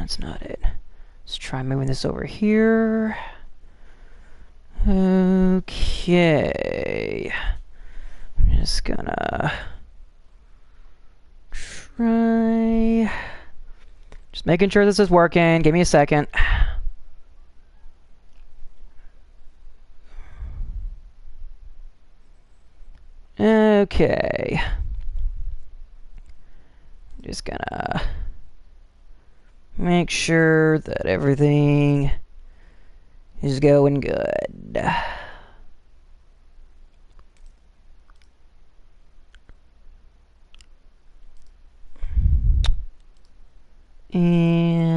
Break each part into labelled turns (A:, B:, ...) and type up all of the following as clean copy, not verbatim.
A: That's not it. Let's try moving this over here. Okay. I'm just gonna try... Just making sure this is working. Give me a second. Okay. Just gonna make sure that everything is going good. And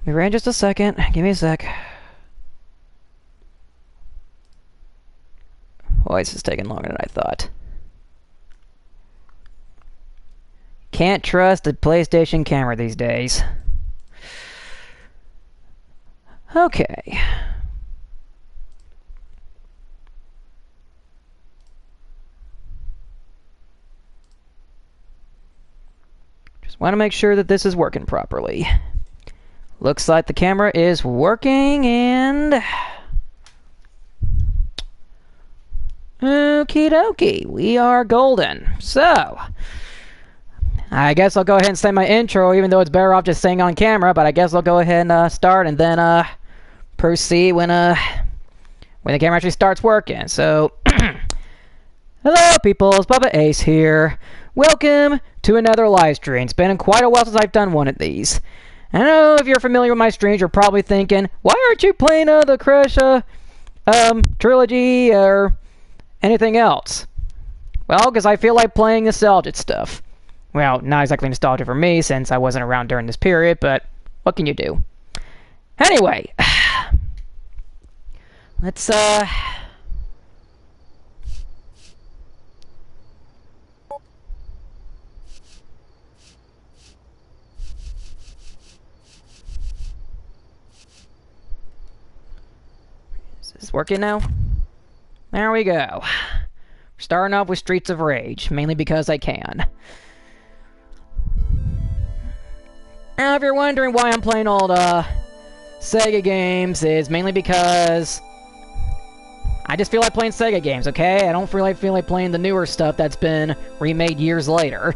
A: be right in just a second. Give me a sec. Boy, this is taking longer than I thought. Can't trust a PlayStation camera these days. Okay. Just want to make sure that this is working properly. Looks like the camera is working, and... Okie dokie, we are golden. So, I guess I'll go ahead and say my intro, even though it's better off just saying on camera, but I guess I'll go ahead and start and then proceed when the camera actually starts working. So, hello people, it's Bubba Ace here. Welcome to another live stream. It's been quite a while since I've done one of these. I know if you're familiar with my streams, you're probably thinking, why aren't you playing the Crash trilogy or anything else? Well, because I feel like playing nostalgic stuff. Well, not exactly nostalgia for me, since I wasn't around during this period, but what can you do? Anyway, let's, Is this working now? There we go. Starting off with Streets of Rage, mainly because I can. Now, if you're wondering why I'm playing old Sega games, is mainly because I just feel like playing Sega games, okay? I don't really feel like playing the newer stuff that's been remade years later.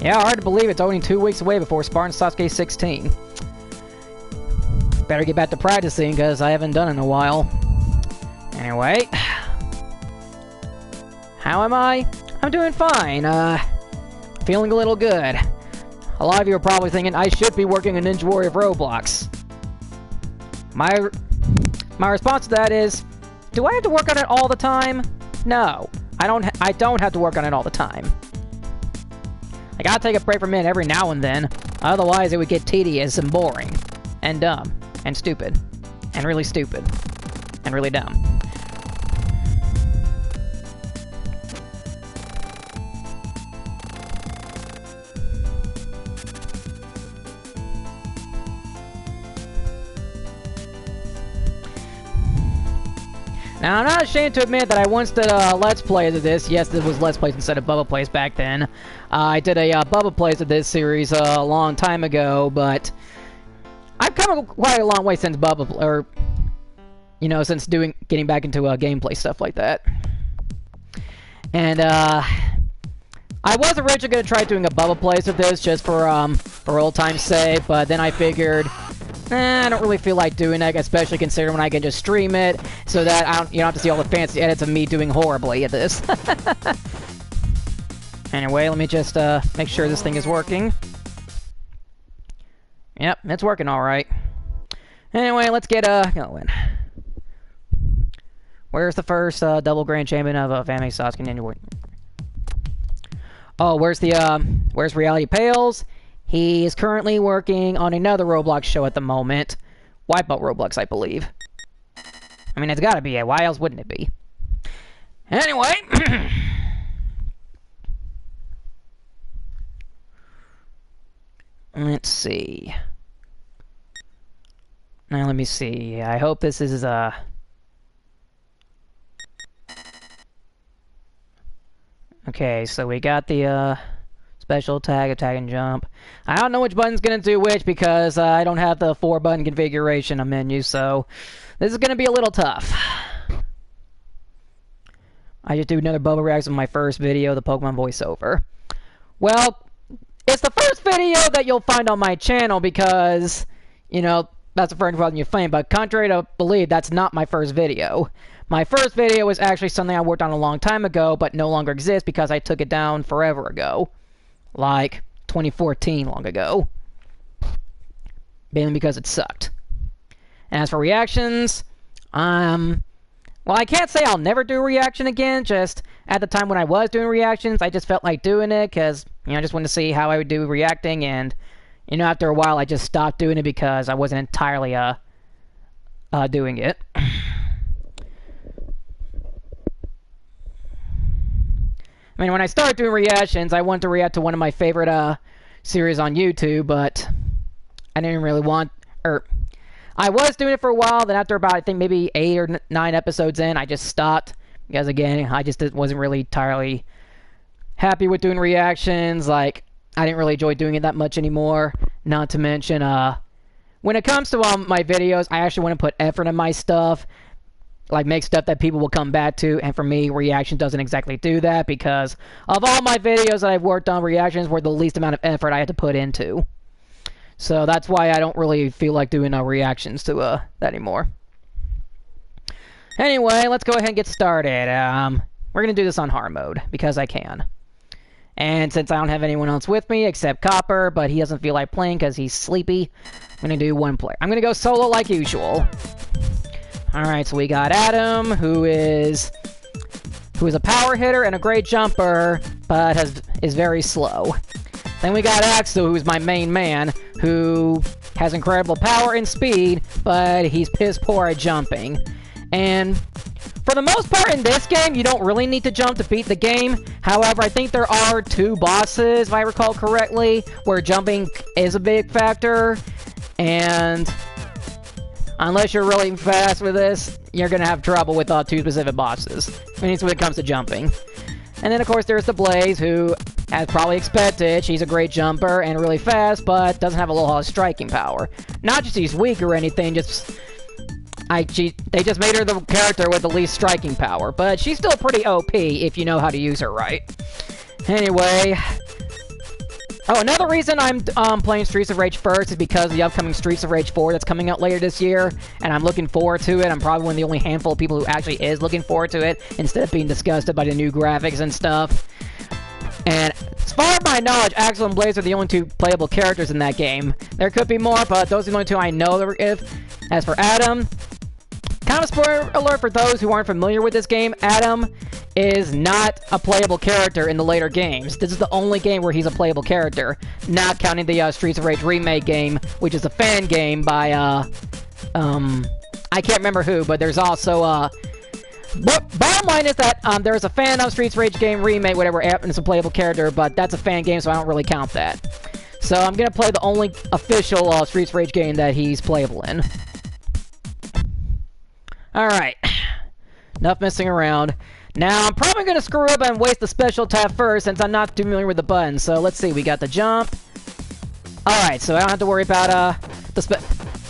A: Yeah, hard to believe it's only 2 weeks away before Spartan Sasuke 16. Better get back to practicing, because I haven't done it in a while. Anyway. How am I? I'm doing fine. Feeling a little good. A lot of you are probably thinking I should be working on Ninja Warrior of Roblox. My response to that is, do I have to work on it all the time? No. I don't have to work on it all the time. I gotta take a break from it every now and then. Otherwise, it would get tedious and boring. And dumb. And stupid. And really stupid. And really dumb. Now, I'm not ashamed to admit that I once did a Let's Play of this. Yes, it was Let's Plays instead of Bubba Plays back then. I did a Bubba Plays of this series a long time ago, but I've come quite a long way since Bubba, or, you know, since getting back into gameplay stuff like that. And, I was originally going to try doing a Bubba Plays of this just for old time's sake, but then I figured, I don't really feel like doing that, especially considering when I can just stream it, so that you don't have to see all the fancy edits of me doing horribly at this. Anyway, let me just make sure this thing is working. Yep, it's working alright. Anyway, let's get going. Where's the first double grand champion of Anime Sasuke Ninja Warrior? Oh, where's Reality Pales? He is currently working on another Roblox show at the moment. Wipeout Roblox, I believe. I mean, it's gotta be. Why else wouldn't it be? Anyway. Let's see. Now let me see. I hope this is Okay, so we got the special attack, and jump. I don't know which button's gonna do which because I don't have the 4-button configuration menu, so this is gonna be a little tough. I just do another Bubba reaction on my first video, the Pokemon voiceover. Well, it's the first video that you'll find on my channel because, you know, that's the first one you find, but contrary to believe, that's not my first video. My first video was actually something I worked on a long time ago, but no longer exists because I took it down forever ago. Like 2014 long ago. Mainly because it sucked. And as for reactions, well, I can't say I'll never do a reaction again, just at the time when I was doing reactions, I just felt like doing it because, you know, I just wanted to see how I would do reacting, and, you know, after a while I just stopped doing it because I wasn't entirely, doing it. I mean, when I started doing reactions, I wanted to react to one of my favorite, series on YouTube, but I didn't really want, I was doing it for a while, then after about, I think, maybe 8 or 9 episodes in, I just stopped. Because, again, I just wasn't really entirely happy with doing reactions. Like, I didn't really enjoy doing it that much anymore. Not to mention, when it comes to my videos, I actually want to put effort in my stuff. Like, make stuff that people will come back to. And for me, reaction doesn't exactly do that. Because of all my videos that I've worked on, reactions were the least amount of effort I had to put into. So that's why I don't really feel like doing reactions to that anymore. Anyway, let's go ahead and get started. We're going to do this on hard mode, because I can. And since I don't have anyone else with me except Copper, but he doesn't feel like playing because he's sleepy, I'm going to do one player. I'm going to go solo like usual. Alright, so we got Adam, who is a power hitter and a great jumper, but is very slow. Then we got Axel, who's my main man, who has incredible power and speed, but he's piss poor at jumping. And for the most part in this game, you don't really need to jump to beat the game. However, I think there are 2 bosses, if I recall correctly, where jumping is a big factor. And unless you're really fast with this, you're going to have trouble with 2 specific bosses. At least when it comes to jumping. And then, of course, there's the Blaze, who, as probably expected, she's a great jumper and really fast, but doesn't have a lot of striking power. Not just she's weak or anything, just... they just made her the character with the least striking power, but she's still pretty OP if you know how to use her right. Anyway... Oh, another reason I'm playing Streets of Rage first is because of the upcoming Streets of Rage 4 that's coming out later this year, and I'm looking forward to it. I'm probably one of the only handful of people who actually is looking forward to it, instead of being disgusted by the new graphics and stuff. And as far as my knowledge, Axel and Blaze are the only 2 playable characters in that game. There could be more, but those are the only 2 I know. As for Adam, kind of spoiler alert for those who aren't familiar with this game, Adam is not a playable character in the later games. This is the only game where he's a playable character, not counting the Streets of Rage remake game, which is a fan game by, I can't remember who, but there's also, bottom line is that, there's a fan of Streets of Rage game remake, whatever, and it's a playable character, but that's a fan game, so I don't really count that. So I'm gonna play the only official, Streets of Rage game that he's playable in. Alright. Enough messing around. Now, I'm probably going to screw up and waste the special tab first, since I'm not too familiar with the buttons. So, let's see. We got the jump. Alright, so I don't have to worry about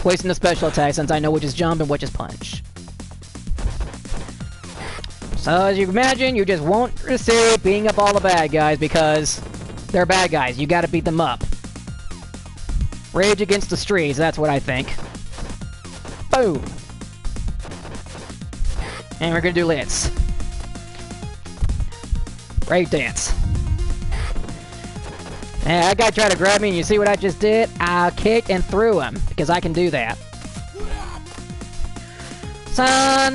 A: wasting the special attack, since I know which is jump and which is punch. So, as you can imagine, you just won't receive beating up all the bad guys, because they're bad guys. You gotta beat them up. Rage against the streets, that's what I think. Boom! And we're gonna do Lance. Break dance. And that guy tried to grab me, and you see what I just did? I kicked and threw him, because I can do that. Son,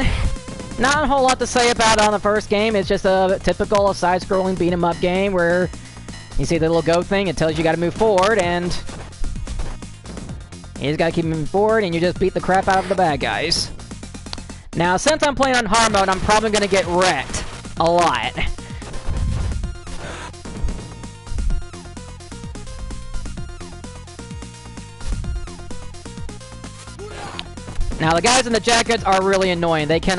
A: not a whole lot to say about it on the first game. It's just a typical side-scrolling beat-em-up game where you see the little go thing, it tells you gotta move forward, and you just gotta keep moving forward, and you just beat the crap out of the bad guys. Now, since I'm playing on hard mode, I'm probably gonna get wrecked. a lot. Now, the guys in the jackets are really annoying. They can,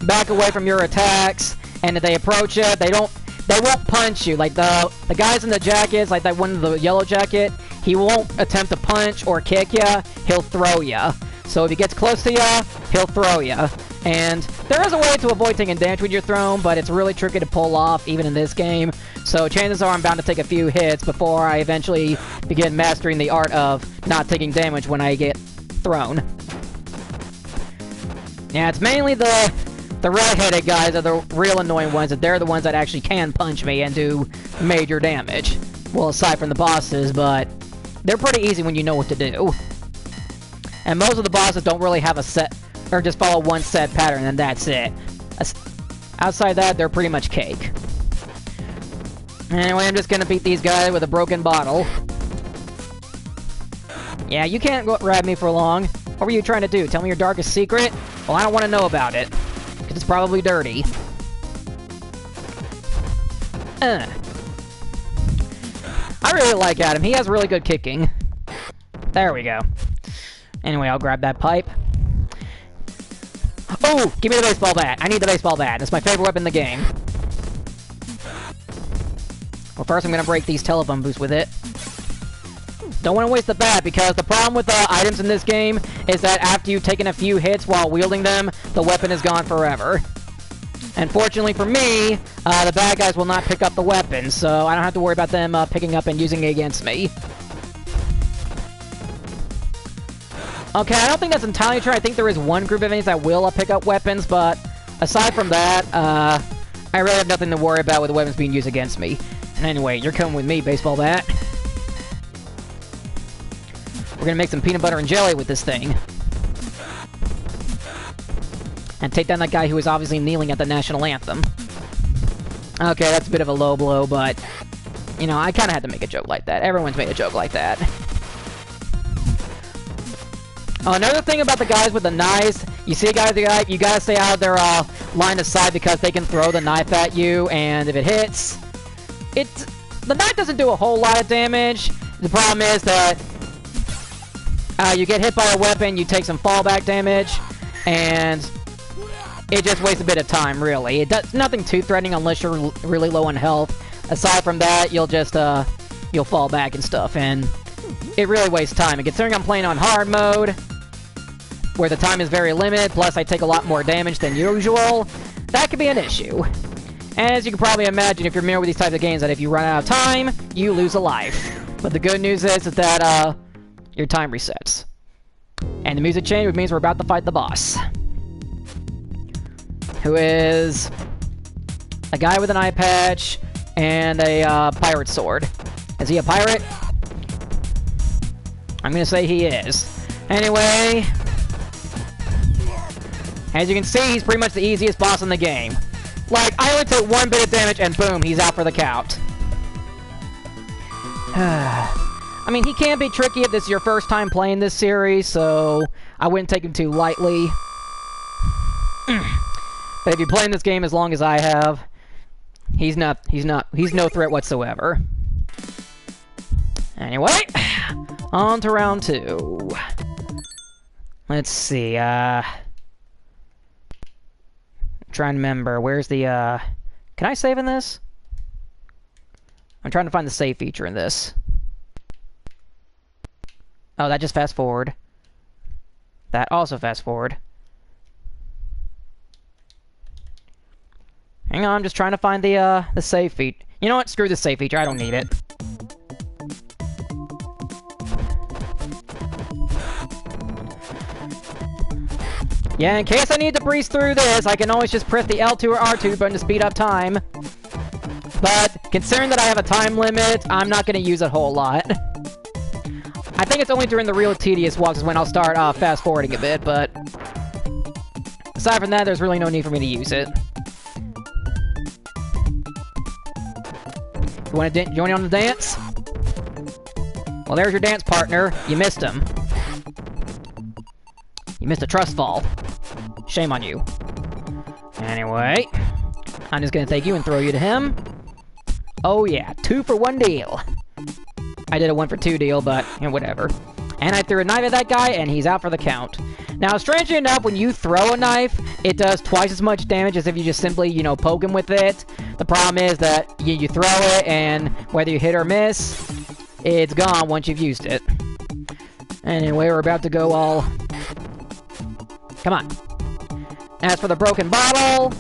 A: back away from your attacks, and if they approach it, they won't punch you. Like, the guys in the jackets, like that one in the yellow jacket, he won't attempt to punch or kick ya, he'll throw ya. So if he gets close to ya, he'll throw ya. And there is a way to avoid taking damage when you're thrown, but it's really tricky to pull off, even in this game. So chances are I'm bound to take a few hits before I eventually begin mastering the art of not taking damage when I get thrown. Yeah, it's mainly the red-headed guys are the real annoying ones, that they're the ones that actually can punch me and do major damage. Well, aside from the bosses, but they're pretty easy when you know what to do. And most of the bosses don't really have a set, or just follow one set pattern, and that's it. Outside that, they're pretty much cake. Anyway, I'm just gonna beat these guys with a broken bottle. Yeah, you can't grab me for long. What were you trying to do? Tell me your darkest secret? Well, I don't want to know about it. Because it's probably dirty. I really like Adam. He has really good kicking. There we go. Anyway, I'll grab that pipe. Oh! Give me the baseball bat. I need the baseball bat. That's my favorite weapon in the game. Well, first I'm going to break these telephone booths with it. Don't want to waste the bat, because the problem with the items in this game is that after you've taken a few hits while wielding them, the weapon is gone forever. And fortunately for me, the bad guys will not pick up the weapon, so I don't have to worry about them picking up and using it against me. Okay, I don't think that's entirely true. I think there is one group of enemies that will pick up weapons, but aside from that, I really have nothing to worry about with the weapons being used against me. And anyway, you're coming with me, baseball bat. We're gonna make some peanut butter and jelly with this thing. And take down that guy who is obviously kneeling at the national anthem. Okay, that's a bit of a low blow, but... you know, I kinda had to make a joke like that. Everyone's made a joke like that. Oh, another thing about the guys with the knives, you see guys, you gotta stay out of their line of sight because they can throw the knife at you, and if it hits... the knife doesn't do a whole lot of damage. The problem is that... you get hit by a weapon, you take some fallback damage, and it just wastes a bit of time, really. It does nothing too threatening unless you're really low on health. Aside from that, you'll just, you'll fall back and stuff, and it really wastes time. And considering I'm playing on hard mode, where the time is very limited, plus I take a lot more damage than usual, that could be an issue. And as you can probably imagine, if you're familiar with these types of games, that if you run out of time, you lose a life. But the good news is that, your time resets. And the music change, which means we're about to fight the boss. Who is... a guy with an eye patch and a pirate sword. Is he a pirate? I'm gonna say he is. Anyway... as you can see, he's pretty much the easiest boss in the game. Like, I only took one bit of damage and boom, he's out for the count. I mean, he can be tricky if this is your first time playing this series, so I wouldn't take him too lightly. But if you're playing this game as long as I have, he's no threat whatsoever. Anyway, on to round 2. Let's see, I'm trying to remember, where's the, can I save in this? I'm trying to find the save feature in this. Oh, that just fast forward. That also fast forward. Hang on, I'm just trying to find the save feature. You know what? Screw the save feature. I don't need it. Yeah, in case I need to breeze through this, I can always just press the L2 or R2 button to speed up time. But, considering that I have a time limit, I'm not going to use it a whole lot. I think it's only during the real tedious walks is when I'll start fast-forwarding a bit, but... aside from that, there's really no need for me to use it. You want to join in on the dance? Well, there's your dance partner. You missed him. You missed a trust fall. Shame on you. Anyway... I'm just gonna take you and throw you to him. Oh yeah, 2 for 1 deal. I did a 1 for 2 deal, but, you know, whatever. And I threw a knife at that guy, and he's out for the count. Now, strangely enough, when you throw a knife, it does twice as much damage as if you just simply, you know, poke him with it. The problem is that you throw it, and whether you hit or miss, it's gone once you've used it. Anyway, we're about to go all... Come on. As for the broken bottle,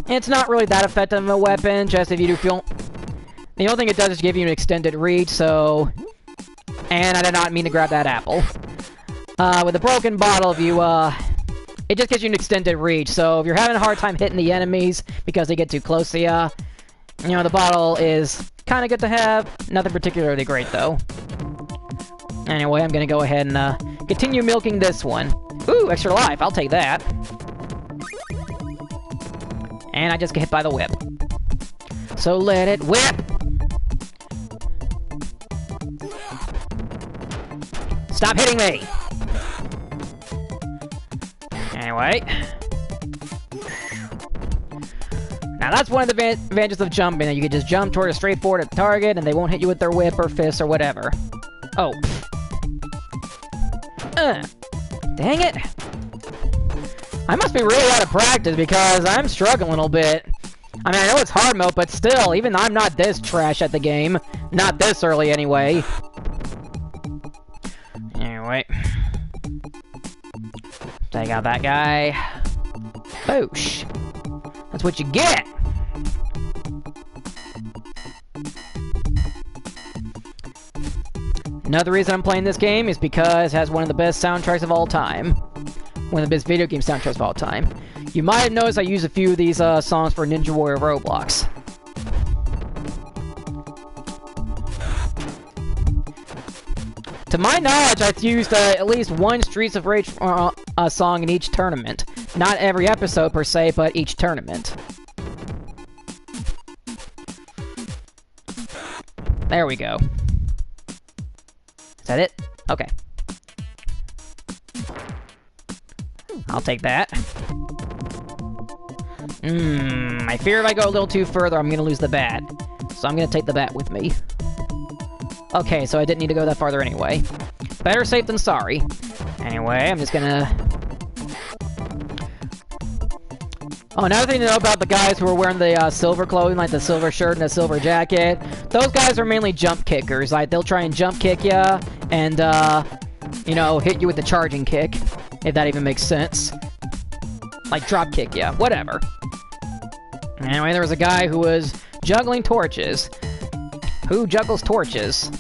A: it's not really that effective of a weapon, just if you do feel... The only thing it does is give you an extended reach, so... And I did not mean to grab that apple. With a broken bottle, if you, it just gives you an extended reach, so if you're having a hard time hitting the enemies because they get too close to you, you know, the bottle is kind of good to have. Nothing particularly great, though. Anyway, I'm gonna go ahead and, continue milking this one. Ooh, extra life, I'll take that. And I just get hit by the whip. So let it whip! Stop hitting me! Anyway. Now that's one of the advantages of jumping. You can just jump toward a straightforward target and they won't hit you with their whip or fist or whatever. Oh. Dang it. I must be really out of practice because I'm struggling a little bit. I mean, I know it's hard mode, but still, even I'm not this trash at the game. Not this early, anyway. Anyway. Take out that guy. Boosh. That's what you get! Another reason I'm playing this game is because it has one of the best soundtracks of all time. One of the best video game soundtracks of all time. You might have noticed I use a few of these songs for Ninja Warrior ROBLOX. To my knowledge, I've used at least one Streets of Rage song in each tournament. Not every episode per se, but each tournament. There we go. Is that it? Okay. I'll take that. I fear if I go a little too further, I'm gonna lose the bat. So I'm gonna take the bat with me. Okay, so I didn't need to go that farther anyway. Better safe than sorry. Anyway, I'm just gonna... Oh, another thing to know about the guys who are wearing the silver clothing, like the silver shirt and the silver jacket, those guys are mainly jump kickers. Like, they'll try and jump kick you, and, you know, hit you with the charging kick, if that even makes sense. Like, drop kick you, whatever. Anyway, there was a guy who was juggling torches. Who juggles torches?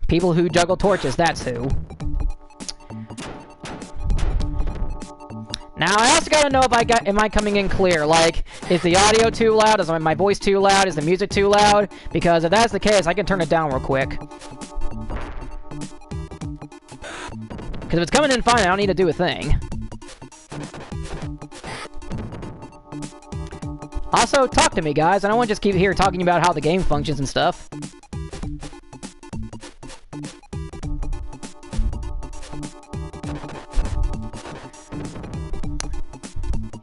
A: People who juggle torches, that's who. Now, I also gotta know if am I coming in clear? Like, is the audio too loud? Is my voice too loud? Is the music too loud? Because if that's the case, I can turn it down real quick. Because if it's coming in fine, I don't need to do a thing. Also, talk to me, guys. I don't want to just keep here talking about how the game functions and stuff.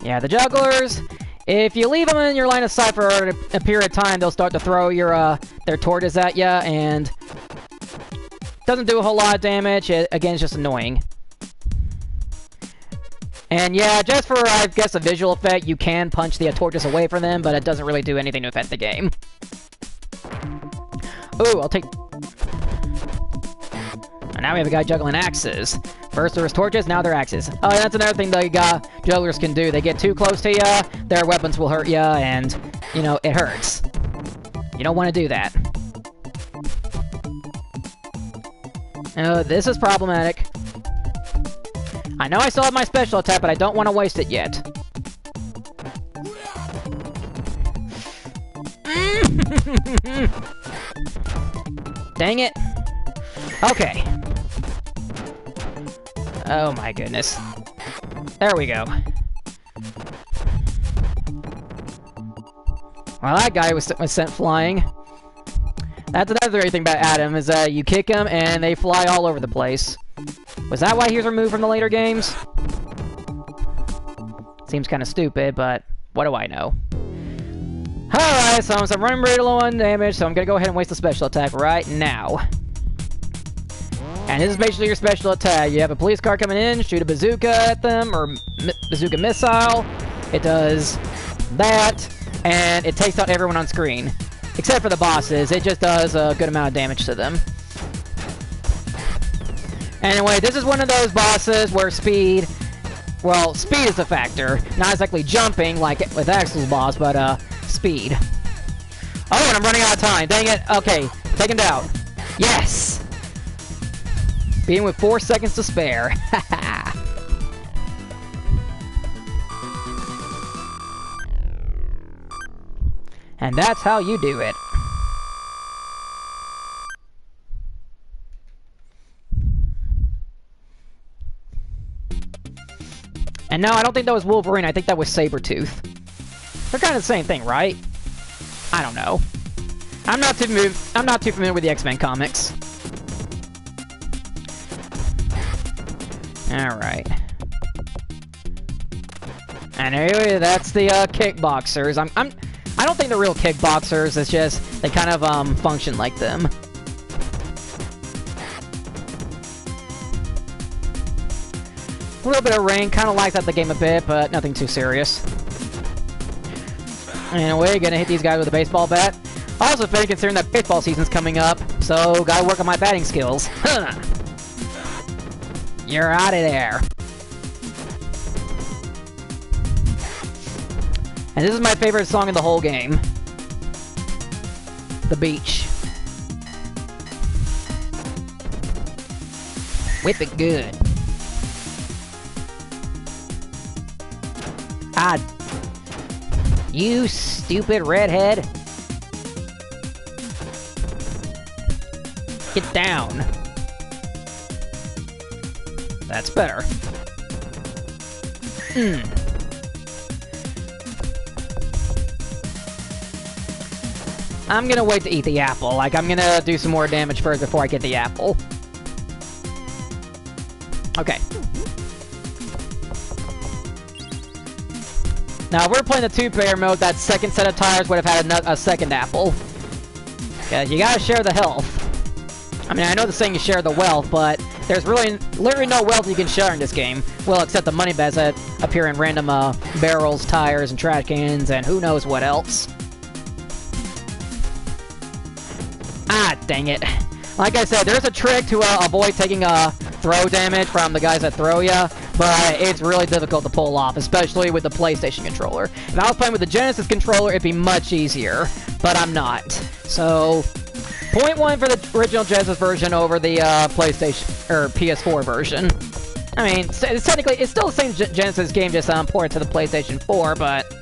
A: Yeah, the jugglers, if you leave them in your line of sight for a period of time, they'll start to throw your their torches at you, and doesn't do a whole lot of damage. Again, it's just annoying. And yeah, just for, I guess, a visual effect, you can punch the torches away from them, but it doesn't really do anything to affect the game. Ooh, I'll take... And now we have a guy juggling axes. First there was torches, now they're axes. Oh, that's another thing the jugglers can do. They get too close to you, their weapons will hurt you, and, you know, it hurts. You don't want to do that. This is problematic. I know I still have my special attack, but I don't want to waste it yet. Dang it. Okay. Oh my goodness. There we go. Well, that guy was sent flying. That's another great thing about Adam, is that you kick him and they fly all over the place. Was that why he was removed from the later games? Seems kind of stupid, but what do I know? Alright, so I'm running pretty low on damage, so I'm gonna go ahead and waste a special attack right now. And this is basically your special attack. You have a police car coming in, shoot a bazooka at them, or bazooka missile. It does that, and it takes out everyone on screen. Except for the bosses, it just does a good amount of damage to them. Anyway, this is one of those bosses where speed... Well, speed is a factor. Not exactly jumping like with Axel's boss, but speed. Oh, and I'm running out of time. Dang it. Okay, take him down. Yes! Being with 4 seconds to spare. And that's how you do it. And no, I don't think that was Wolverine. I think that was Sabretooth. They're kind of the same thing, right? I don't know. I'm not too familiar with the X-Men comics. Alright. And anyway, that's the kickboxers. I don't think they're real kickboxers, it's just they kind of function like them. A little bit of rain, kind of likes out the game a bit, but nothing too serious. Anyway, gonna hit these guys with a baseball bat. Also funny considering that baseball season's coming up, so gotta work on my batting skills. You're out of there. And this is my favorite song in the whole game. The Beach. Whip it good. Ah, you stupid redhead. Get down. That's better. I'm gonna wait to eat the apple. Like, I'm gonna do some more damage first before I get the apple. Okay. Now, if we're playing the two-player mode, that second set of tires would have had a second apple. Because you gotta share the health. I mean, I know the saying you share the wealth, but there's literally no wealth you can share in this game. Well, except the money bags that appear in random barrels, tires, and trash cans, and who knows what else. Ah, dang it. Like I said, there's a trick to avoid taking throw damage from the guys that throw ya, but it's really difficult to pull off, especially with the PlayStation controller. If I was playing with the Genesis controller, it'd be much easier, but I'm not. So, 0.1 for the original Genesis version over the PlayStation, or PS4 version. I mean, it's technically, it's still the same Genesis game, just ported to the PlayStation 4, but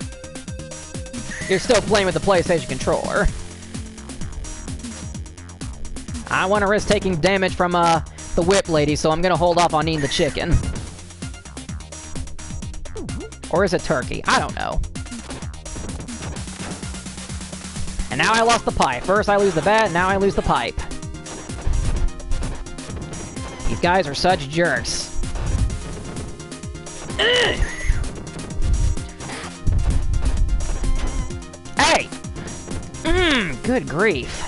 A: you're still playing with the PlayStation controller. I want to risk taking damage from the whip lady, so I'm going to hold off on eating the chicken. Or is it turkey? I don't know. And now I lost the pipe. First I lose the bat, now I lose the pipe. These guys are such jerks. Hey! Good grief.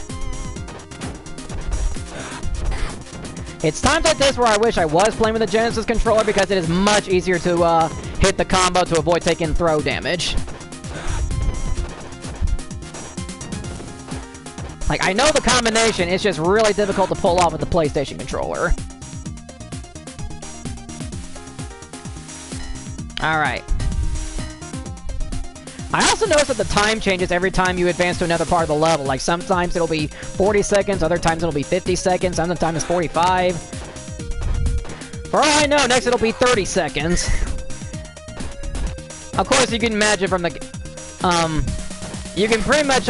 A: It's times like this where I wish I was playing with the Genesis controller because it is much easier to hit the combo to avoid taking throw damage. Like, I know the combination, it's just really difficult to pull off with the PlayStation controller. Alright. I also noticed that the time changes every time you advance to another part of the level. Like, sometimes it'll be 40 seconds, other times it'll be 50 seconds, sometimes it's 45. For all I know, next it'll be 30 seconds. Of course, you can imagine from the... you can pretty much,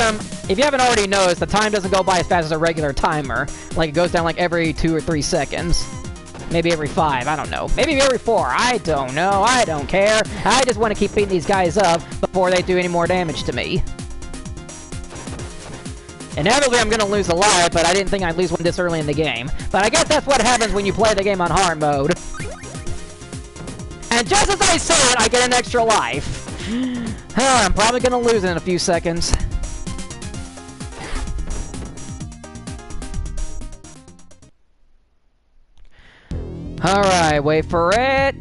A: if you haven't already noticed, the time doesn't go by as fast as a regular timer. Like, it goes down like every 2 or 3 seconds. Maybe every 5, I don't know. Maybe every 4, I don't know, I don't care. I just want to keep beating these guys up before they do any more damage to me. Inevitably, I'm going to lose a life, but I didn't think I'd lose one this early in the game. But I guess that's what happens when you play the game on hard mode. And just as I say it, I get an extra life. I'm probably going to lose in a few seconds. Alright, wait for it.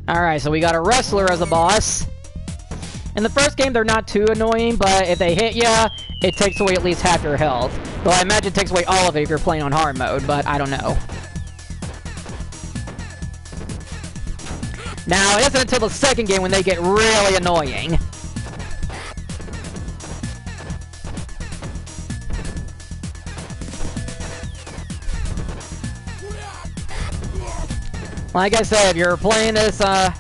A: Alright, so we got a wrestler as a boss. In the first game, they're not too annoying, but if they hit ya, it takes away at least half your health. Though I imagine it takes away all of it if you're playing on hard mode, but I don't know. Now, it isn't until the second game when they get really annoying. Like I said, if you're playing this, I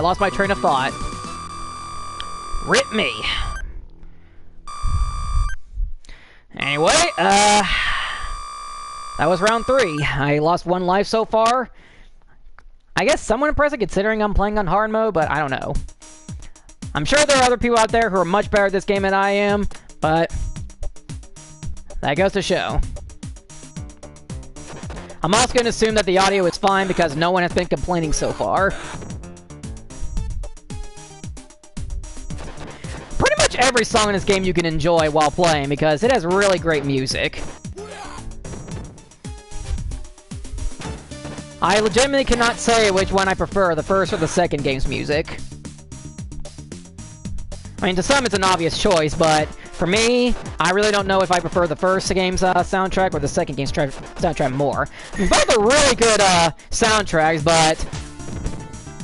A: lost my train of thought. Rip me. Anyway, that was round 3. I lost 1 life so far. I guess somewhat impressive considering I'm playing on hard mode, but I don't know. I'm sure there are other people out there who are much better at this game than I am, but that goes to show. I'm also going to assume that the audio is fine because no one has been complaining so far. Pretty much every song in this game you can enjoy while playing because it has really great music. I legitimately cannot say which one I prefer, the first or the second game's music. I mean, to some it's an obvious choice, but for me, I really don't know if I prefer the first game's soundtrack or the second game's soundtrack more. I mean, both are really good soundtracks, but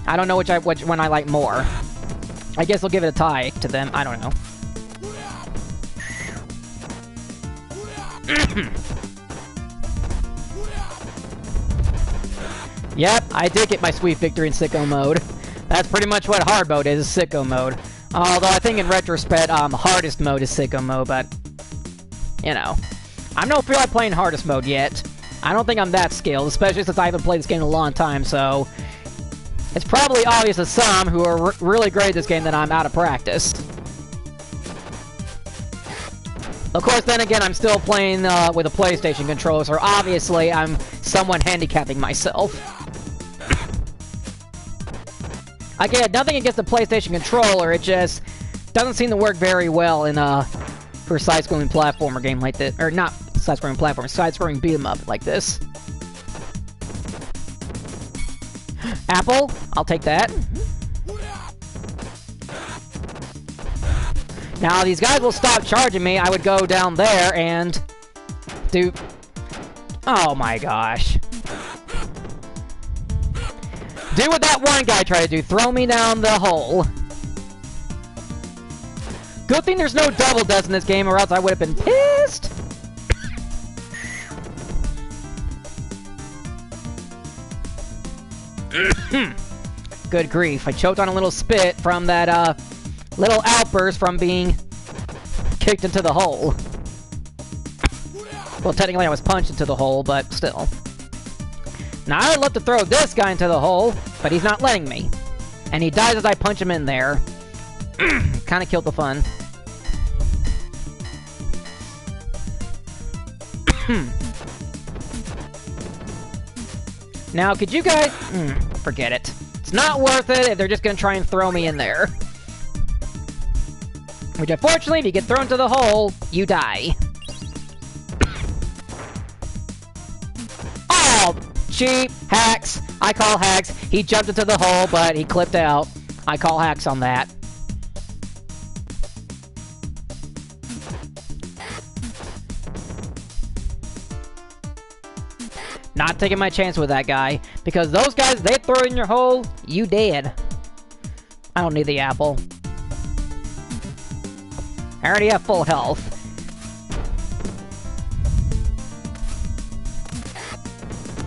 A: I don't know which one I like more. I guess I'll give it a tie to them. I don't know. Yep, I did get my sweet victory in sicko mode. That's pretty much what hard mode is sicko mode. Although I think in retrospect, hardest mode is sicko mode, but, you know. I don't feel like playing hardest mode yet. I don't think I'm that skilled, especially since I haven't played this game in a long time, so it's probably obvious to some who are really great at this game that I'm out of practice. Of course, then again, I'm still playing with a PlayStation controller, so obviously I'm somewhat handicapping myself. Again, nothing against the PlayStation controller, it just doesn't seem to work very well in for a side-scrolling platformer game like this. Or not side-scrolling platformer, side-scrolling beat-em-up like this. Apple, I'll take that. Now, these guys will stop charging me. I would go down there and do... Oh my gosh. Do what that one guy tried to do. Throw me down the hole. Good thing there's no double deaths in this game, or else I would have been pissed. Good grief. I choked on a little spit from that, little outburst from being kicked into the hole. Well, technically I was punched into the hole, but still. Now, I would love to throw this guy into the hole, but he's not letting me. And he dies as I punch him in there. Kinda killed the fun. Now, could you guys... forget it. It's not worth it if they're just gonna try and throw me in there. Which, unfortunately, if you get thrown into the hole, you die. Oh! Cheap, hacks, I call hacks. He jumped into the hole, but he clipped out. I call hacks on that. Not taking my chance with that guy, because those guys, they throw in your hole, you dead. I don't need the apple. I already have full health.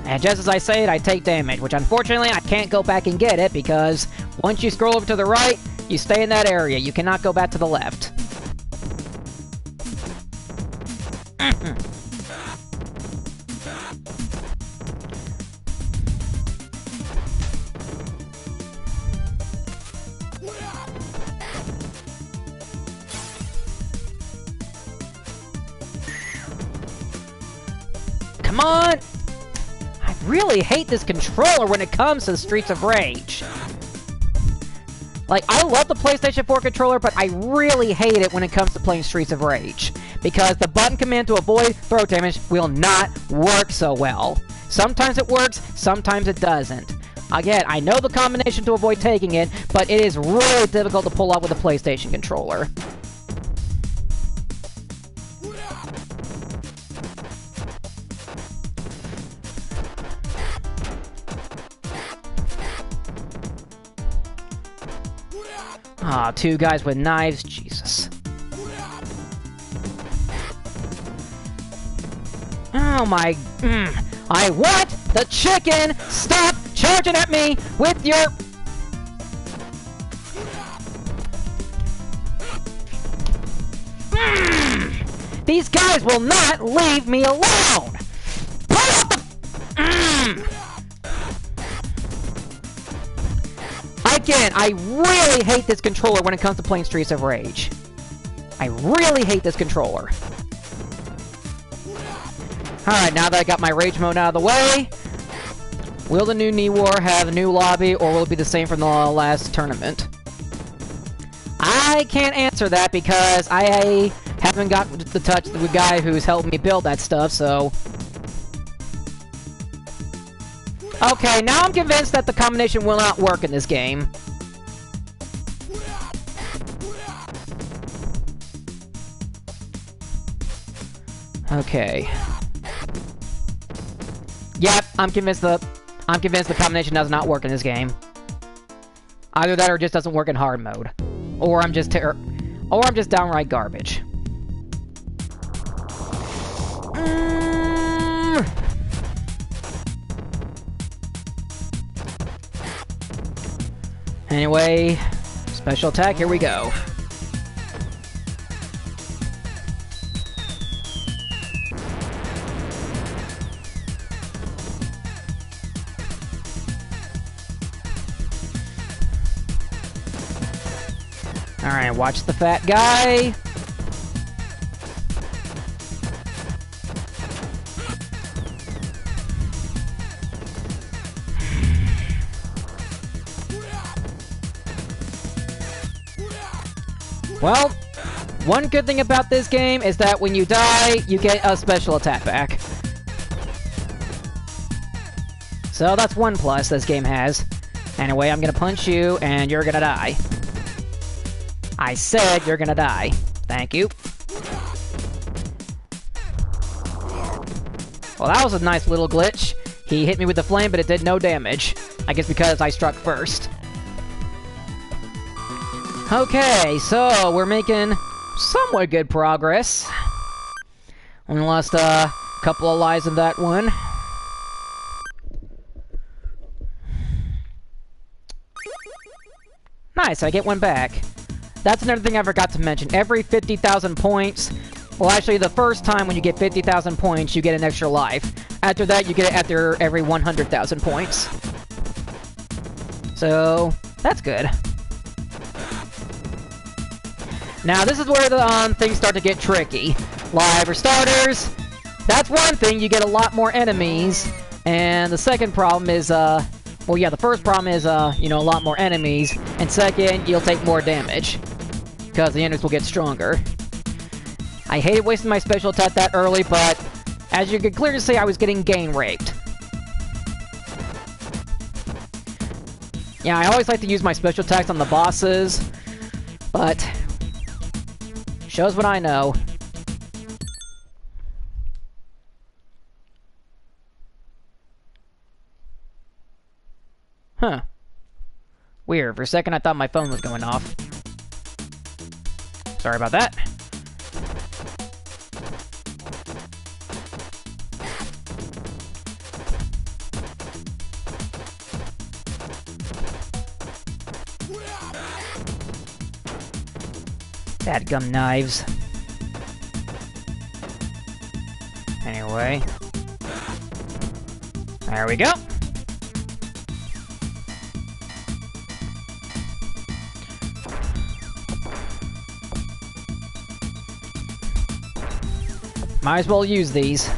A: And just as I say it, I take damage, which unfortunately I can't go back and get it because once you scroll over to the right, you stay in that area. You cannot go back to the left. Come on! I really hate this controller when it comes to Streets of Rage. Like, I love the PlayStation 4 controller, but I really hate it when it comes to playing Streets of Rage. Because the button command to avoid throw damage will not work so well. Sometimes it works, sometimes it doesn't. Again, I know the combination to avoid taking it, but it is really difficult to pull off with a PlayStation controller. Ah, two guys with knives, Jesus. Oh my... I want the chicken! Stop charging at me with your... These guys will not leave me alone! Pull up the... Again, I really hate this controller when it comes to playing Streets of Rage. I really hate this controller. Alright, now that I got my Rage mode out of the way, will the new Knee War have a new lobby, or will it be the same from the last tournament? I can't answer that because I haven't got to touch the guy who's helped me build that stuff, so... Okay, now I'm convinced that the combination will not work in this game. Okay. Yep, I'm convinced the combination does not work in this game. Either that or it just doesn't work in hard mode. Or I'm just downright garbage. Anyway, special attack, here we go. Alright, watch the fat guy. Well, one good thing about this game is that when you die, you get a special attack back. So that's one plus this game has. Anyway, I'm gonna punch you, and you're gonna die. I said you're gonna die. Thank you. Well, that was a nice little glitch. He hit me with the flame, but it did no damage. I guess because I struck first. Okay, so we're making somewhat good progress. Only lost a couple of lives in that one. Nice, I get one back. That's another thing I forgot to mention. Every 50,000 points... Well, actually, the first time when you get 50,000 points, you get an extra life. After that, you get it after every 100,000 points. So, that's good. Now, this is where the things start to get tricky. Like, for starters, that's one thing, you get a lot more enemies. And the second problem is, well, yeah, the first problem is, you know, a lot more enemies. And second, you'll take more damage. Because the enemies will get stronger. I hated wasting my special attack that early, but as you can clearly see, I was getting game raped. Yeah, I always like to use my special attacks on the bosses, but shows what I know. Huh. Weird. For a second, I thought my phone was going off. Sorry about that. Dadgum knives. Anyway. There we go. Might as well use these.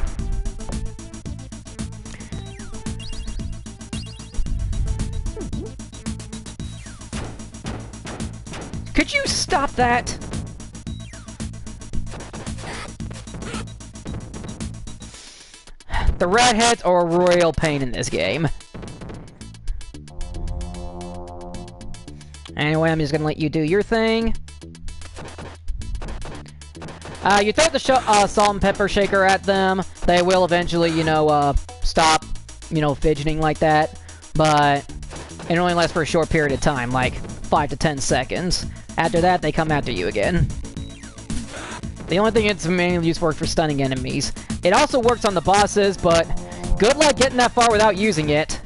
A: stop that? The redheads are a royal pain in this game. Anyway, I'm just gonna let you do your thing. You throw the salt and pepper shaker at them, they will eventually, you know, stop, you know, fidgeting like that. But it only lasts for a short period of time, like 5 to 10 seconds. After that, they come after you again. The only thing it's mainly used for stunning enemies. It also works on the bosses, but good luck getting that far without using it.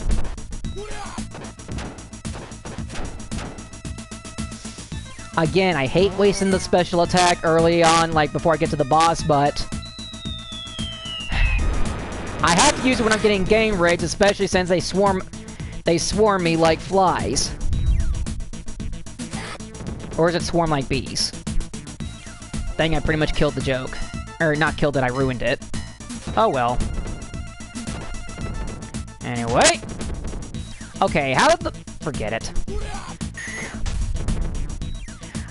A: Again, I hate wasting the special attack early on, like before I get to the boss, but I have to use it when I'm getting game raids, especially since they swarm me like flies. Or is it swarm like bees? Dang, I pretty much killed the joke. Or not killed it, I ruined it. Oh well. Anyway. Okay, how did the... Forget it.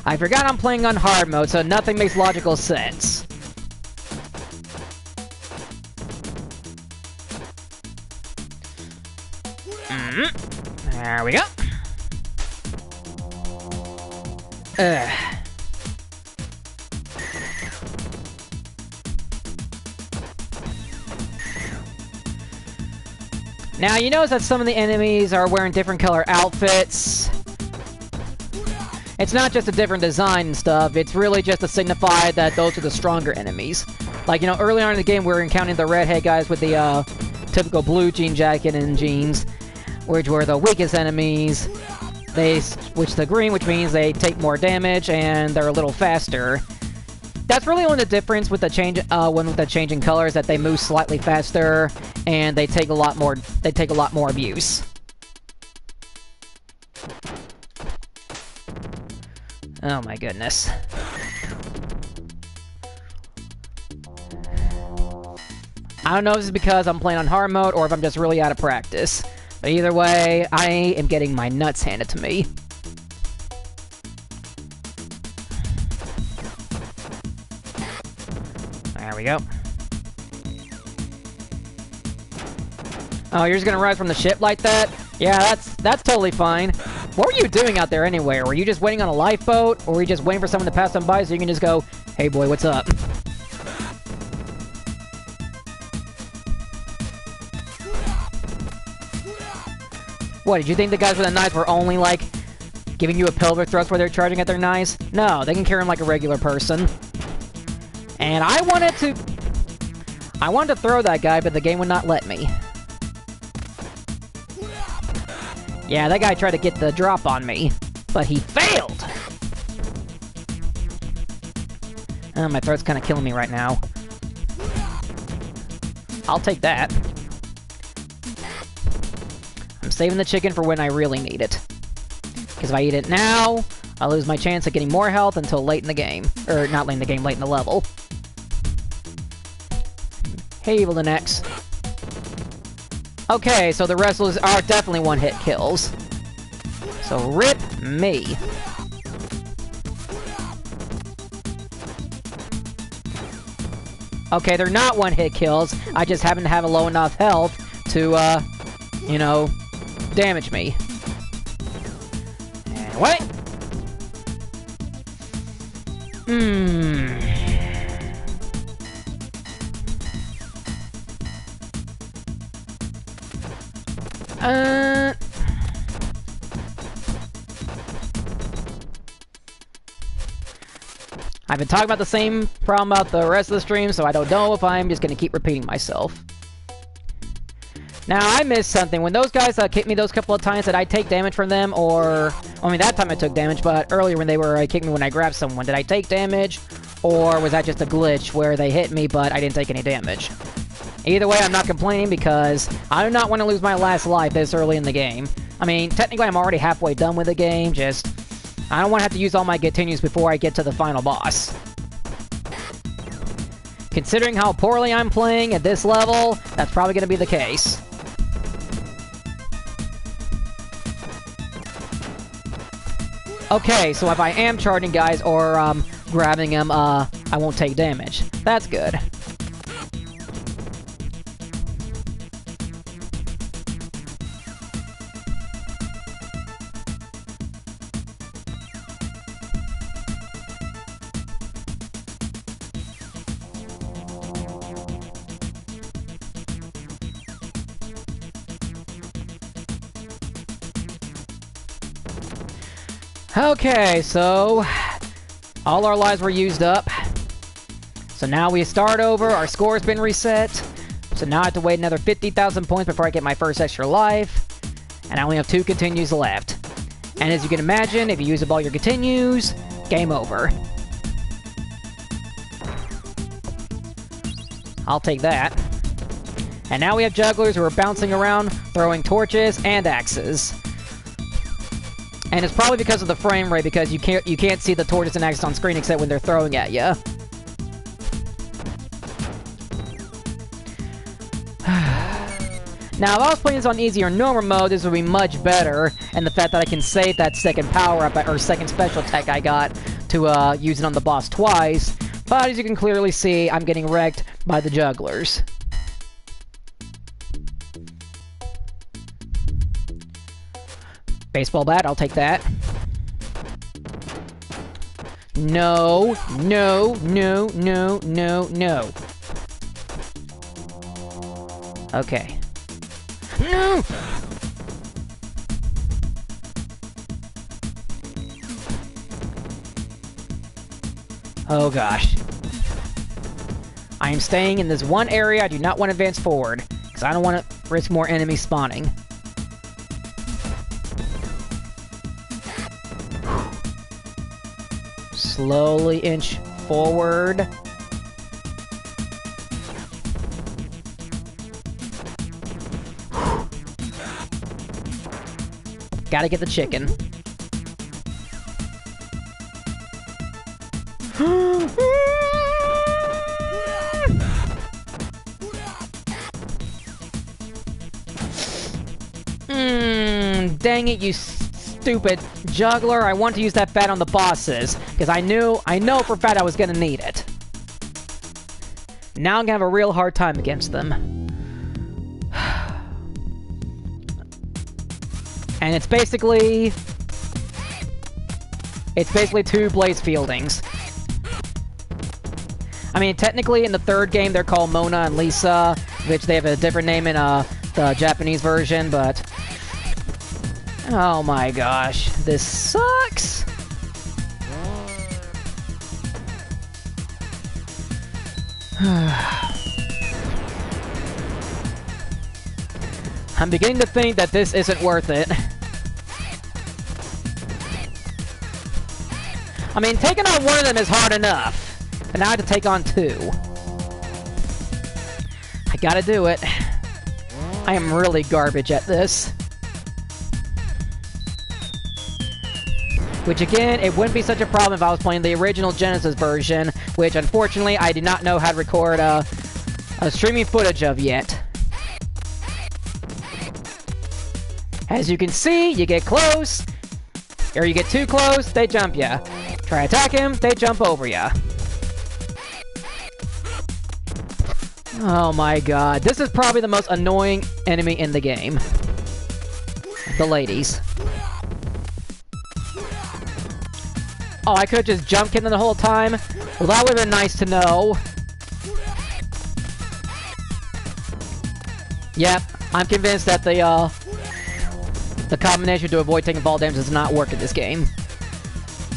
A: I forgot I'm playing on hard mode, so nothing makes logical sense. There we go. Now, you notice that some of the enemies are wearing different color outfits. It's not just a different design and stuff, it's really just to signify that those are the stronger enemies. Like, you know, early on in the game we were encountering the redhead guys with the typical blue jean jacket and jeans, which were the weakest enemies. They switch to green, which means they take more damage and they're a little faster. That's really only the difference with the change with the change in colors, that they move slightly faster and they take a lot more abuse. Oh my goodness. I don't know if this is because I'm playing on hard mode or if I'm just really out of practice. But either way, I am getting my nuts handed to me. There we go. Oh, you're just gonna rise from the ship like that? Yeah, that's totally fine. What were you doing out there anyway? Were you just waiting on a lifeboat? Or were you just waiting for someone to pass them by so you can just go, hey boy, what's up? What, did you think the guys with the knives were only, like, giving you a pelvic thrust where they're charging at their knives? No, they can carry them like a regular person. And I wanted to throw that guy, but the game would not let me. Yeah, that guy tried to get the drop on me, but he failed! Oh, my throat's kind of killing me right now. I'll take that. I'm saving the chicken for when I really need it. Because if I eat it now, I'll lose my chance of getting more health until late in the game. Or, not late in the game, late in the level. Hey, Evil the Next. Okay, so the wrestlers are definitely one-hit kills. So, rip me. Okay, they're not one-hit kills. I just happen to have a low enough health to, you know, damage me. Anyway. I've been talking about the same problem about the rest of the stream, so I don't know if I'm just gonna keep repeating myself. Now, I missed something. When those guys kicked me those couple of times, did I take damage from them, or... I mean, that time I took damage, but earlier when they were kicking me when I grabbed someone, did I take damage? Or was that just a glitch where they hit me, but I didn't take any damage? Either way, I'm not complaining because I do not want to lose my last life this early in the game. I mean, technically I'm already halfway done with the game, just... I don't want to have to use all my continues before I get to the final boss. Considering how poorly I'm playing at this level, that's probably going to be the case. Okay, so if I am charging guys or grabbing them, I won't take damage. That's good. Okay, so all our lives were used up. So now we start over, our score's been reset. So now I have to wait another 50,000 points before I get my first extra life. And I only have 2 continues left. And as you can imagine, if you use up all your continues, game over. I'll take that. And now we have jugglers who are bouncing around, throwing torches and axes. And it's probably because of the frame rate, because you can't see the torches and axes on screen except when they're throwing at you. Now, if I was playing this on easy or normal mode, this would be much better, and the fact that I can save that second power-up, or second special attack I got, to use it on the boss twice. But as you can clearly see, I'm getting wrecked by the jugglers. Baseball bat, I'll take that. No, no, no, no, no, no. Okay. No! Oh gosh. I am staying in this one area. I do not want to advance forward, because I don't want to risk more enemies spawning. Slowly inch forward. Gotta get the chicken. Dang it, you stupid juggler. I want to use that bat on the bosses, because I know for a fact I was gonna need it. Now I'm gonna have a real hard time against them. And it's basically 2 blaze fieldings. I mean, technically in the third game they're called Mona and Lisa, which they have a different name in the Japanese version, but oh my gosh, this sucks! I'm beginning to think that this isn't worth it. I mean, taking on one of them is hard enough, but now I have to take on 2. I gotta do it. I am really garbage at this. Which again, it wouldn't be such a problem if I was playing the original Genesis version, which unfortunately I do not know how to record a streaming footage of yet. As you can see, you get close, or you get too close, they jump ya. Try attack him, they jump over ya. Oh my god, this is probably the most annoying enemy in the game. The ladies. Oh, I could've just jump kicked them the whole time? Well, that would've been nice to know. Yep, I'm convinced that the combination to avoid taking fall damage does not work in this game.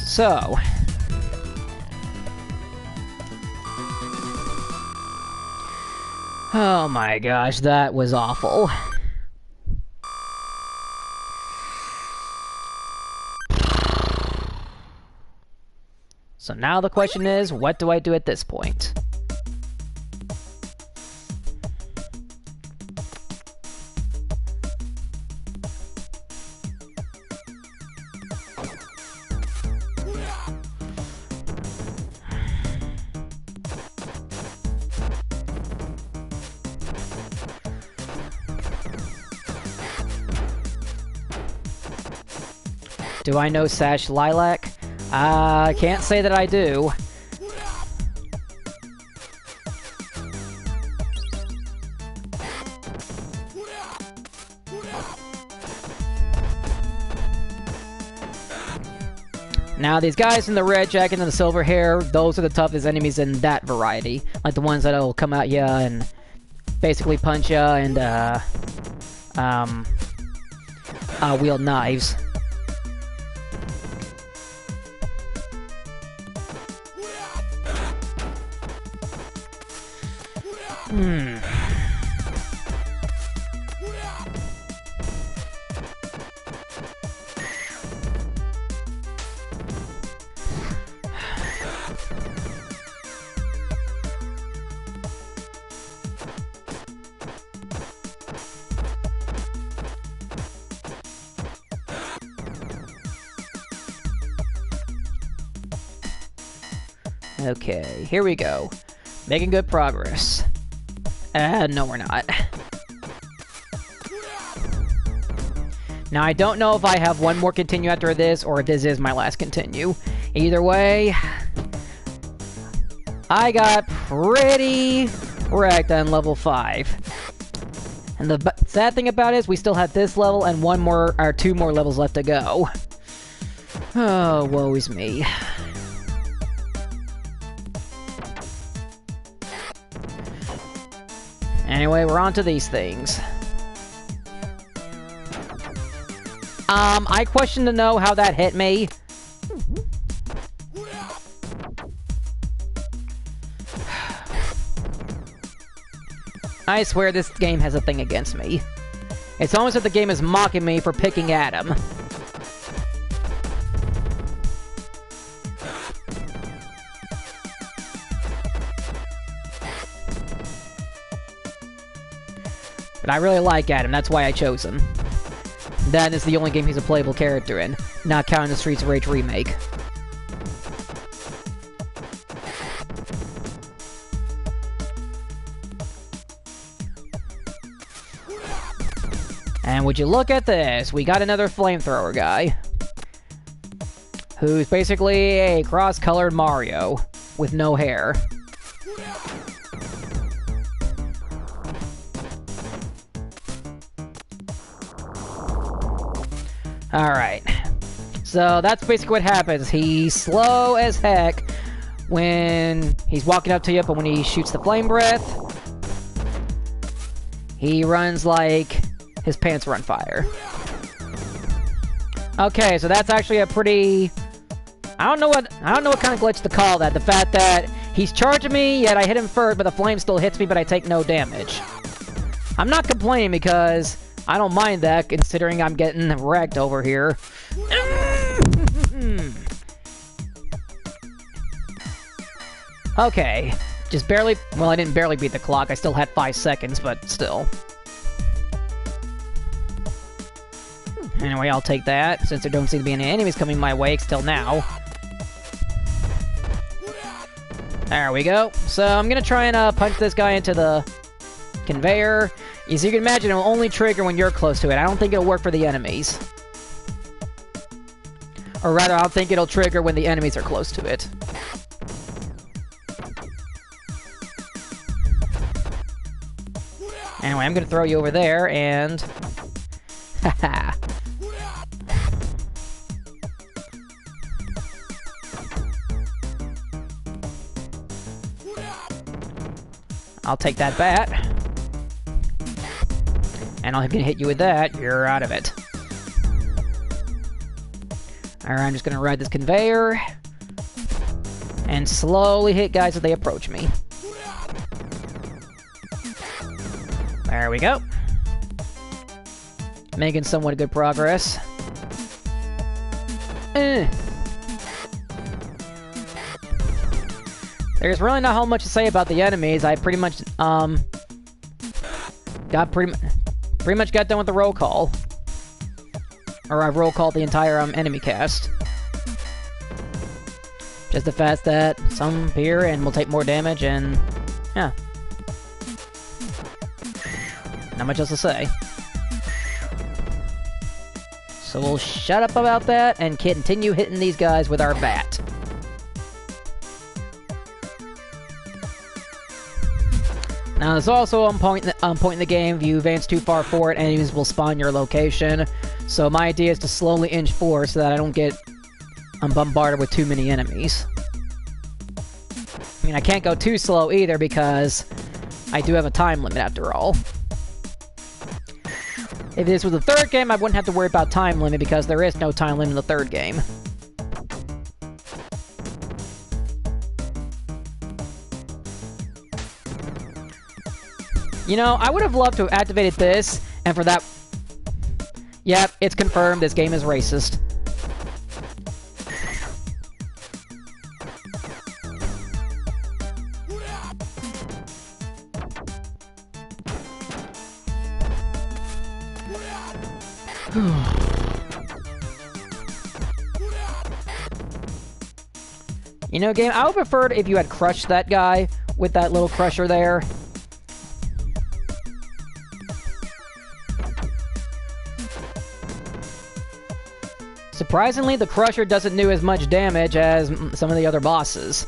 A: So... oh my gosh, that was awful. So now the question is, what do I do at this point? Do I know Sash Lilac? Can't say that I do. Now, these guys in the red jacket and the silver hair, those are the toughest enemies in that variety. Like the ones that'll come at ya and basically punch ya and, wield knives. Okay, here we go. Making good progress. No, we're not. Now, I don't know if I have one more continue after this, or if this is my last continue. Either way, I got pretty wrecked on level 5. And the sad thing about it is we still have this level and one more, or 2 more levels left to go. Oh, woe is me. Anyway, we're on to these things. I question to know how that hit me. I swear this game has a thing against me. It's almost like the game is mocking me for picking at him. But I really like Adam, that's why I chose him. That is the only game he's a playable character in, not counting the Streets of Rage remake. And would you look at this, we got another flamethrower guy. Who's basically a cross-colored Mario, with no hair. Alright, so that's basically what happens. He's slow as heck when he's walking up to you, but when he shoots the flame breath, he runs like his pants are on fire. Okay, so that's actually a pretty... I don't know what kind of glitch to call that. The fact that he's charging me, yet I hit him first, but the flame still hits me, but I take no damage. I'm not complaining because I don't mind that, considering I'm getting wrecked over here. Okay. Just barely... Well, I didn't barely beat the clock. I still had 5 seconds, but still. Anyway, I'll take that, since there don't seem to be any enemies coming my way till now. There we go. So, I'm gonna try and punch this guy into the conveyor. As you can imagine, it'll only trigger when you're close to it. I don't think it'll work for the enemies. Or rather, I don't think it'll trigger when the enemies are close to it. Anyway, I'm gonna throw you over there, and... Haha. I'll take that bat. And I'm gonna hit you with that. You're out of it. Alright, I'm just gonna ride this conveyor. And slowly hit guys as they approach me. There we go. Making somewhat good progress. There's really not how much to say about the enemies. I pretty much, got pretty much got done with the roll call. Or I've roll called the entire, enemy cast. Just the fact that some appear and will take more damage, and, yeah. Not much else to say. So we'll shut up about that and continue hitting these guys with our bat. Now, there's also a point in the game, if you advance too far forward, enemies will spawn your location. So my idea is to slowly inch forward so that I don't get bombarded with too many enemies. I mean, I can't go too slow either because I do have a time limit after all. If this was the third game, I wouldn't have to worry about time limit because there is no time limit in the third game. You know, I would have loved to have activated this, and for that... Yep, it's confirmed, this game is racist. You know, game, I would prefer it if you had crushed that guy with that little crusher there. Surprisingly, the crusher doesn't do as much damage as some of the other bosses,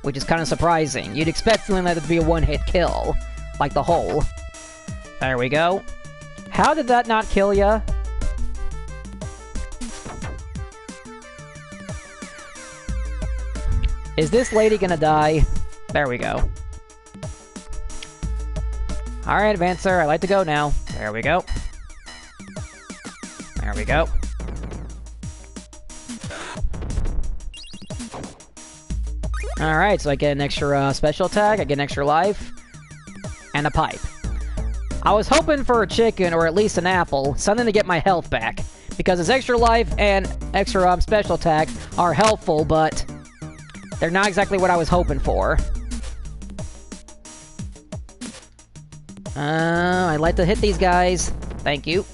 A: which is kind of surprising. You'd expect something like that to be a one-hit kill, like the hole. There we go. How did that not kill ya? Is this lady gonna die? There we go. Alright, Advancer, I'd like to go now. There we go. There we go. Alright, so I get an extra special attack, I get an extra life, and a pipe. I was hoping for a chicken, or at least an apple, something to get my health back. Because this extra life and extra special attack are helpful, but they're not exactly what I was hoping for. I'd like to hit these guys. Thank you.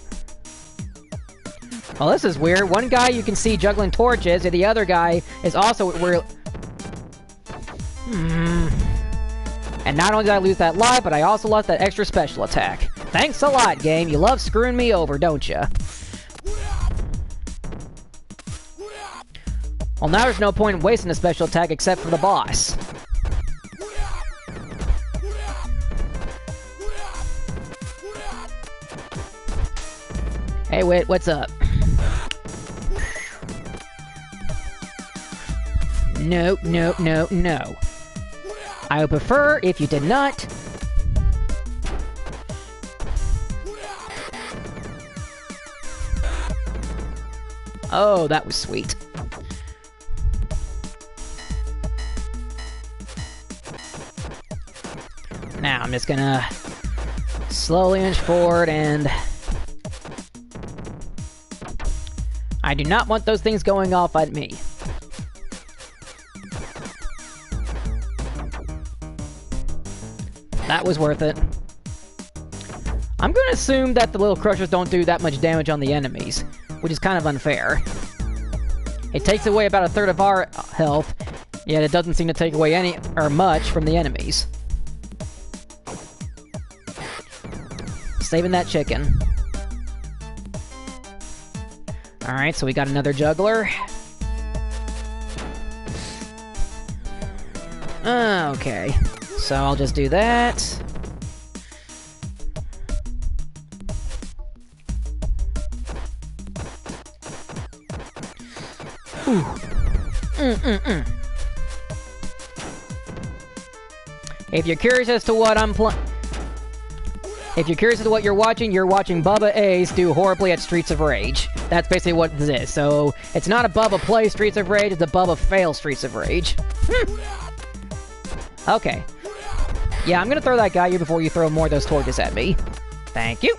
A: Well, this is weird. One guy you can see juggling torches, and the other guy is also... And not only did I lose that life, but I also lost that extra special attack. Thanks a lot, game. You love screwing me over, don't you? Well, now there's no point in wasting a special attack except for the boss. Hey, wait, what's up? No, no, no, no. I would prefer if you did not. Oh, that was sweet. Now I'm just gonna slowly inch forward, and I do not want those things going off at me. That was worth it. I'm gonna assume that the little crushers don't do that much damage on the enemies, which is kind of unfair. It takes away about a third of our health, yet it doesn't seem to take away any or much from the enemies. Saving that chicken. Alright, so we got another juggler. Okay. So I'll just do that. Ooh. If you're curious as to what I'm If you're curious as to what you're watching Bubba Ace do horribly at Streets of Rage. That's basically what this is. So, it's not a Bubba play Streets of Rage, it's a Bubba fail Streets of Rage. Okay. Yeah, I'm gonna throw that guy here before you throw more of those torches at me. Thank you.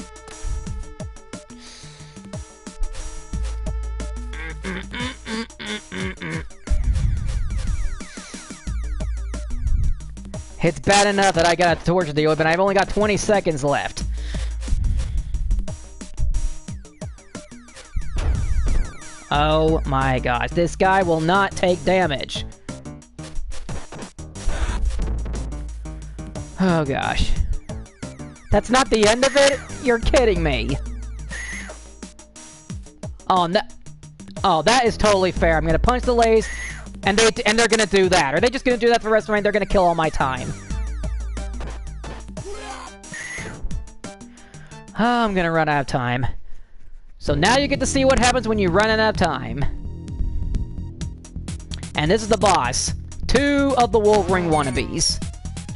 A: It's bad enough that I got a torch to deal with, but I've only got 20 seconds left. Oh my gosh, this guy will not take damage. Oh gosh. That's not the end of it? You're kidding me. Oh, no. Oh, that is totally fair. I'm gonna punch the lace, and they're gonna do that. Are they just gonna do that for the rest of the night? They're gonna kill all my time. Oh, I'm gonna run out of time. So now you get to see what happens when you run out of time. And this is the boss. 2 of the Wolverine wannabes.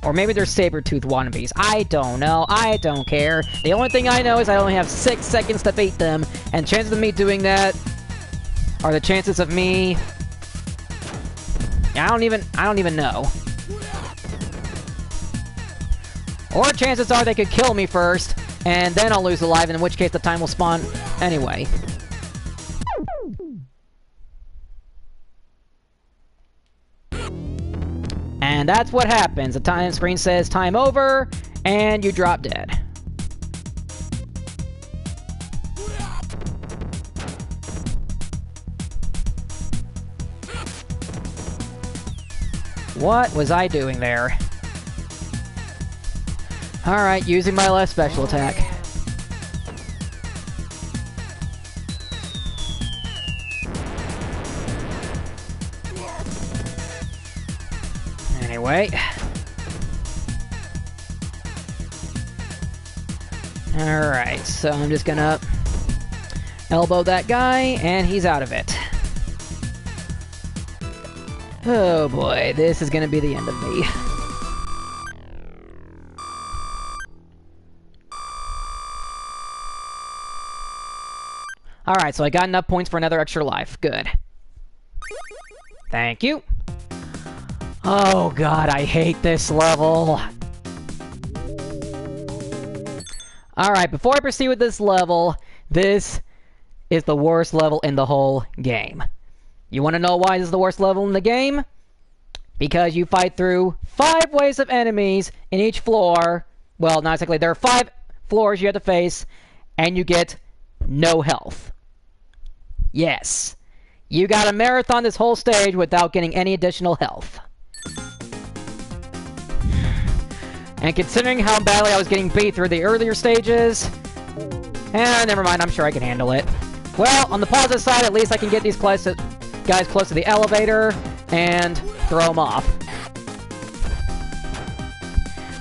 A: Or maybe they're Sabretooth wannabes. I don't know. I don't care. The only thing I know is I only have 6 seconds to beat them. And chances of me doing that are the chances of me... I don't even know. Or chances are they could kill me first, and then I'll lose alive, in which case the time will spawn anyway. And that's what happens. The time screen says time over, and you drop dead. What was I doing there? Alright, using my last special attack. Anyway. Alright, so I'm just gonna elbow that guy, and he's out of it. Oh boy, this is gonna be the end of me. Alright, so I got enough points for another extra life. Good. Thank you. Oh god, I hate this level. Alright, before I proceed with this level, this is the worst level in the whole game. You want to know why this is the worst level in the game? Because you fight through 5 waves of enemies in each floor. Well, not exactly. There are 5 floors you have to face, and you get no health. Yes. You got to marathon this whole stage without getting any additional health. And considering how badly I was getting beat through the earlier stages... never mind, I'm sure I can handle it. Well, on the positive side, at least I can get these guys close to the elevator and throw them off.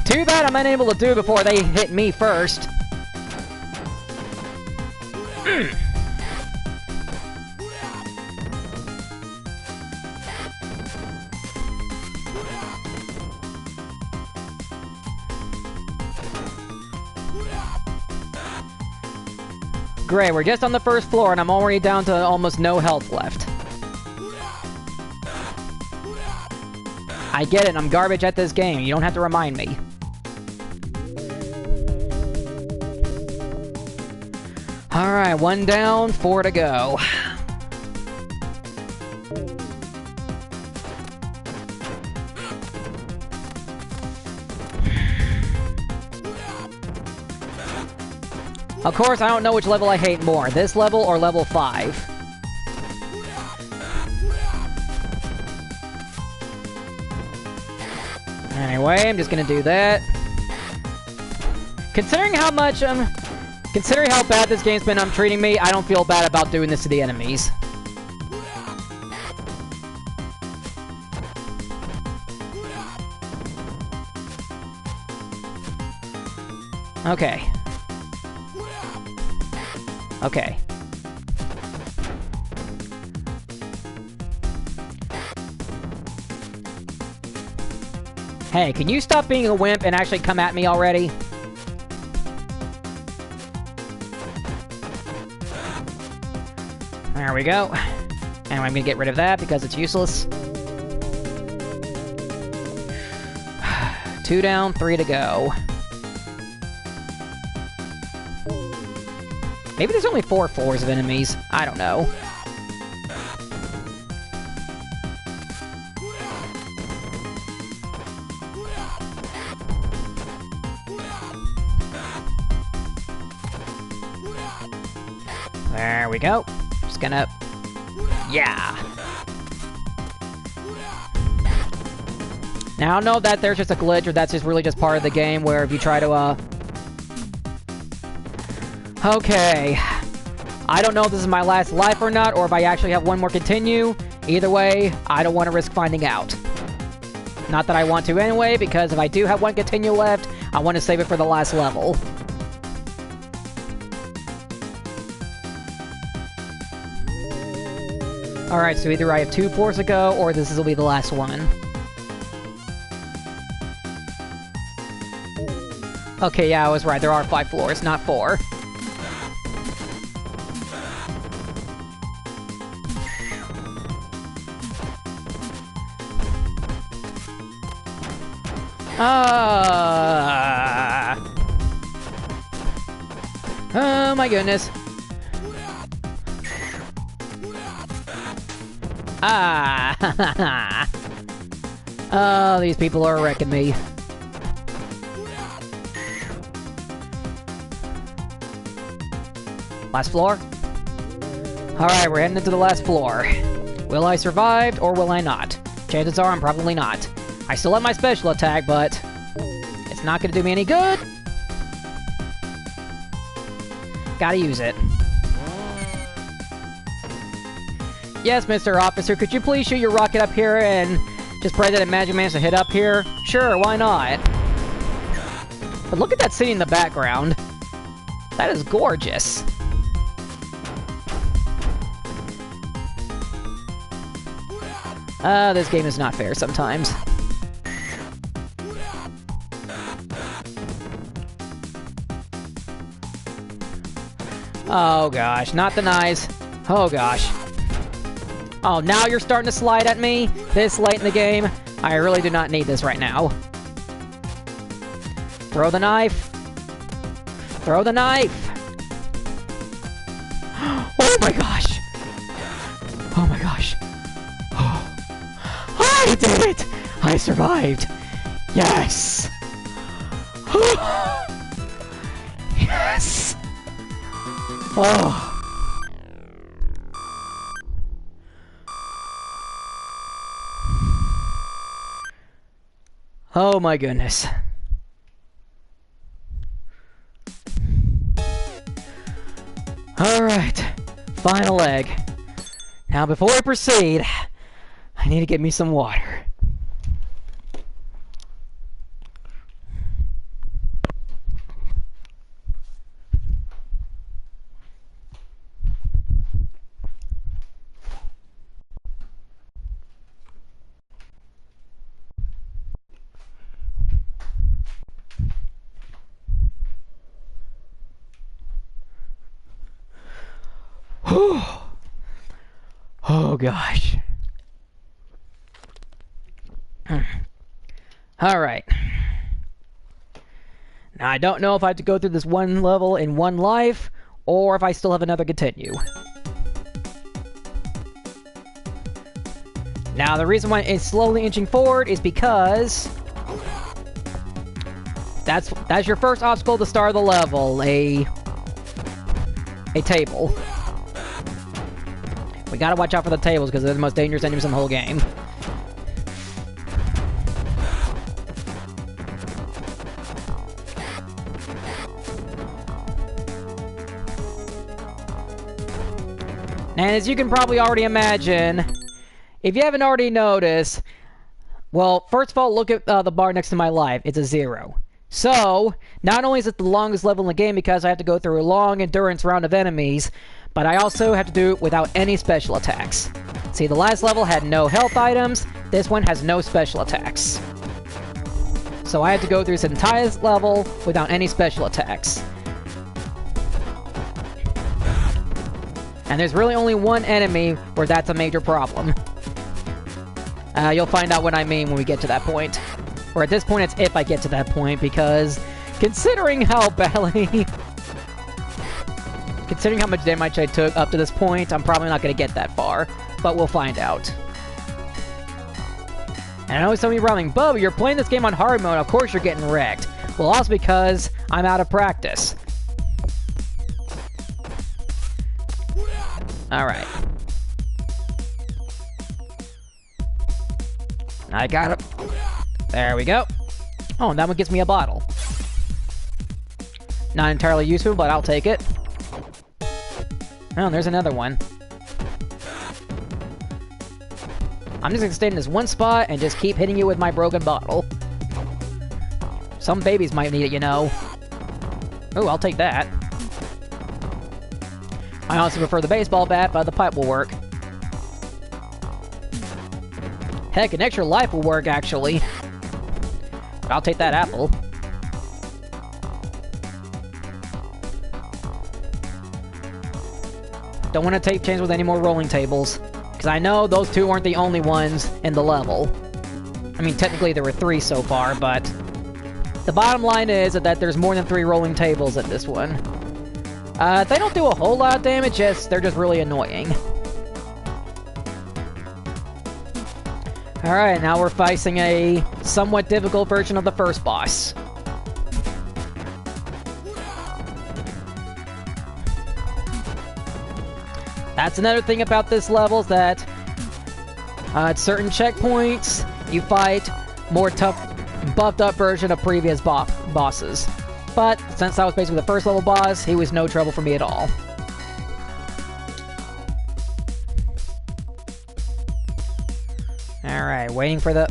A: Too bad I'm unable to do it before they hit me first. Great, we're just on the first floor and I'm already down to almost no health left. I get it, I'm garbage at this game. You don't have to remind me. Alright, 1 down, 4 to go. Of course, I don't know which level I hate more, this level or level 5. Anyway, I'm just gonna do that. Considering how bad this game's been treating me, I don't feel bad about doing this to the enemies. Okay. Okay. Hey, can you stop being a wimp and actually come at me already? There we go. And I'm gonna get rid of that because it's useless. 2 down, 3 to go. Maybe there's only 4 floors of enemies. I don't know. There we go. Just gonna... Yeah! Now, I don't know if there's just a glitch or that's just really just part of the game where if you try to, Okay. I don't know if this is my last life or not, or if I actually have one more continue. Either way, I don't want to risk finding out. Not that I want to anyway, because if I do have one continue left, I want to save it for the last level. Alright, so either I have 2 floors to go, or this will be the last one. Okay, yeah, I was right. There are 5 floors, not 4. Oh my goodness. Oh, these people are wrecking me. Last floor? Alright, we're heading into the last floor. Will I survive, or will I not? Chances are I'm probably not. I still have my special attack, but it's not gonna do me any good. Gotta use it. Yes, Mr. Officer, could you please shoot your rocket up here and just pray that it magically manages to hit up here? Sure, why not? But look at that city in the background. That is gorgeous. This game is not fair sometimes. Oh gosh, not the knives. Oh gosh. Oh, now you're starting to slide at me? This late in the game? I really do not need this right now. Throw the knife. Throw the knife. Oh my gosh. Oh my gosh. Oh. I did it! I survived. Yes. Yes. Oh. Oh my goodness. Alright. Final leg. Now before I proceed, I need to get me some water. Oh gosh. Alright. Now I don't know if I have to go through this one level in one life, or if I still have another continue. Now the reason why it's slowly inching forward is because that's your first obstacle at the start of the level, a table. We gotta watch out for the tables, because they're the most dangerous enemies in the whole game. And as you can probably already imagine, if you haven't already noticed, well, first of all, look at the bar next to my life. It's a 0. So, not only is it the longest level in the game because I have to go through a long endurance round of enemies, but I also have to do it without any special attacks. See, the last level had no health items, this one has no special attacks. So I have to go through this entire level without any special attacks. And there's really only one enemy where that's a major problem. You'll find out what I mean when we get to that point. Or at this point, it's if I get to that point, because considering how badly... Considering how much damage I took up to this point, I'm probably not going to get that far. But we'll find out. And I know some of you are wondering, Bubba, you're playing this game on hard mode, of course you're getting wrecked. Well, also because I'm out of practice. Alright. I got it. There we go. Oh, and that one gives me a bottle. Not entirely useful, but I'll take it. Oh, there's another one. I'm just gonna stay in this one spot and just keep hitting you with my broken bottle. Some babies might need it, you know. Ooh, I'll take that. I honestly prefer the baseball bat, but the pipe will work. Heck, an extra life will work, actually. But I'll take that apple. Don't want to take chances with any more rolling tables. Because I know those two aren't the only ones in the level. I mean, technically there were 3 so far, but... the bottom line is that there's more than 3 rolling tables in this one. They don't do a whole lot of damage, they're just really annoying. Alright, now we're facing a somewhat difficult version of the first boss. That's another thing about this level, is that at certain checkpoints, you fight more tough, buffed up version of previous bosses. But since I was basically the first level boss, he was no trouble for me at all. Alright, waiting for the...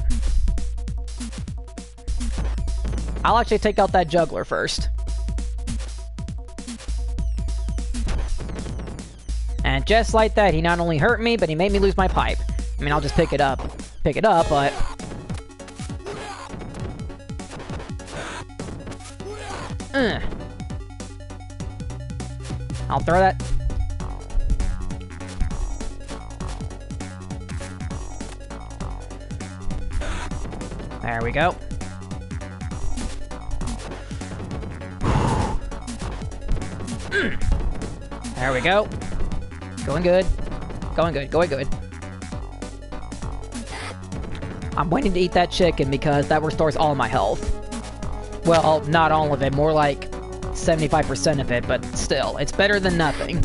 A: I'll actually take out that juggler first. And just like that, he not only hurt me, but he made me lose my pipe. I mean, I'll just pick it up, but... I'll throw that. There we go. There we go. Going good. Going good. Going good. I'm waiting to eat that chicken because that restores all my health. Well, not all of it. More like 75% of it, but still. It's better than nothing.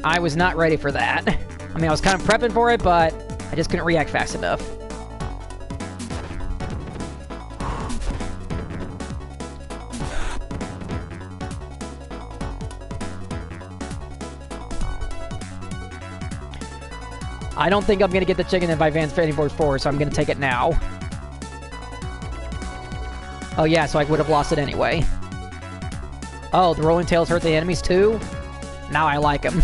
A: I was not ready for that. I mean, I was kind of prepping for it, but I just couldn't react fast enough. I don't think I'm going to get the chicken if I advance 54, so I'm going to take it now. Oh yeah, so I would have lost it anyway. Oh, the rolling tails hurt the enemies too? Now I like them.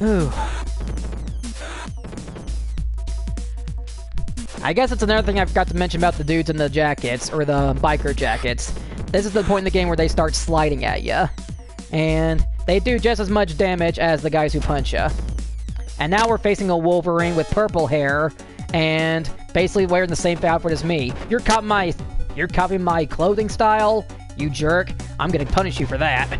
A: Ooh. I guess it's another thing I forgot to mention about the dudes in the jackets, or the biker jackets. This is the point in the game where they start sliding at you. And they do just as much damage as the guys who punch you. And now we're facing a Wolverine with purple hair, and basically wearing the same outfit as me. You're copying my clothing style, you jerk. I'm gonna punish you for that.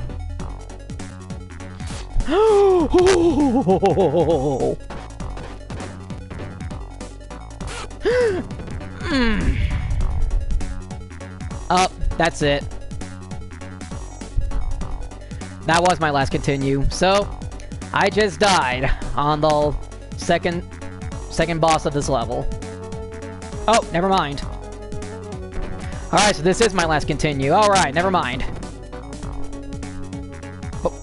A: That's it. That was my last continue. So, I just died on the second boss of this level. Oh, never mind. Alright, so this is my last continue. Alright, never mind. Oh.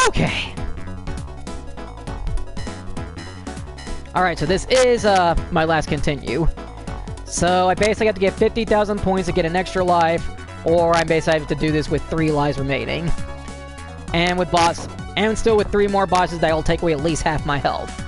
A: Okay. Alright, so this is my last continue. So I basically have to get 50,000 points to get an extra life, or I basically have to do this with 3 lives remaining. And still with 3 more bosses that will take away at least half my health.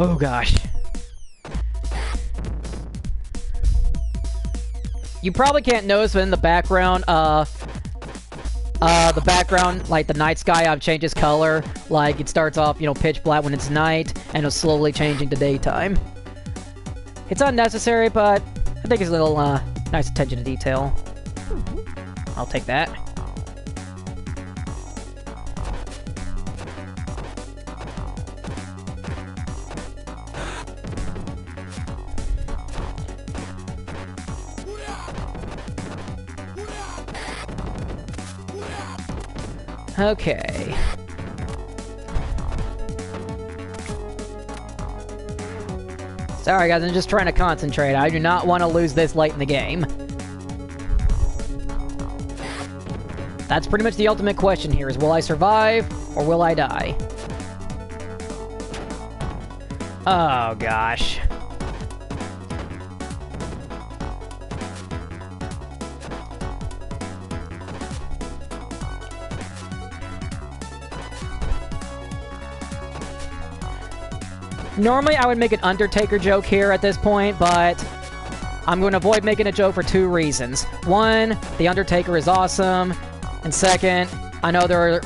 A: Oh gosh. You probably can't notice, but in the background, like the night sky, changes color. Like it starts off, pitch black when it's night, and it's slowly changing to daytime. It's unnecessary, but I think it's a little nice attention to detail. I'll take that. Okay. Sorry guys, I'm just trying to concentrate. I do not want to lose this late in the game. That's pretty much the ultimate question here, is will I survive, or will I die? Oh, gosh. Normally, I would make an Undertaker joke here at this point, but I'm going to avoid making a joke for two reasons. One, The Undertaker is awesome, and second, I know there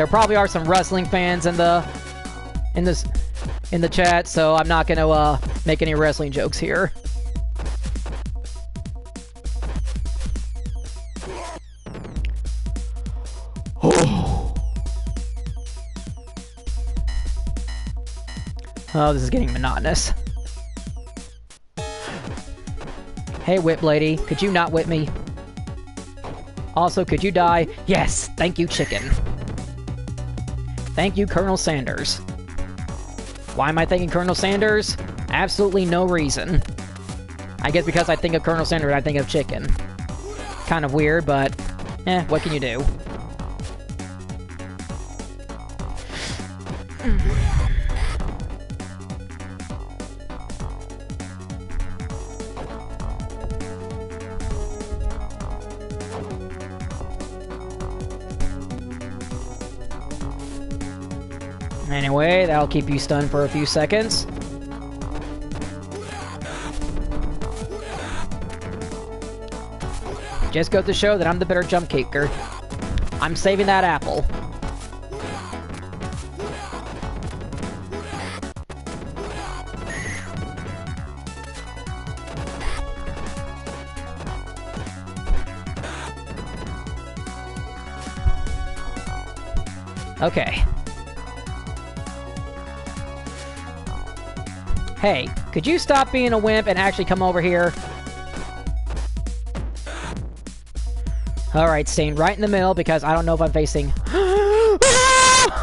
A: probably are some wrestling fans in the chat, so I'm not going to make any wrestling jokes here. Oh, this is getting monotonous. Hey, whip lady, could you not whip me? Also, could you die? Yes, thank you, chicken. Thank you, Colonel Sanders. Why am I thanking Colonel Sanders? Absolutely no reason. I guess because I think of Colonel Sanders, I think of chicken. Kind of weird, but what can you do? Anyway, that'll keep you stunned for a few seconds. Just goes to show that I'm the better jump kicker. I'm saving that apple. Okay. Hey, could you stop being a wimp and actually come over here? Alright, staying right in the middle because I don't know if I'm facing...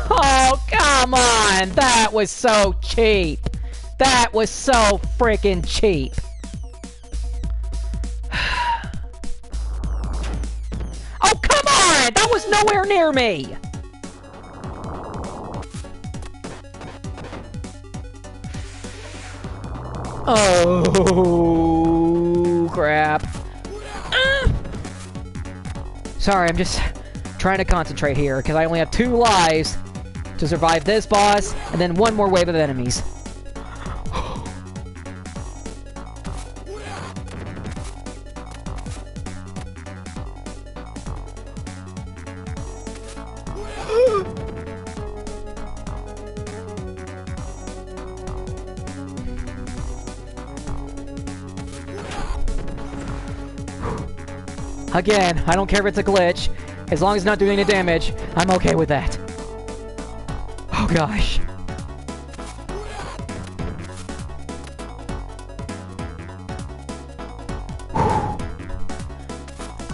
A: Oh, come on! That was so cheap! That was so freaking cheap! Oh, come on! That was nowhere near me! Oh, crap. Sorry, I'm just trying to concentrate here, because I only have 2 lives to survive this boss, and then 1 more wave of enemies. Again, I don't care if it's a glitch. As long as it's not doing any damage, I'm okay with that. Oh gosh.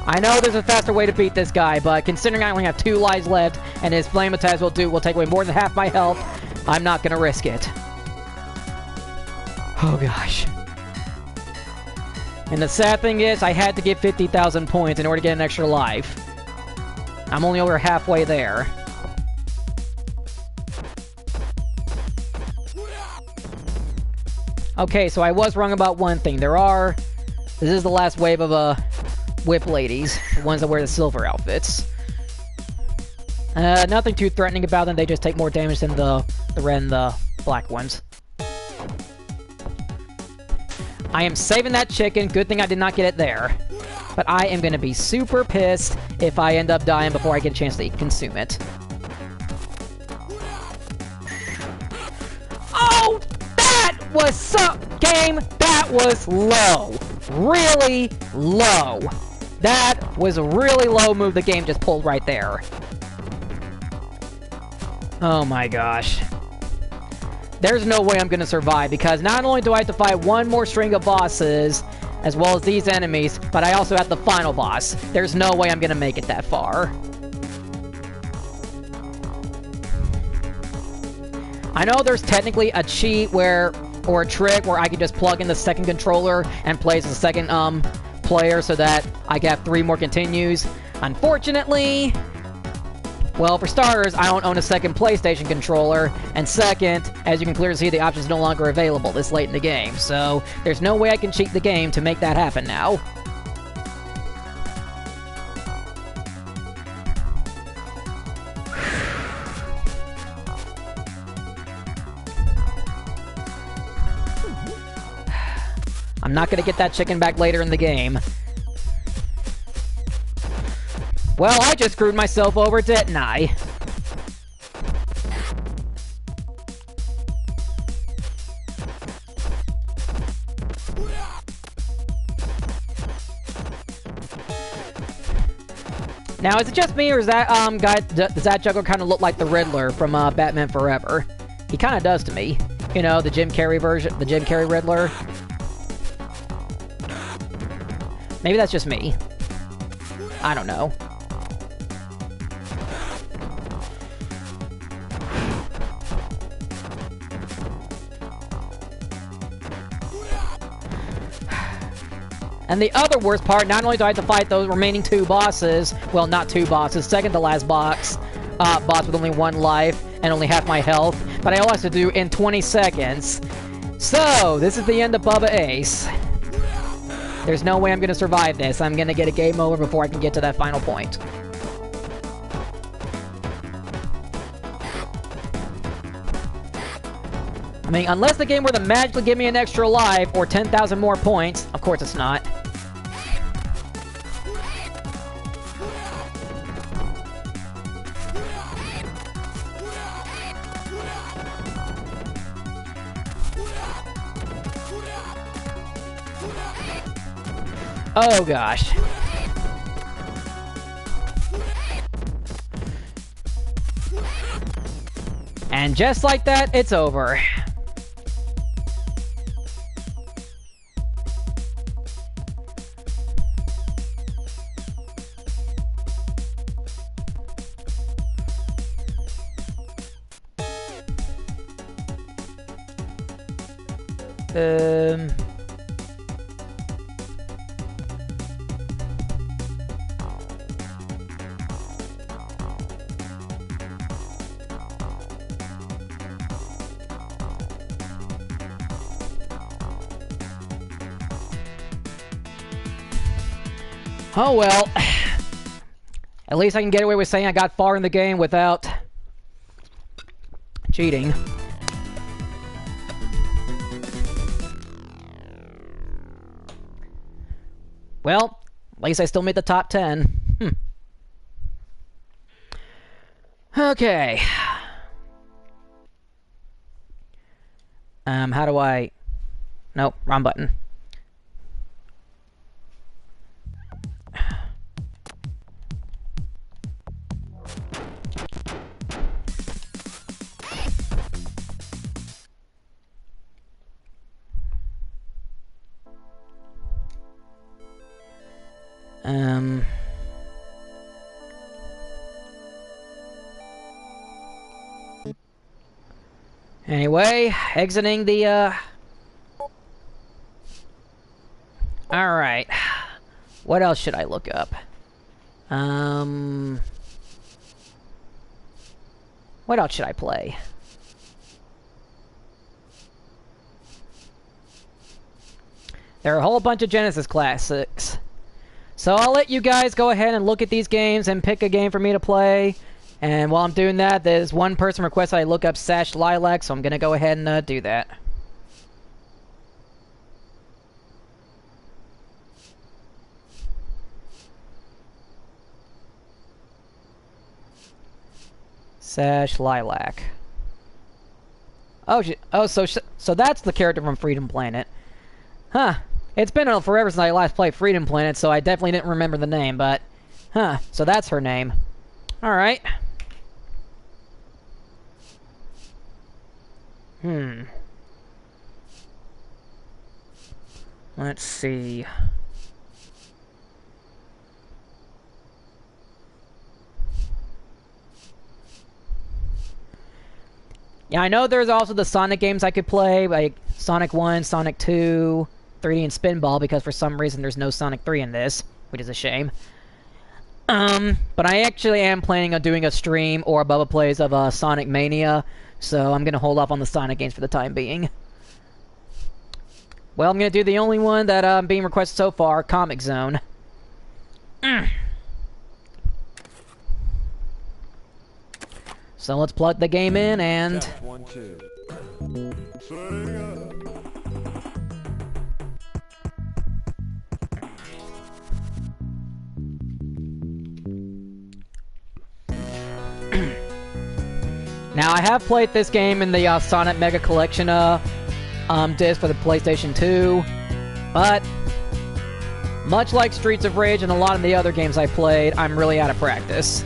A: I know there's a faster way to beat this guy, but considering I only have 2 lives left, and his flame attacks will take away more than half my health, I'm not gonna risk it. Oh gosh. And the sad thing is, I had to get 50,000 points in order to get an extra life. I'm only over halfway there. Okay, so I was wrong about one thing. This is the last wave of, whip ladies. The ones that wear the silver outfits. Nothing too threatening about them. They just take more damage than the red and the black ones. I am saving that chicken. Good thing I did not get it there. But I am going to be super pissed if I end up dying before I get a chance to consume it. Oh! That was game! That was low. Really low. That was a really low move the game just pulled right there. Oh my gosh. There's no way I'm going to survive, because not only do I have to fight 1 more string of bosses, as well as these enemies, but I also have the final boss. There's no way I'm going to make it that far. I know there's technically a cheat where, or a trick where I can just plug in the second controller and play as the second, player so that I can have 3 more continues. Unfortunately, well, for starters, I don't own a second PlayStation controller, and second, as you can clearly see, the option is no longer available this late in the game, so there's no way I can cheat the game to make that happen now. I'm not gonna get that chicken back later in the game. Well, I just screwed myself over, didn't I? Now, is it just me, or is that, guy, does that juggler kind of look like the Riddler from, Batman Forever? He kind of does to me. You know, the Jim Carrey version, the Jim Carrey Riddler. Maybe that's just me. I don't know. And the other worst part, not only do I have to fight those remaining 2 bosses, well, not 2 bosses, second to last boss with only 1 life and only half my health, but I also have to do in 20 seconds. So, this is the end of Bubba Ace. There's no way I'm gonna survive this. I'm gonna get a game over before I can get to that final point. I mean, unless the game were to magically give me an extra life or 10,000 more points, of course it's not. Oh gosh. And just like that, it's over. Oh well. At least I can get away with saying I got far in the game without cheating. Well, at least I still made the top 10. Okay. How do I... Nope, wrong button. Anyway, exiting the, Alright. What else should I look up? What else should I play? There are a whole bunch of Genesis classics. So I'll let you guys go ahead and look at these games and pick a game for me to play. And while I'm doing that, there's one person requested I look up /Lilac, so I'm going to go ahead and do that. /Lilac. Oh, so that's the character from Freedom Planet. Huh. It's been forever since I last played Freedom Planet, so I definitely didn't remember the name, but... Huh. So that's her name. Alright. Let's see. Yeah, I know there's also the Sonic games I could play, like Sonic 1, Sonic 2, 3D, and Spinball, because for some reason there's no Sonic 3 in this, which is a shame. But I actually am planning on doing a stream or a Bubba Plays of Sonic Mania, so I'm going to hold off on the Sonic games for the time being. Well, I'm going to do the only one that being requested so far, Comic Zone. So let's plug the game in and... Now, I have played this game in the Sonic Mega Collection disc for the PlayStation 2, but much like Streets of Rage and a lot of the other games I played, I'm really out of practice.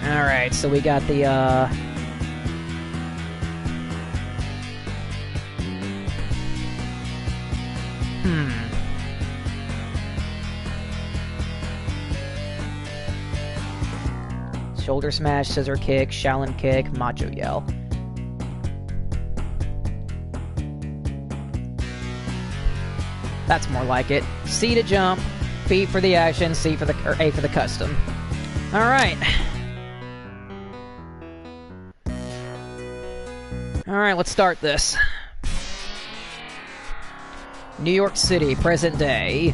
A: Alright, so we got the, Shoulder smash, scissor kick, Shaolin kick, macho yell. That's more like it. C to jump, B for the action, C for the, or A for the custom. Alright. Alright, let's start this. New York City, present day.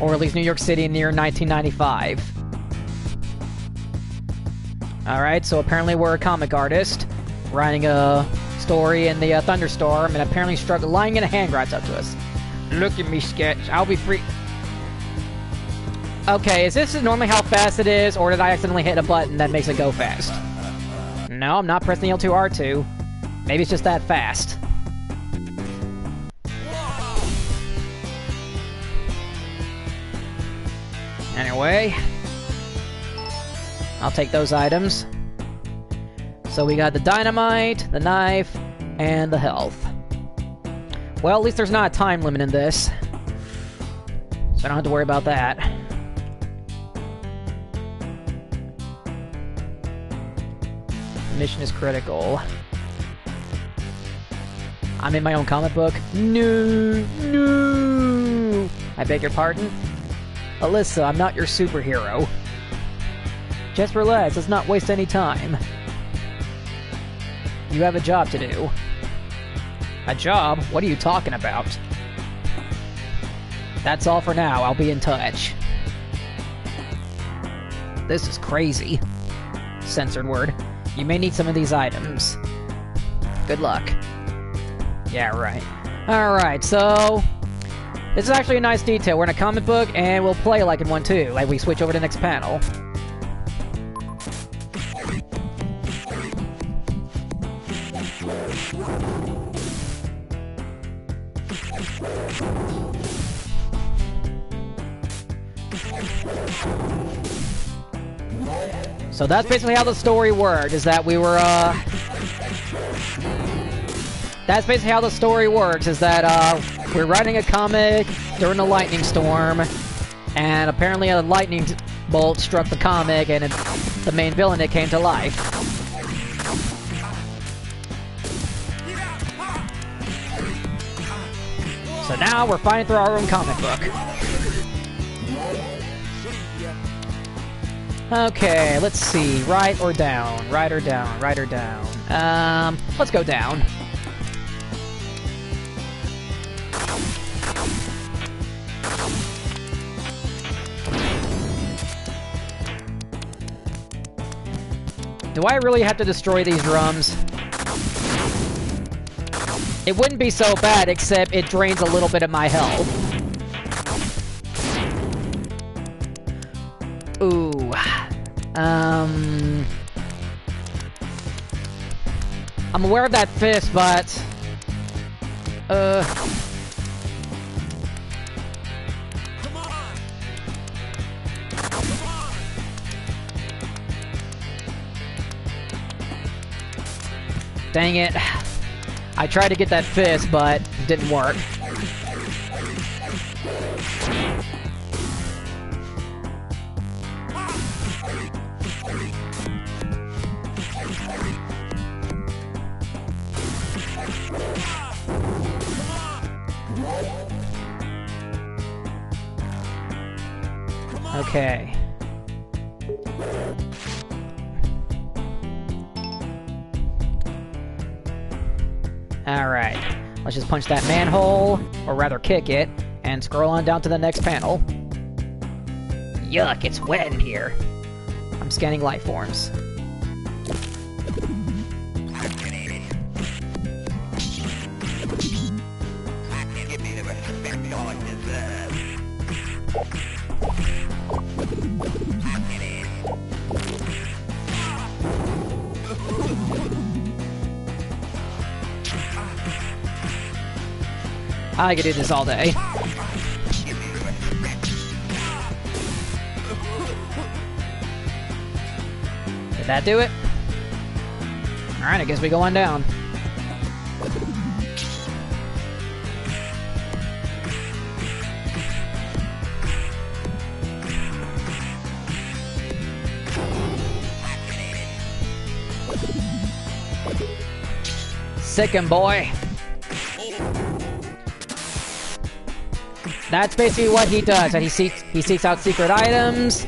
A: Or at least New York City in the year 1995. Alright, so apparently we're a comic artist, writing a story in the thunderstorm, and apparently lying in a hand rides up to us. Look at me, sketch. I'll be free. Okay, is this normally how fast it is, or did I accidentally hit a button that makes it go fast? No, I'm not pressing L2, R2. Maybe it's just that fast. Anyway... I'll take those items. So we got the dynamite, the knife, and the health. Well, at least there's not a time limit in this. So I don't have to worry about that. Mission is critical. I'm in my own comic book. No! No! I beg your pardon? Alyssa, I'm not your superhero. Just relax, let's not waste any time. You have a job to do. A job? What are you talking about? That's all for now, I'll be in touch. This is crazy. Censored word. You may need some of these items. Good luck. Yeah, right. Alright, so... This is actually a nice detail. We're in a comic book, and we'll play like in one too. Like, we switch over to the next panel. So that's basically how the story worked, is that we were, That's basically how the story works, is that, we're writing a comic during a lightning storm, and apparently a lightning bolt struck the comic, and the main villain, it came to life. So now we're fighting through our own comic book. Okay, let's see. Right or down? Right or down? Right or down? Let's go down. Do I really have to destroy these drums? It wouldn't be so bad, except it drains a little bit of my health. Ooh. I'm aware of that fist, but...
B: Come on.
A: Dang it. I tried to get that fist, but it didn't work. Okay. Alright. Let's just punch that manhole, or rather kick it, and scroll on down to the next panel. Yuck, it's wet in here. I'm scanning life forms. I could do this all day. Did that do it? Alright, I guess we go on down. Sickin' boy. That's basically what he does. And he seeks out secret items,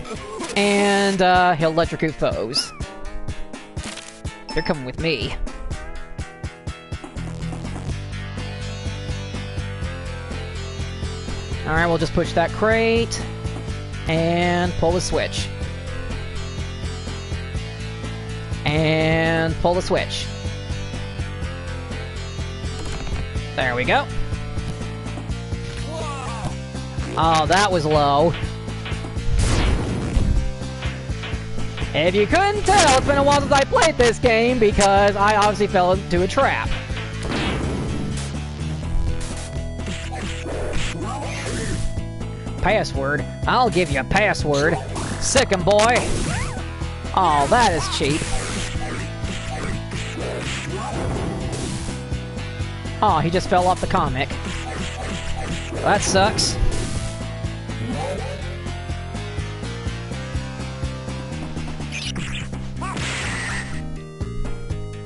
A: and he'll electrocute foes. They're coming with me. Alright, we'll just push that crate and pull the switch. And pull the switch. There we go. Oh, that was low. If you couldn't tell, it's been a while since I played this game because I obviously fell into a trap. Password? I'll give you a password. Sickin' boy. Oh, that is cheap. Oh, he just fell off the comic. That sucks.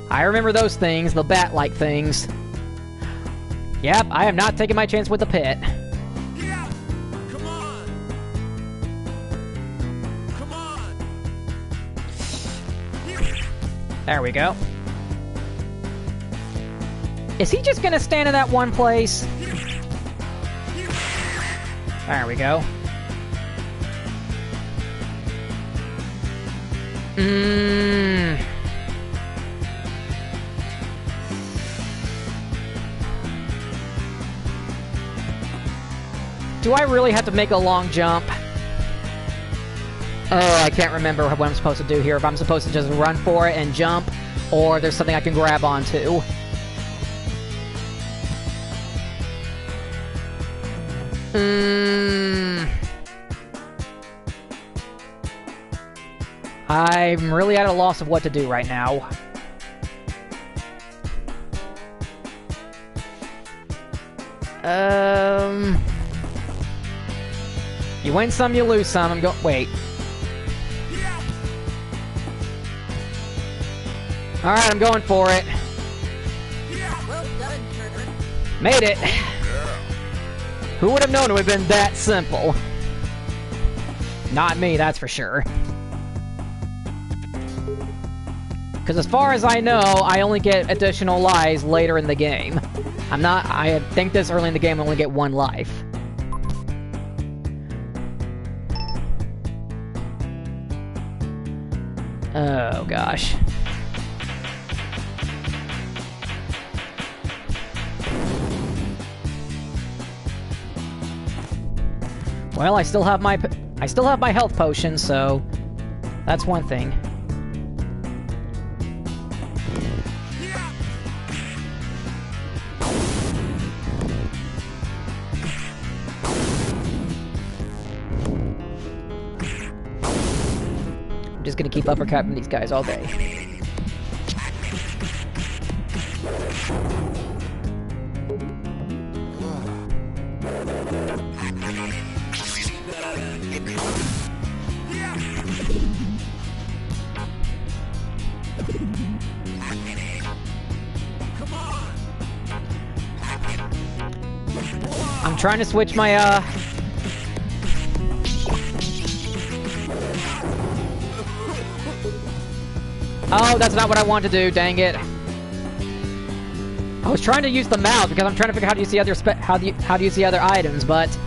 A: I remember those things, the bat-like things. Yep, I am not taking my chance with the pit.
B: Yeah. Come on. Come on.
A: There we go. Is he just gonna stand in that one place? There we go. Do I really have to make a long jump? Oh, I can't remember what I'm supposed to do here. If I'm supposed to just run for it and jump, or there's something I can grab onto. I'm really at a loss of what to do right now. You win some, you lose some. Wait. Alright, I'm going for it. Made it. Who would have known it would have been that simple? Not me, that's for sure. Because as far as I know, I only get additional lives later in the game. I think this early in the game I only get one life. Oh gosh. Well, I still have my health potion, so that's one thing. I'm just gonna keep uppercutting these guys all day. I'm trying to switch my, Oh, that's not what I want to do, dang it. I was trying to use the mouse because I'm trying to figure out how to use the other how to use the other items, but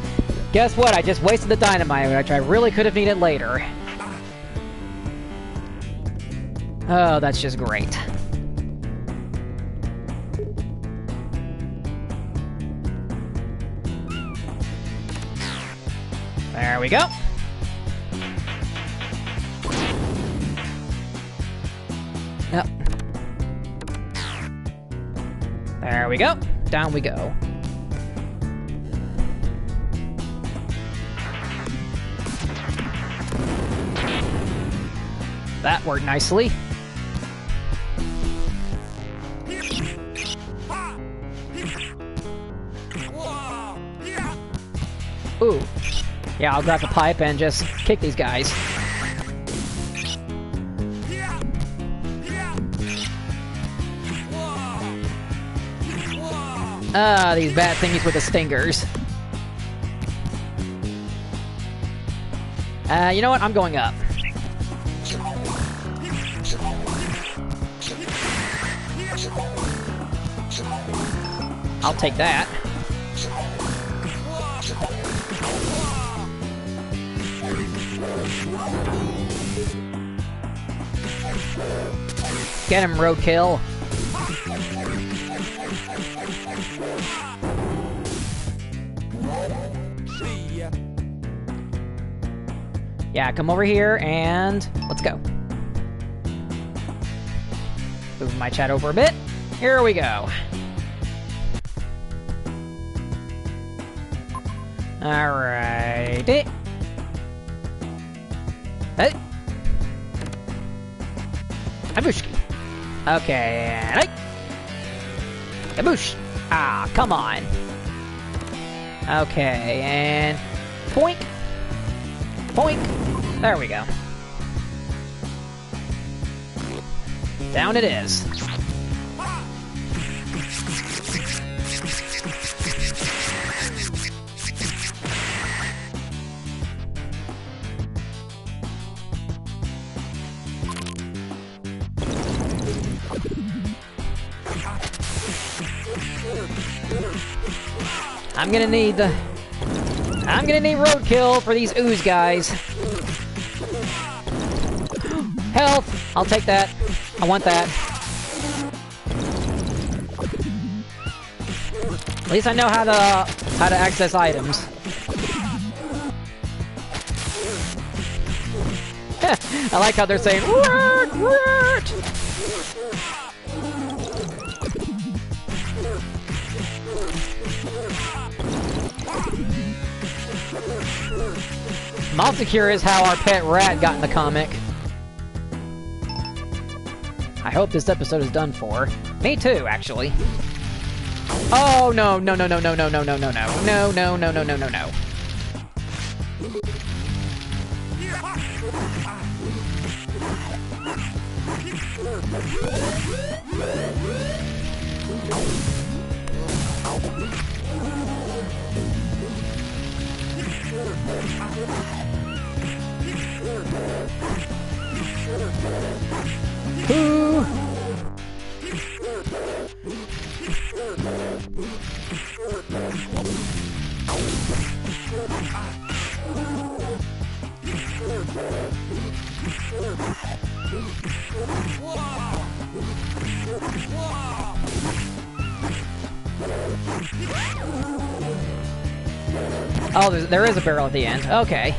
A: guess what? I just wasted the dynamite, which I really could have needed later. Oh, that's just great. There we go. Yep. There we go. Down we go. That worked nicely. Ooh. Yeah, I'll grab the pipe and just kick these guys. Ah, these bad thingies with the stingers. You know what? I'm going up. I'll take that. Get him, roadkill. Yeah, come over here and let's go. Move my chat over a bit. Here we go. Alrighty. Hey. Kabushki. Okay, and hey. Kaboosh. Ah, come on. Okay, and poink. Poink. There we go. Down it is. I'm gonna need roadkill for these ooze guys. Health! I'll take that. I want that. At least I know how to access items. I like how they're saying "Root, root." I'm also curious how our pet rat got in the comic. I hope this episode is done for. Me too, actually. Oh no, no, no, no, no, no, no, no, no, no, no, no, no, no, no, no, no. Ooh. Oh, there is a barrel at the end. Okay.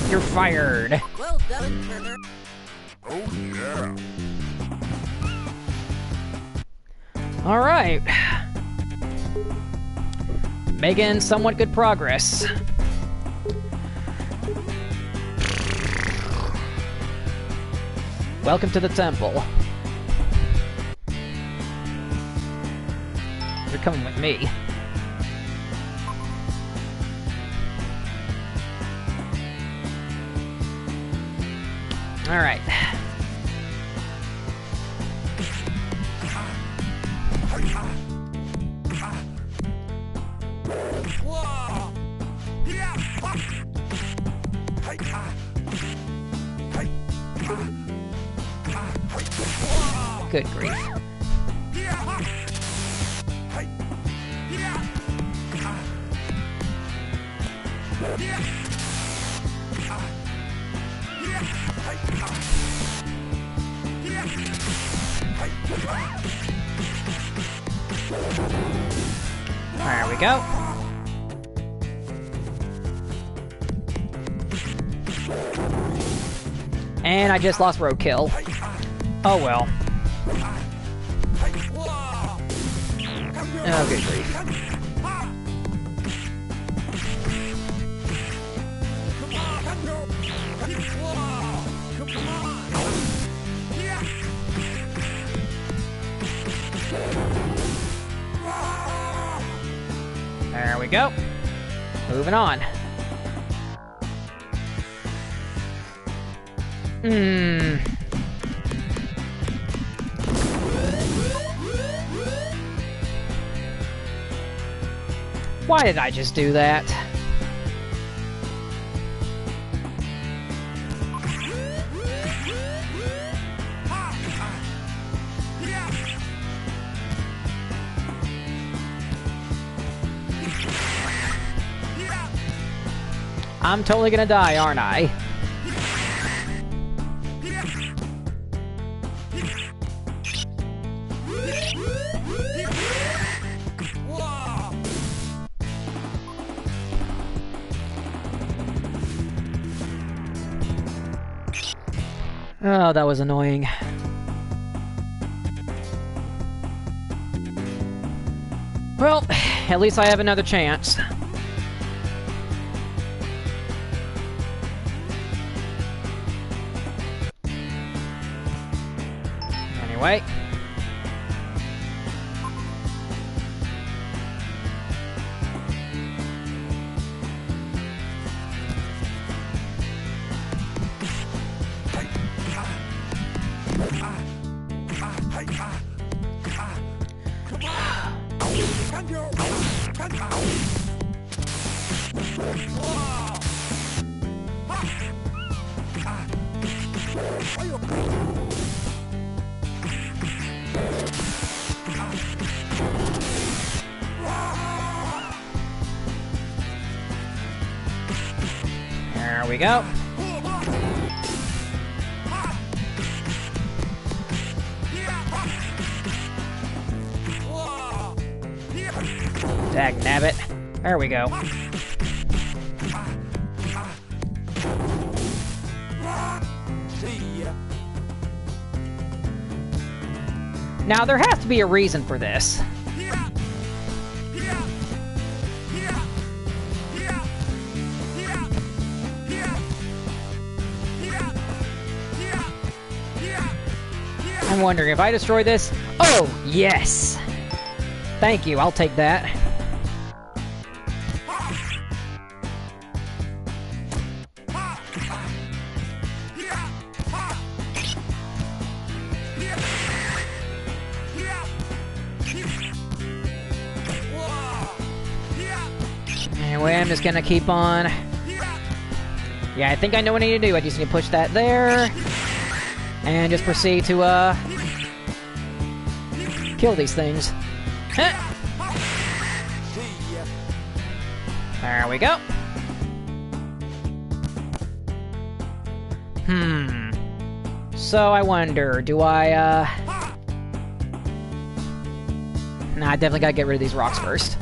A: You're fired.
C: Well done, Turner.
B: Oh, yeah.
A: All right. Making somewhat good progress. Welcome to the temple. You're coming with me. Alright. Good grief. There we go. And I just lost roadkill. Oh well. Oh, good grief. There we go. Moving on. Why did I just do that? I'm totally gonna die, aren't I? Oh, that was annoying. Well, at least I have another chance. Anyway. There we go. Dagnabbit. There we go. Now, there has to be a reason for this. I'm wondering if I destroy this... Oh, yes! Thank you, I'll take that. Anyway, I'm just gonna keep on... Yeah, I think I know what I need to do. I just need to push that there. And just proceed to, kill these things. Huh. There we go. So I wonder, do I, Nah, I definitely gotta get rid of these rocks first.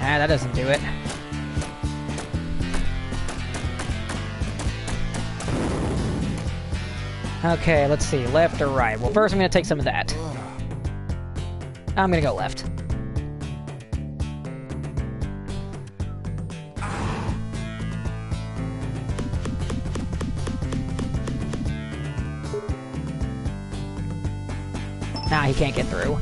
A: Ah, that doesn't do it. Okay, let's see. Left or right? Well, first I'm gonna take some of that. I'm gonna go left. Nah, he can't get through.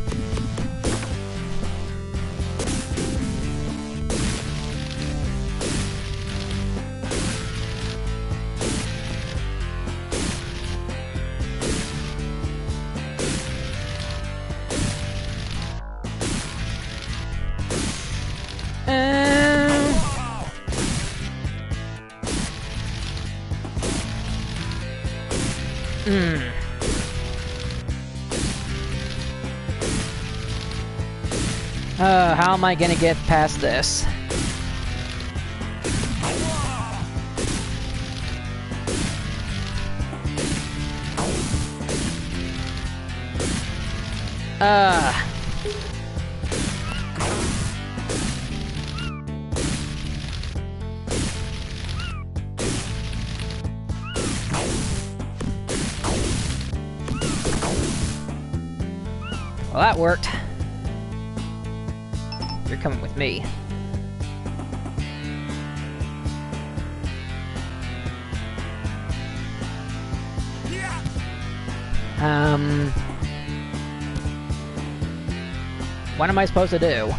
A: How am I gonna get past this? Well, that worked. You're coming with me. What am I supposed to do?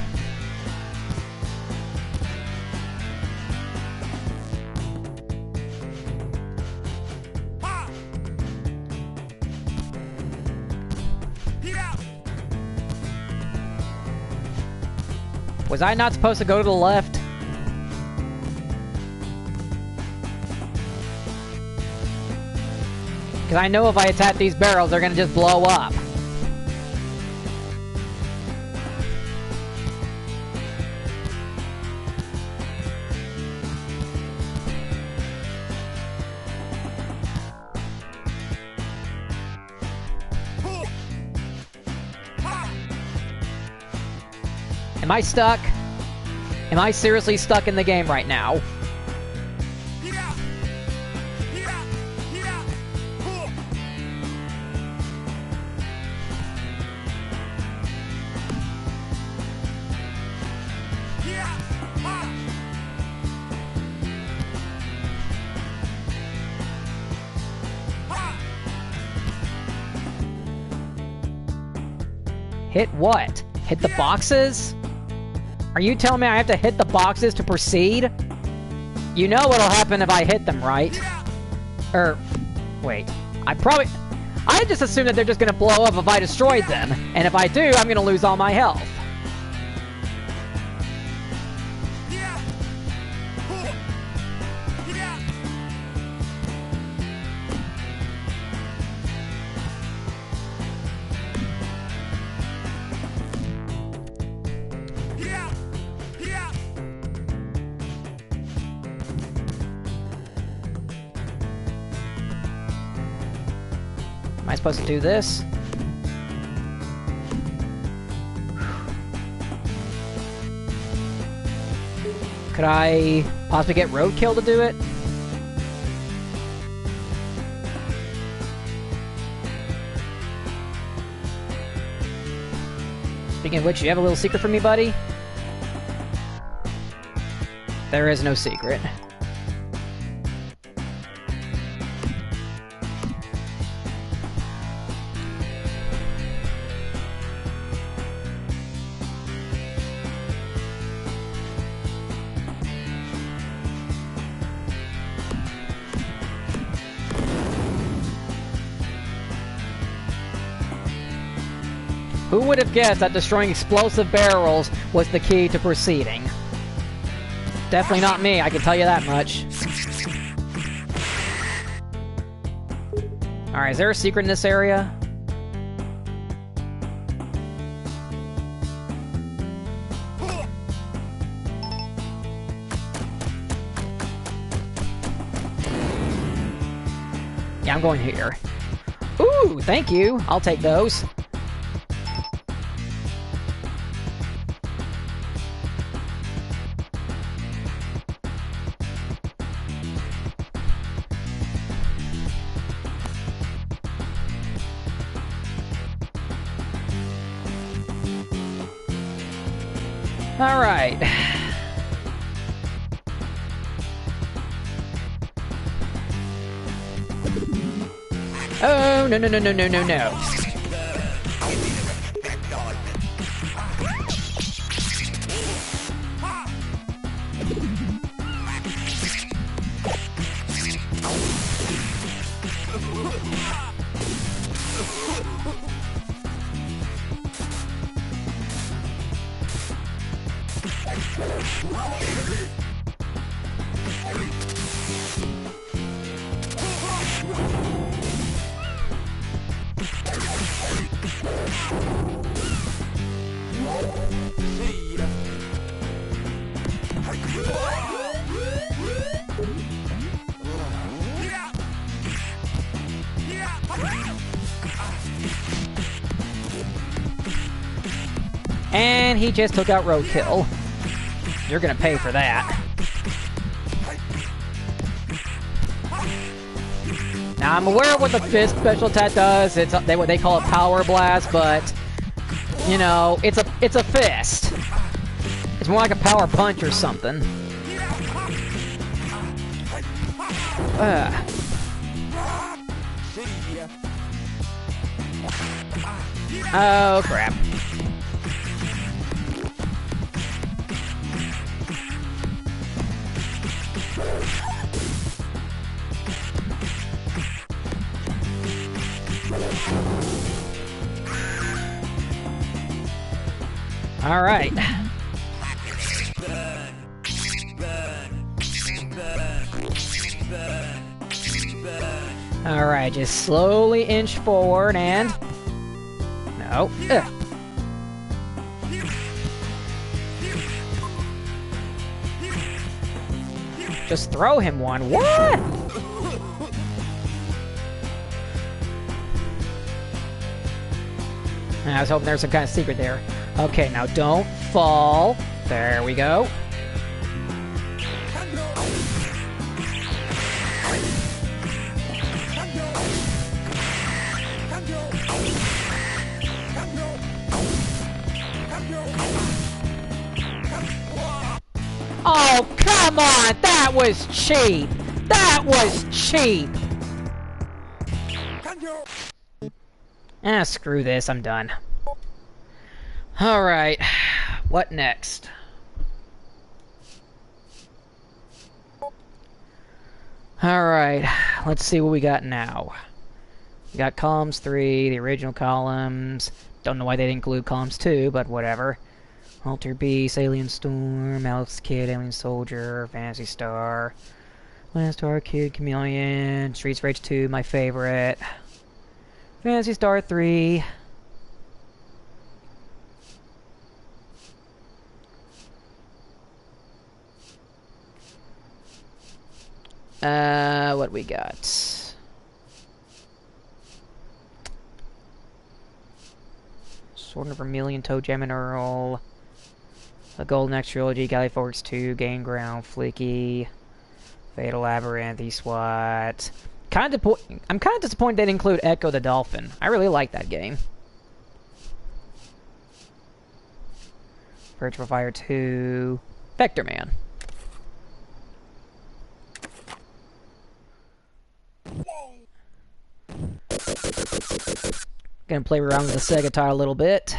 A: Was I not supposed to go to the left? Because I know if I attack these barrels, they're gonna just blow up. Am I stuck? Am I seriously stuck in the game right now? Hit what? Hit the boxes? Are you telling me I have to hit the boxes to proceed? You know what'll happen if I hit them, right? Wait. I just assume that they're just gonna blow up if I destroyed them. And if I do, I'm gonna lose all my health. Am I supposed to do this? Could I possibly get roadkill to do it? Speaking of which, you have a little secret for me, buddy? There is no secret. Who would have guessed that destroying explosive barrels was the key to proceeding? Definitely not me, I can tell you that much. Alright, is there a secret in this area? Yeah, I'm going here. Ooh, thank you. I'll take those. All right. Oh, no, no, no, no, no, no, no. And he just took out Roadkill. You're gonna pay for that. Now, I'm aware of what the fist special attack does. It's what they call a power blast, but you know, it's a fist. It's more like a power punch or something. Oh crap. All right. All right, just slowly inch forward and no. Ugh. Just throw him one. What? I was hoping there was some kind of secret there. Okay, now don't fall. There we go. Oh, come on! That was cheap! That was cheap! Ah, screw this. I'm done. Alright. What next? Alright. Let's see what we got now. We got columns 3, the original columns. Don't know why they didn't include columns 2, but whatever. Alter Beast, Alien Storm, Alex Kidd, Alien Soldier, Fantasy Star, Last Star Kid, Chameleon, Streets Rage 2, my favorite, Fantasy Star 3, what we got? Sword of Vermilion, Toe Jam and Earl, The Golden Axe Trilogy, Galley Force 2, Gain Ground, Flicky, Fatal Labyrinth, E-SWAT. I'm kind of disappointed they didn't include Echo the Dolphin. I really like that game. Virtual Fire 2, Vector Man. Gonna play around with the Sega tile a little bit.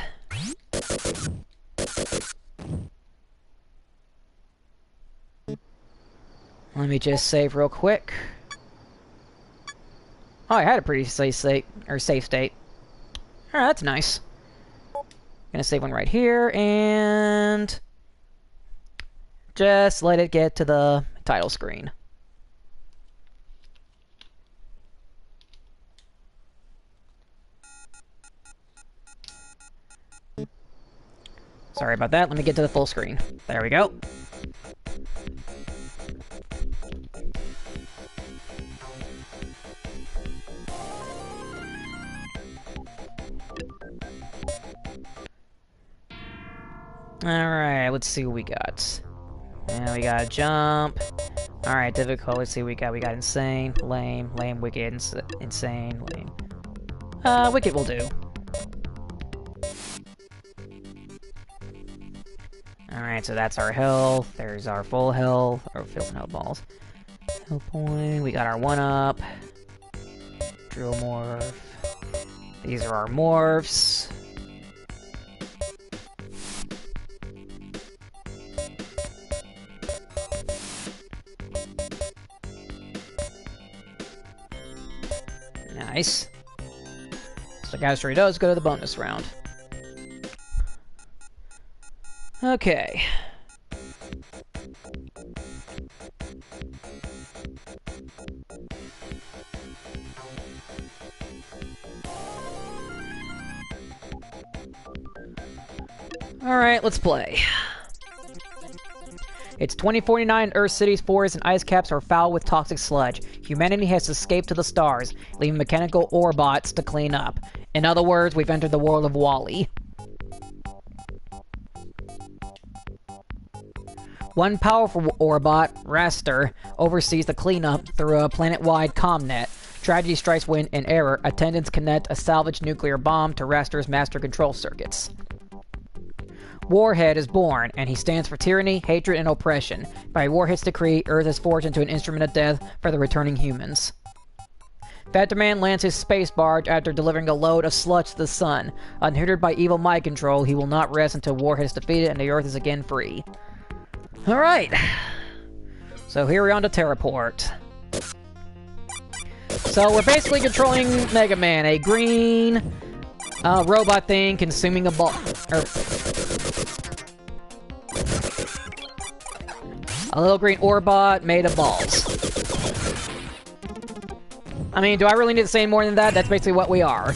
A: Let me just save real quick. Oh, I had a pretty safe state. Alright, that's nice. Gonna save one right here, and just let it get to the title screen. Sorry about that, let me get to the full screen. There we go. Alright, let's see what we got. And we got jump. Alright, difficult, let's see what we got. We got insane, lame, wicked, insane, lame. Wicked will do. Alright, so that's our health. There's our full health. Or full health balls. Health point. We got our 1-up. Drill morph. These are our morphs. Nice. So guys, sure does go to the bonus round. Okay. Alright, let's play. It's 2049, Earth cities, forests, and ice caps are foul with toxic sludge. Humanity has escaped to the stars, leaving mechanical Orbots to clean up. In other words, we've entered the world of Wall-E. One powerful Orbot, Raster, oversees the cleanup through a planet-wide comnet. Tragedy strikes when, in error, attendants connect a salvaged nuclear bomb to Raster's master control circuits. Warhead is born, and he stands for tyranny, hatred, and oppression. By Warhead's decree, Earth is forged into an instrument of death for the returning humans. Phantom lands his space barge after delivering a load of sludge to the sun. Unhindered by evil mind control, he will not rest until Warhead is defeated and the Earth is again free. Alright. So here we're on to Terraport. So we're basically controlling Mega Man, a green robot thing consuming a ball. A little green Orbot made of balls. I mean, do I really need to say more than that? That's basically what we are.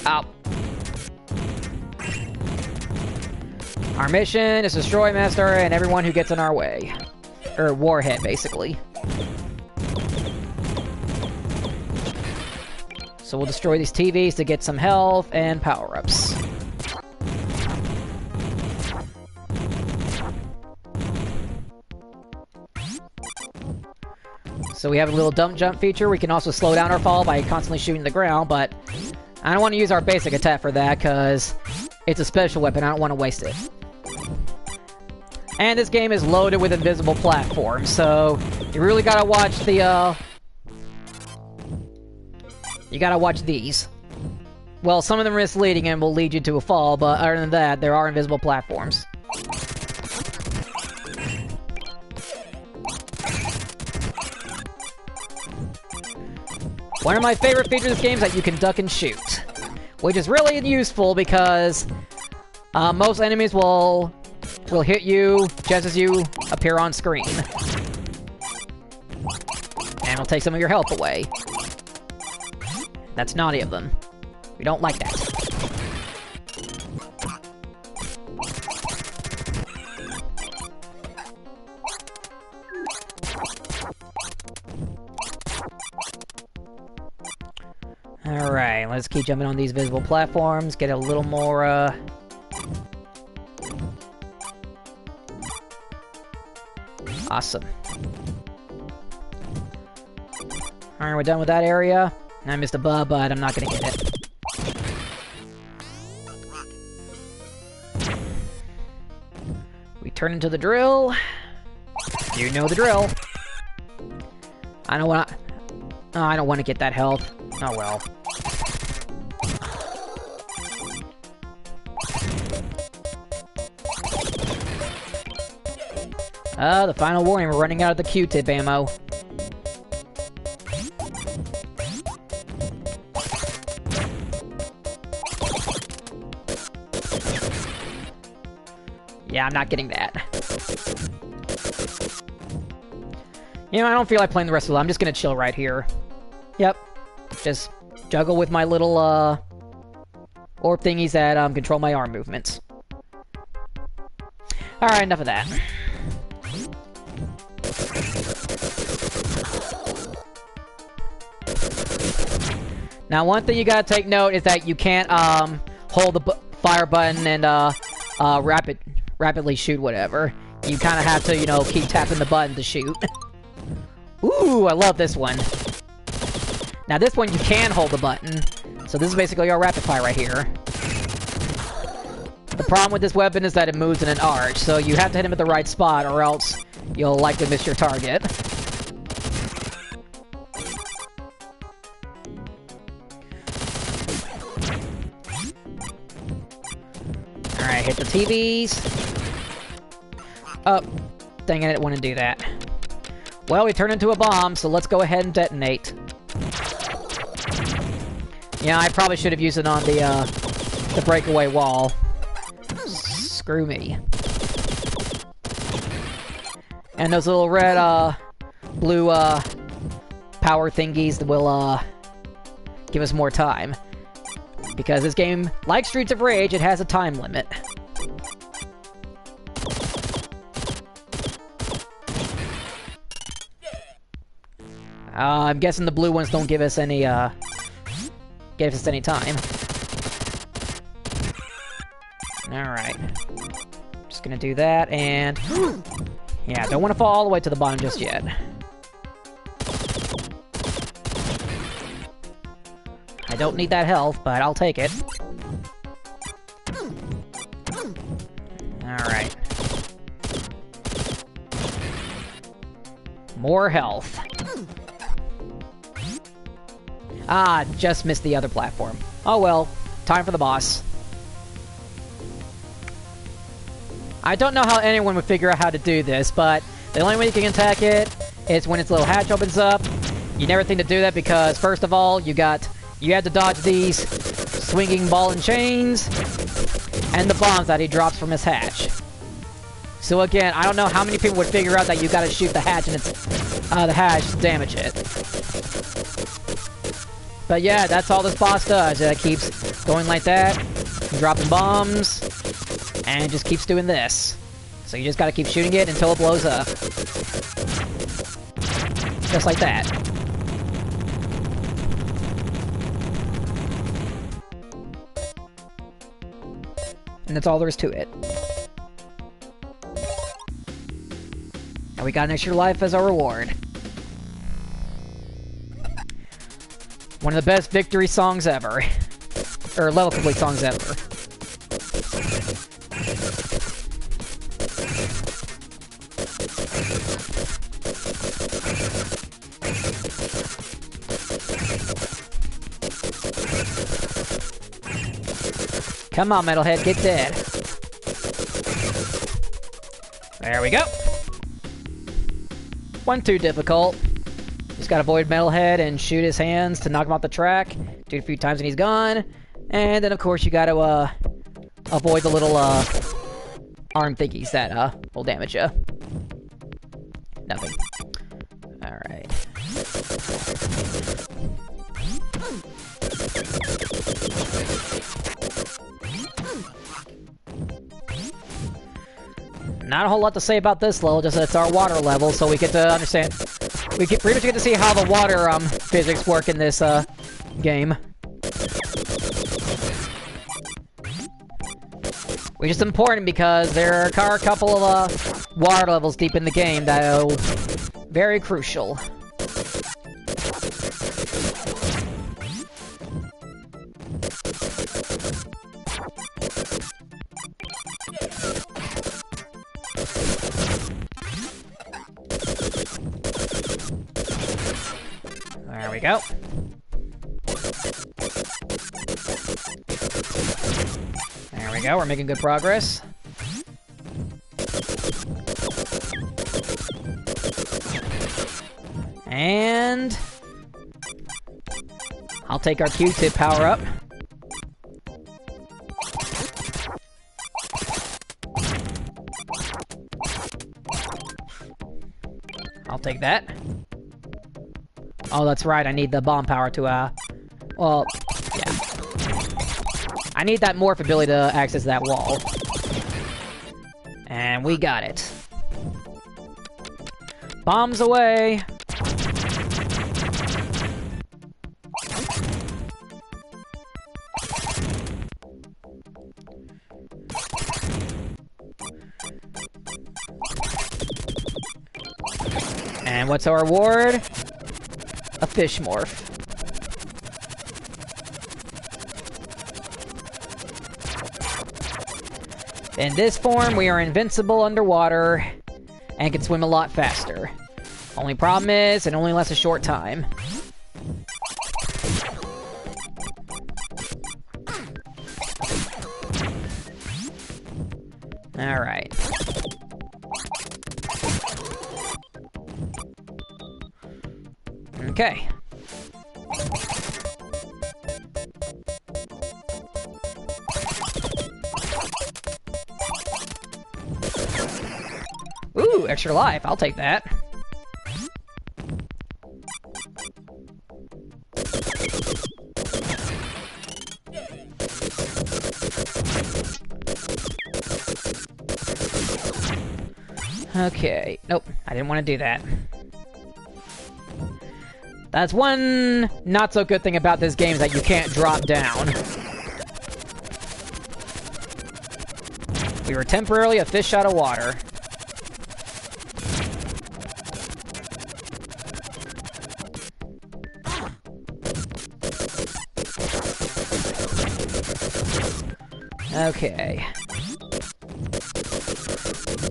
A: Ow. Our mission is to destroy Master and everyone who gets in our way. Or Warhead, basically. So we'll destroy these TVs to get some health and power-ups. So we have a little dump jump feature. We can also slow down our fall by constantly shooting the ground, but I don't want to use our basic attack for that because it's a special weapon. I don't want to waste it. And this game is loaded with invisible platforms, so you really gotta watch the, you gotta watch these. Well, some of them are misleading and will lead you to a fall, but other than that, there are invisible platforms. One of my favorite features of this game is that you can duck and shoot, which is really useful because most enemies will hit you just as you appear on screen. And will take some of your health away. That's naughty of them. We don't like that. Alright, let's keep jumping on these visible platforms, get a little more, awesome. Alright, we're done with that area. I missed a Bubba, but I'm not gonna get it. We turn into the drill. You know the drill. I don't want to get that health. Oh well. The final warning, we're running out of the Q-tip ammo. Yeah, I'm not getting that. You know, I don't feel like playing the rest of it. I'm just gonna chill right here. Yep. Just juggle with my little, orb thingies that, control my arm movements. Alright, enough of that. Now, one thing you gotta take note is that you can't, hold the fire button and, rapidly shoot whatever. You kinda have to, you know, keep tapping the button to shoot. Ooh, I love this one. Now this one you can hold the button, so this is basically our rapid fire right here. The problem with this weapon is that it moves in an arch, so you have to hit him at the right spot or else you'll likely miss your target. Alright, hit the TVs. Oh, dang it, I didn't want to do that. Well, we turned into a bomb, so let's go ahead and detonate. Yeah, I probably should have used it on the breakaway wall. Screw me. And those little red, blue, power thingies will, give us more time. Because this game, like Streets of Rage, it has a time limit. I'm guessing the blue ones don't give us any, time. Alright. Just gonna do that, and... Yeah, don't want to fall all the way to the bottom just yet. I don't need that health, but I'll take it. Alright. More health. Ah, just missed the other platform. Oh well, time for the boss. I don't know how anyone would figure out how to do this, but the only way you can attack it is when its little hatch opens up. You never think to do that because, first of all, you have to dodge these swinging ball and chains and the bombs that he drops from his hatch. So again, I don't know how many people would figure out that you gotta shoot the hatch and it's the hatch to damage it. But yeah, that's all this boss does. It keeps going like that, dropping bombs, and it just keeps doing this. So you just gotta keep shooting it until it blows up. Just like that. And that's all there is to it. And we got an extra life as our reward. One of the best victory songs ever. Or level complete songs ever. Come on, Metalhead, get dead. There we go. Wasn't too difficult. Just gotta avoid Metalhead and shoot his hands to knock him off the track. Do it a few times and he's gone. And then, of course, you gotta avoid the little arm thingies that will damage you. Nothing. Alright. Not a whole lot to say about this level, just that it's our water level, so we get to understand. We pretty much get to see how the water physics work in this game. Which is important because there are a couple of water levels deep in the game that are very crucial. There we go. There we go, we're making good progress. And I'll take our Q-tip power up. I'll take that. Oh, that's right, I need the bomb power to, well, yeah. I need that morph ability to access that wall. And we got it. Bombs away! And what's our reward? A fish morph. In this form, we are invincible underwater and can swim a lot faster. Only problem is, it only lasts a short time. Alright. Okay. Ooh, extra life. I'll take that. Okay. Nope, I didn't want to do that. That's one not so good thing about this game is that you can't drop down. We were temporarily a fish out of water. Okay.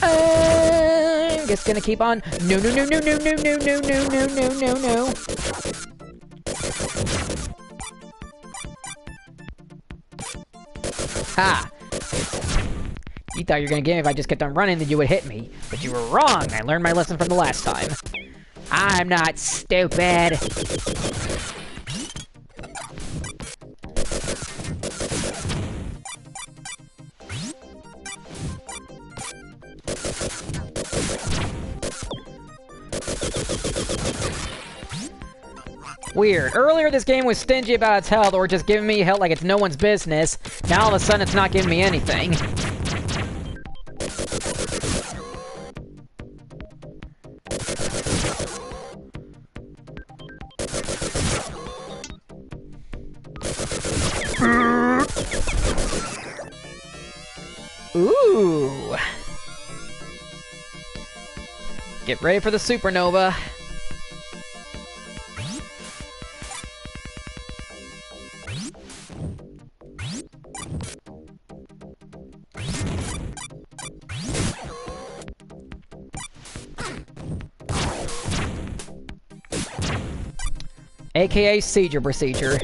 A: I'm just gonna keep on. No, no, no, no, no, no, no, no, no, no, no, no, no. Ha! You thought you were gonna get me if I just kept on running, then you would hit me. But you were wrong. I learned my lesson from the last time. I'm not stupid. Weird. Earlier this game was stingy about its health, or just giving me health like it's no one's business. Now all of a sudden it's not giving me anything. Ooh. Get ready for the supernova. AKA seizure procedure.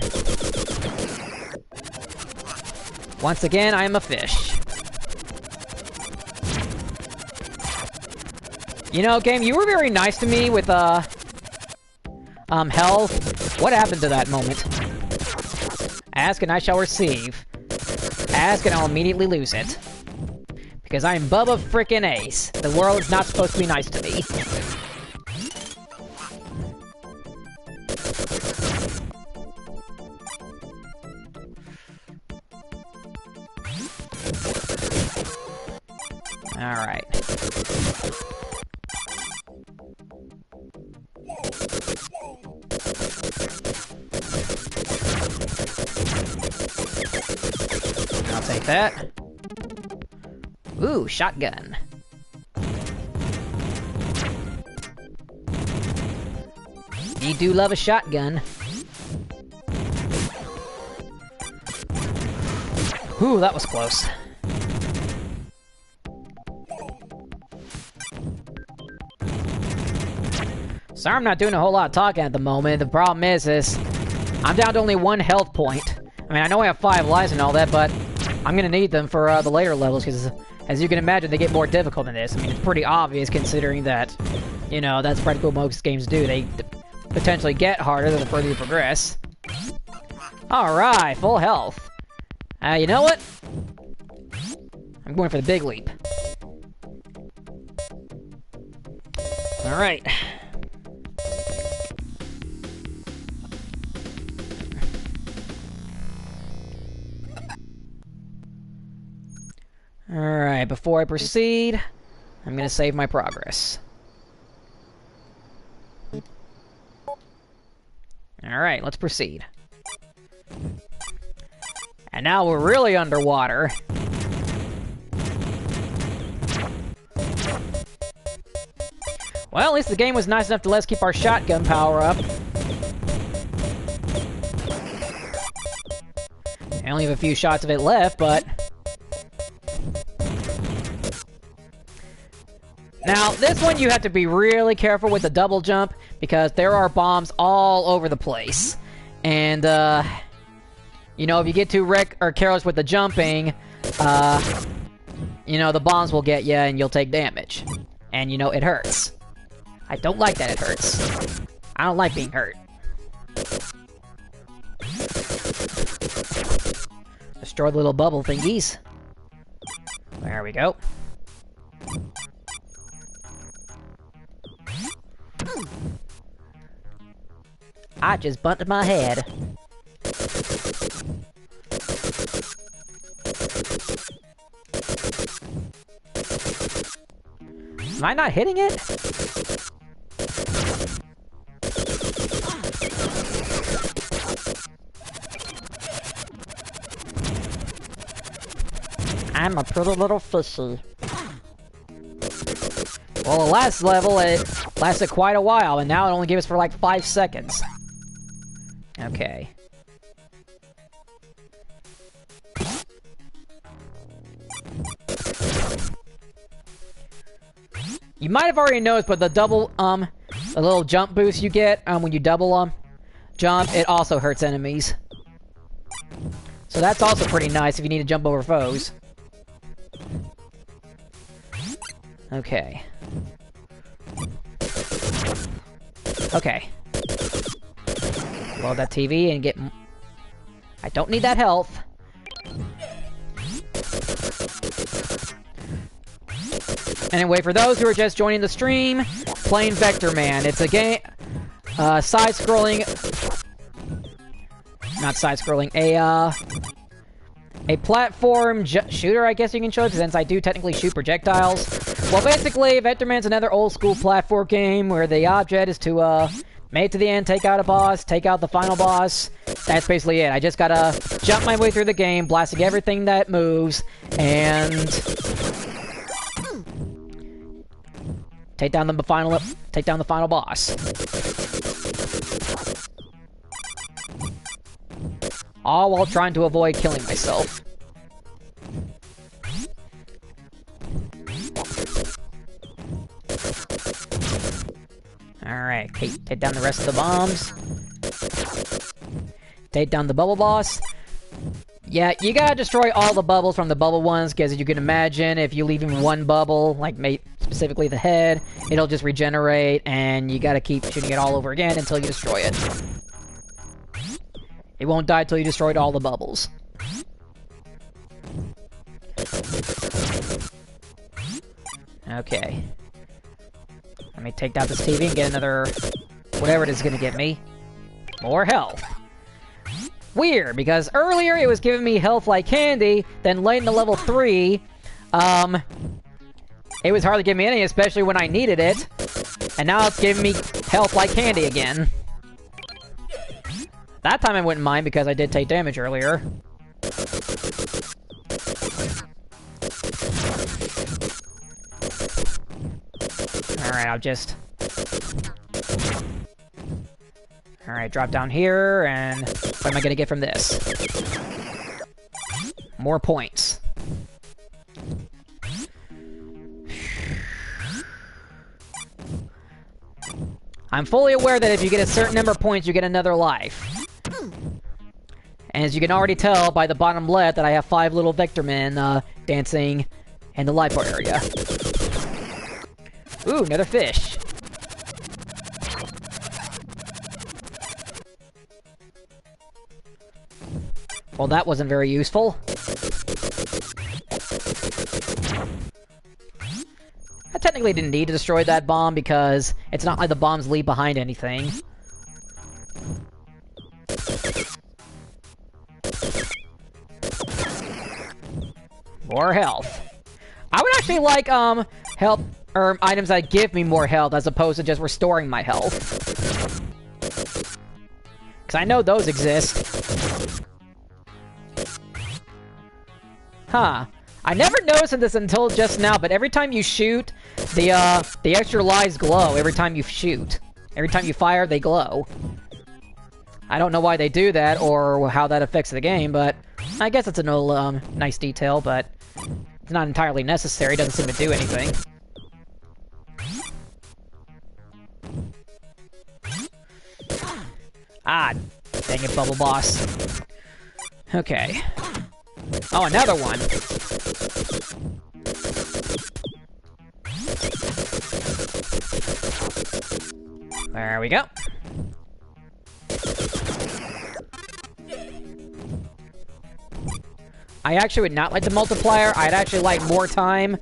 A: Once again, I am a fish. You know, game, you were very nice to me with, health. What happened to that moment? Ask and I shall receive. Ask and I'll immediately lose it. Because I am Bubba frickin' Ace. The world is not supposed to be nice to me. Alright. I'll take that. Ooh, shotgun. You do love a shotgun. Ooh, that was close. Sorry I'm not doing a whole lot of talking at the moment. The problem is I'm down to only 1 health point. I mean, I know I have 5 lives and all that, but I'm gonna need them for the later levels, because as you can imagine, they get more difficult in this. I mean, it's pretty obvious considering that, you know, that's practically what most games do. They potentially get harder the further you progress. Alright, full health. You know what? I'm going for the big leap. Alright. Alright, before I proceed, I'm gonna save my progress. Alright, let's proceed. And now we're really underwater. Well, at least the game was nice enough to let us keep our shotgun power up. I only have a few shots of it left, but... Now, this one you have to be really careful with the double jump, because there are bombs all over the place. And, you know, if you get too careless with the jumping, you know, the bombs will get you and you'll take damage. And, you know, it hurts. I don't like that it hurts. I don't like being hurt. Destroy the little bubble thingies. There we go. I just bumped my head. Am I not hitting it? I'm a pretty little fishy. Well, the last level, it lasted quite a while, and now it only gave us for like 5 seconds. Okay. You might have already noticed, but the double, the little jump boost you get, when you double, jump, it also hurts enemies. So that's also pretty nice if you need to jump over foes. Okay. Okay. Load that TV and get... I don't need that health. Anyway, for those who are just joining the stream, playing Vector Man. It's a game... side-scrolling... Not side-scrolling, a platform shooter, I guess you can show, since I do technically shoot projectiles. Well, basically, Vector Man's another old-school platform game where the object is to, make it to the end, take out a boss, take out the final boss. That's basically it. I just gotta jump my way through the game, blasting everything that moves, and... take down the final boss. All while trying to avoid killing myself. Alright, take down the rest of the bombs. Take down the bubble boss. Yeah, you gotta destroy all the bubbles from the bubble ones, because as you can imagine, if you leave even one bubble, like specifically the head, it'll just regenerate, and you gotta keep shooting it all over again until you destroy it. It won't die till you destroyed all the bubbles. Okay. Let me take down this TV and get another... whatever it is gonna get me. More health. Weird, because earlier it was giving me health like candy, then late in the level 3, it was hardly giving me any, especially when I needed it. And now it's giving me health like candy again. That time I wouldn't mind because I did take damage earlier. Alright, I'll just... Alright, drop down here, and what am I gonna get from this? More points. I'm fully aware that if you get a certain number of points, you get another life. And as you can already tell by the bottom left that I have 5 little Vector Men dancing in the life bar area. Ooh, another fish. Well, that wasn't very useful. I technically didn't need to destroy that bomb because it's not like the bombs leave behind anything. More health. I would actually like, help, or items that give me more health as opposed to just restoring my health. Because I know those exist. Huh. I never noticed this until just now, but every time you shoot, the extra lives glow every time you shoot. Every time you fire, they glow. I don't know why they do that, or how that affects the game, but I guess it's a little, nice detail, but it's not entirely necessary. It doesn't seem to do anything. Ah, dang it, Bubble Boss. Okay. Oh, another one! There we go. I actually would not like the multiplier. I'd actually like more time.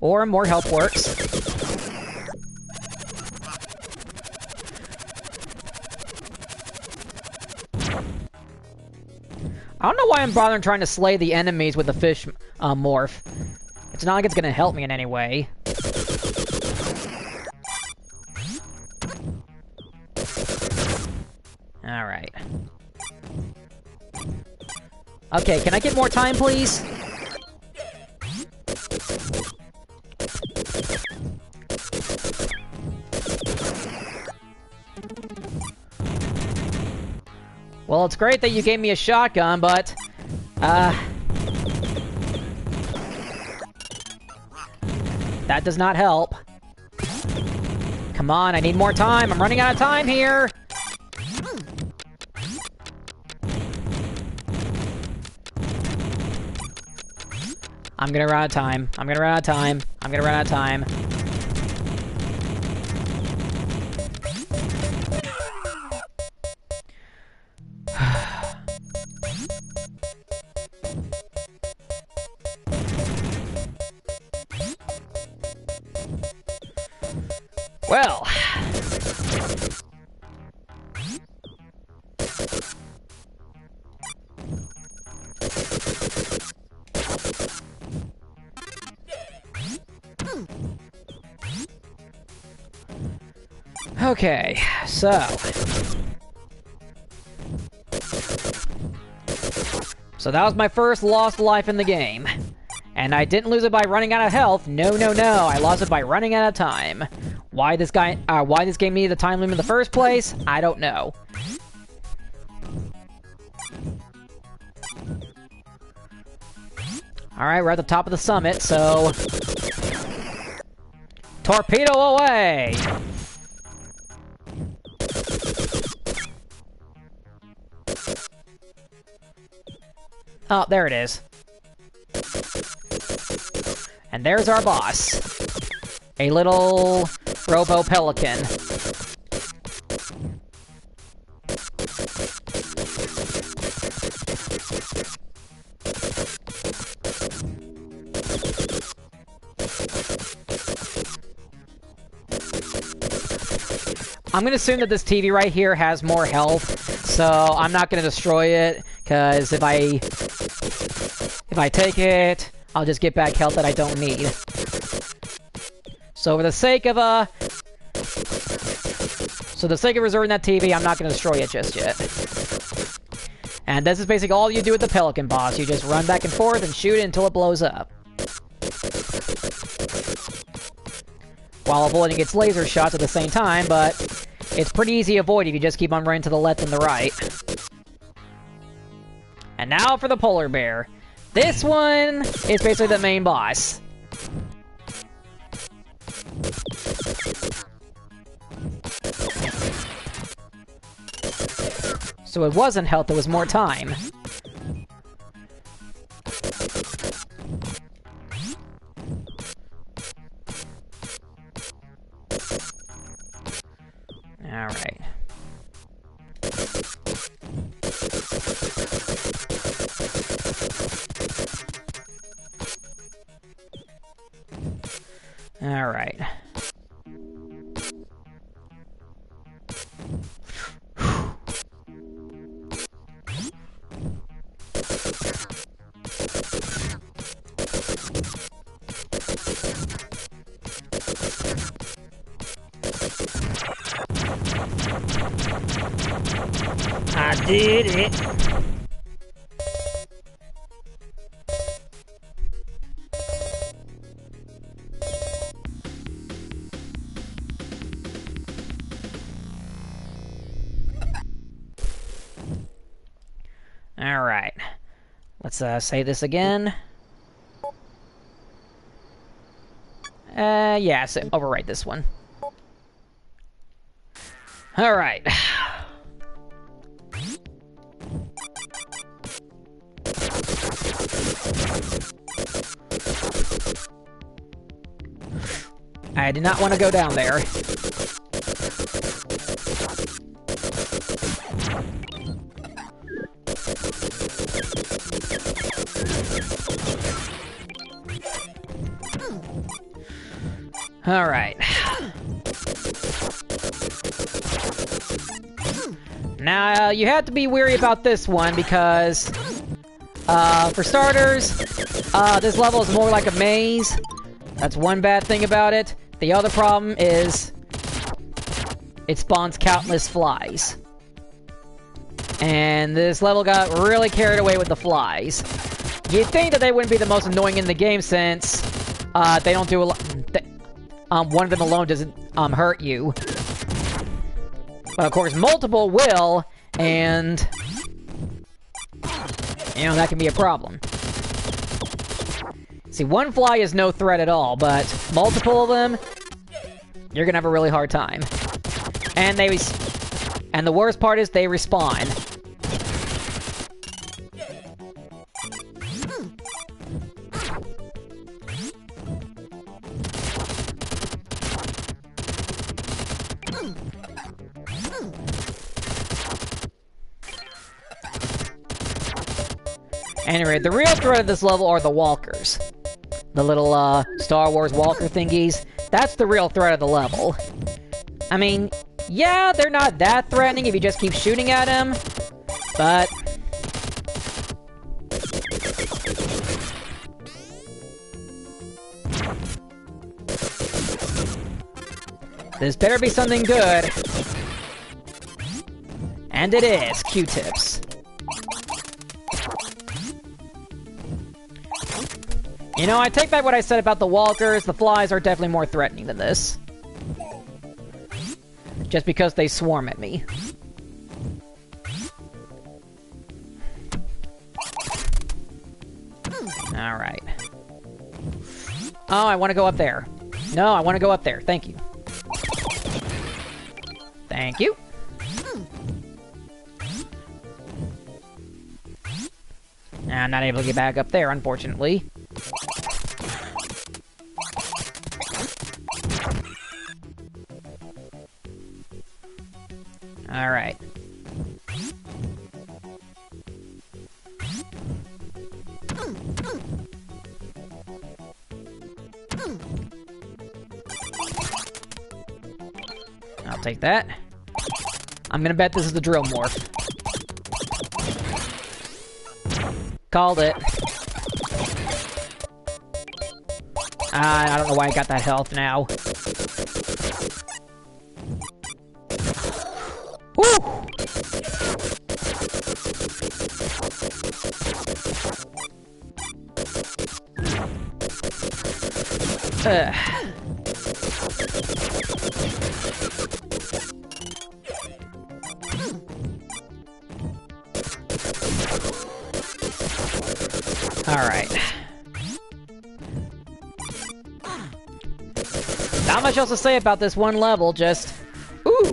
A: Or more health works. I don't know why I'm bothering trying to slay the enemies with the fish morph. It's not like it's gonna help me in any way. Alright. Okay, can I get more time, please? Well, it's great that you gave me a shotgun, but... That does not help. Come on, I need more time. I'm running out of time here. I'm gonna run out of time. I'm gonna run out of time. I'm gonna run out of time. Well. Okay, so... So that was my first lost life in the game. And I didn't lose it by running out of health. No, no, no. I lost it by running out of time. Why this game needed a time limit in the first place, I don't know. Alright, we're at the top of the summit, so... Torpedo away! Oh, there it is. And there's our boss. A little robo-pelican. I'm gonna assume that this TV right here has more health, so I'm not gonna destroy it, because if I take it, I'll just get back health that I don't need. So for the sake of reserving that TV, I'm not gonna destroy it just yet. And this is basically all you do with the Pelican boss. You just run back and forth and shoot it until it blows up. While avoiding its laser shots at the same time, but it's pretty easy to avoid if you just keep on running to the left and the right. And now for the polar bear. This one is basically the main boss. So it wasn't health, it was more time. Alright. Alright. I did it. Alright. Let's save this again. Yeah, so overwrite this one. Alright. I did not want to go down there. Alright. Now, you have to be wary about this one because, for starters, this level is more like a maze. That's one bad thing about it. The other problem is it spawns countless flies. And this level got really carried away with the flies. You'd think that they wouldn't be the most annoying in the game since they don't do a lot. One of them alone doesn't hurt you. But of course, multiple will, and you know that can be a problem. See, one fly is no threat at all, but multiple of them, you're gonna have a really hard time. And and the worst part is they respawn. Anyway, the real threat of this level are the walkers. The little, Star Wars walker thingies. That's the real threat of the level. I mean, yeah, they're not that threatening if you just keep shooting at them, but... this better be something good. And it is, Q-tips. You know, I take back what I said about the walkers. The flies are definitely more threatening than this. Just because they swarm at me. Alright. Oh, I want to go up there. No, I want to go up there. Thank you. Thank you. I'm not able to get back up there, unfortunately. Alright. I'll take that. I'm gonna bet this is the drill morph. Called it. I don't know why I got that health now. Woo! Alright. Not much else to say about this one level, just... ooh!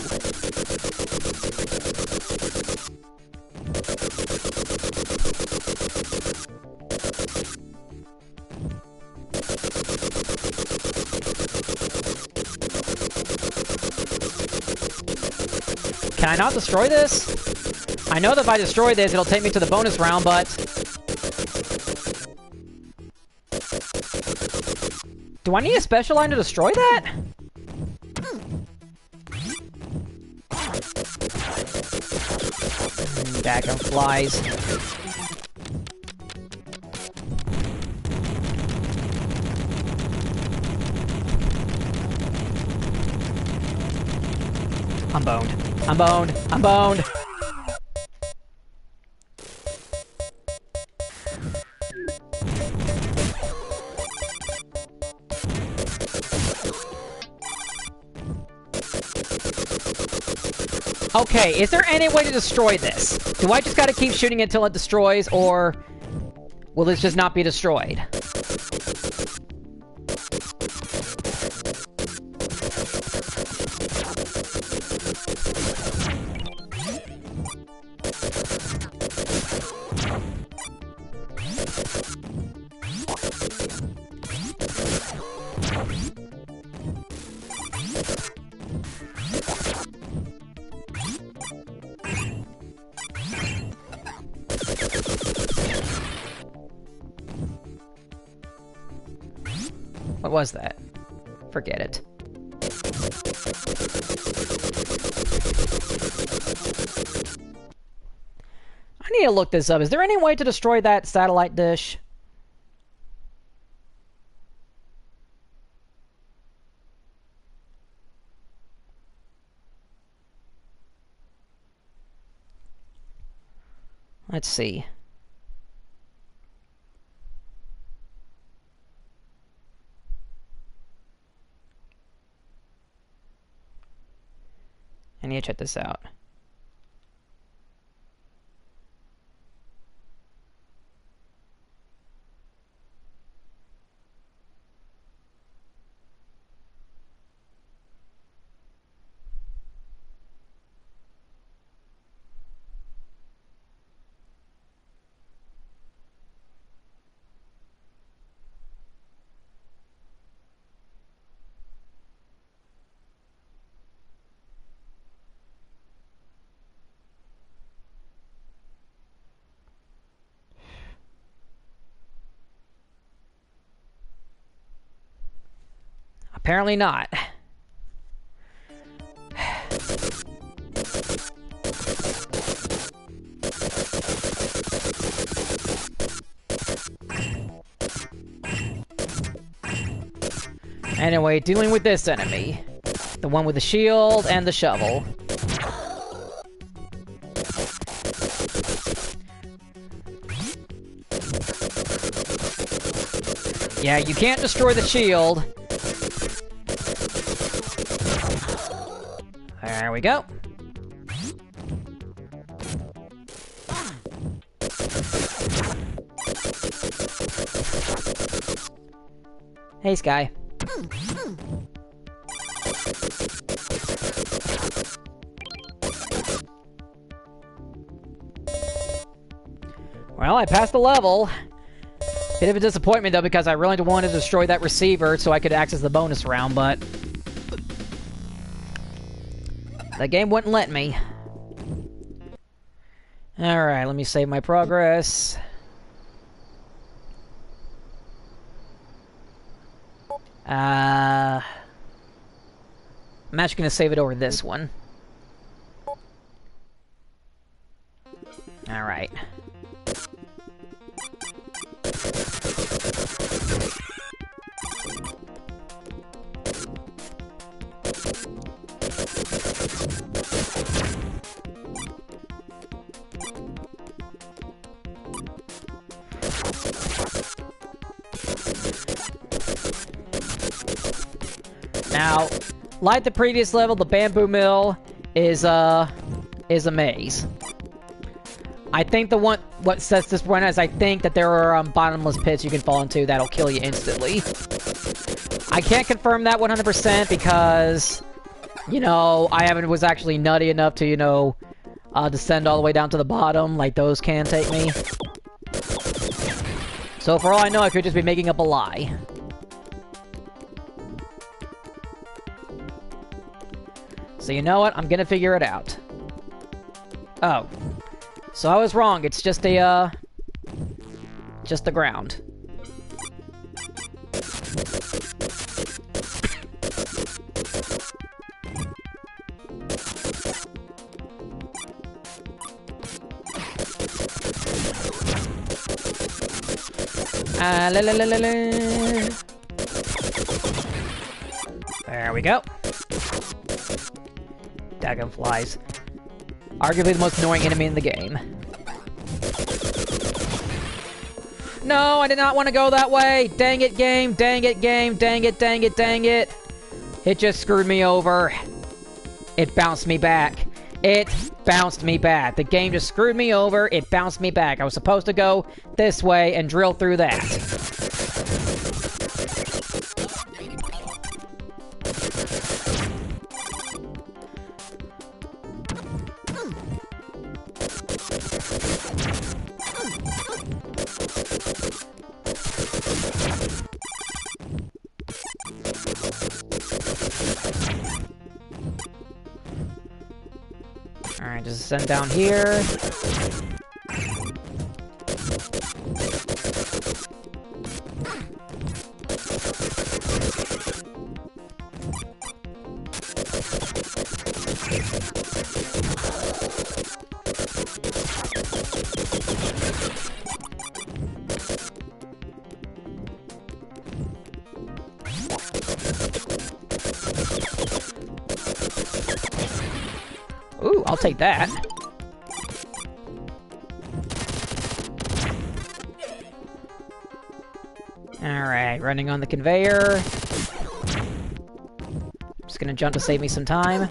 A: Can I not destroy this? I know that if I destroy this, it'll take me to the bonus round, but... do I need a special line to destroy that? Daggum flies. I'm boned. I'm boned. I'm boned. Okay, is there any way to destroy this? Do I just gotta keep shooting it till it destroys, or will this just not be destroyed? What was that? Forget it. I need to look this up. Is there any way to destroy that satellite dish? Let's see. I need to check this out. Apparently not. Anyway, dealing with this enemy. The one with the shield and the shovel. Yeah, you can't destroy the shield. There we go. Hey, Sky. Well, I passed the level. Bit of a disappointment, though, because I really wanted to destroy that receiver so I could access the bonus round, but the game wouldn't let me. Alright, let me save my progress. I'm actually going to save it over this one. Alright. Now, like the previous level, the bamboo mill is a maze. I think what sets this one is I think that there are bottomless pits you can fall into that'll kill you instantly. I can't confirm that 100% because, you know, I was actually nutty enough to, you know, descend all the way down to the bottom, like those can take me. So for all I know, I could just be making up a lie. So you know what? I'm gonna figure it out. Oh. So I was wrong. It's just a, just the ground. La la la la la. There we go. Dragonflies. Arguably the most annoying enemy in the game. No, I did not want to go that way! Dang it, game! Dang it, game! Dang it, dang it, dang it! It just screwed me over. It bounced me back. It bounced me back. The game just screwed me over. It bounced me back. I was supposed to go this way and drill through that. Alright, just send down here. Ooh, I'll take that. Alright, running on the conveyor. Just gonna jump to save me some time.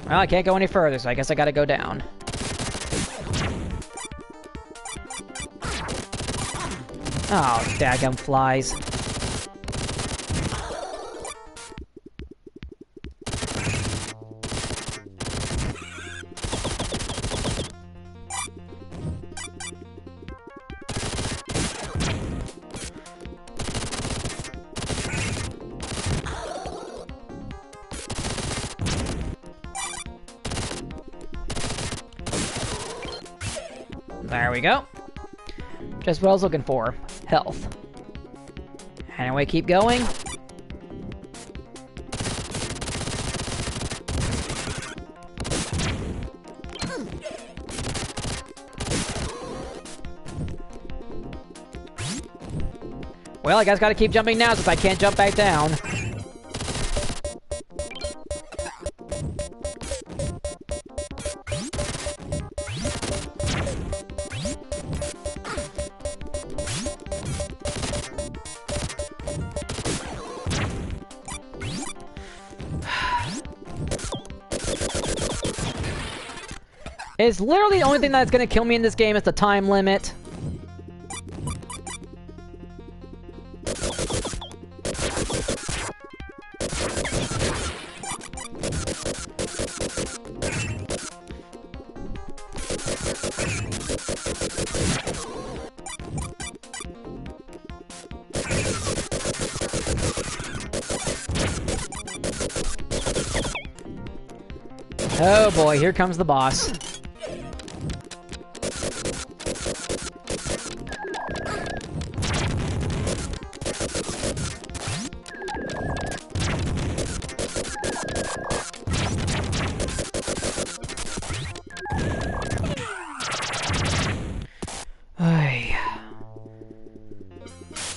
A: Well, I can't go any further, so I guess I gotta go down. Oh, daggum flies. There we go. Just what I was looking for. Health. Anyway, keep going. Well, I guess gotta keep jumping now since I can't jump back down. It's literally the only thing that's gonna kill me in this game is the time limit. Oh boy, here comes the boss.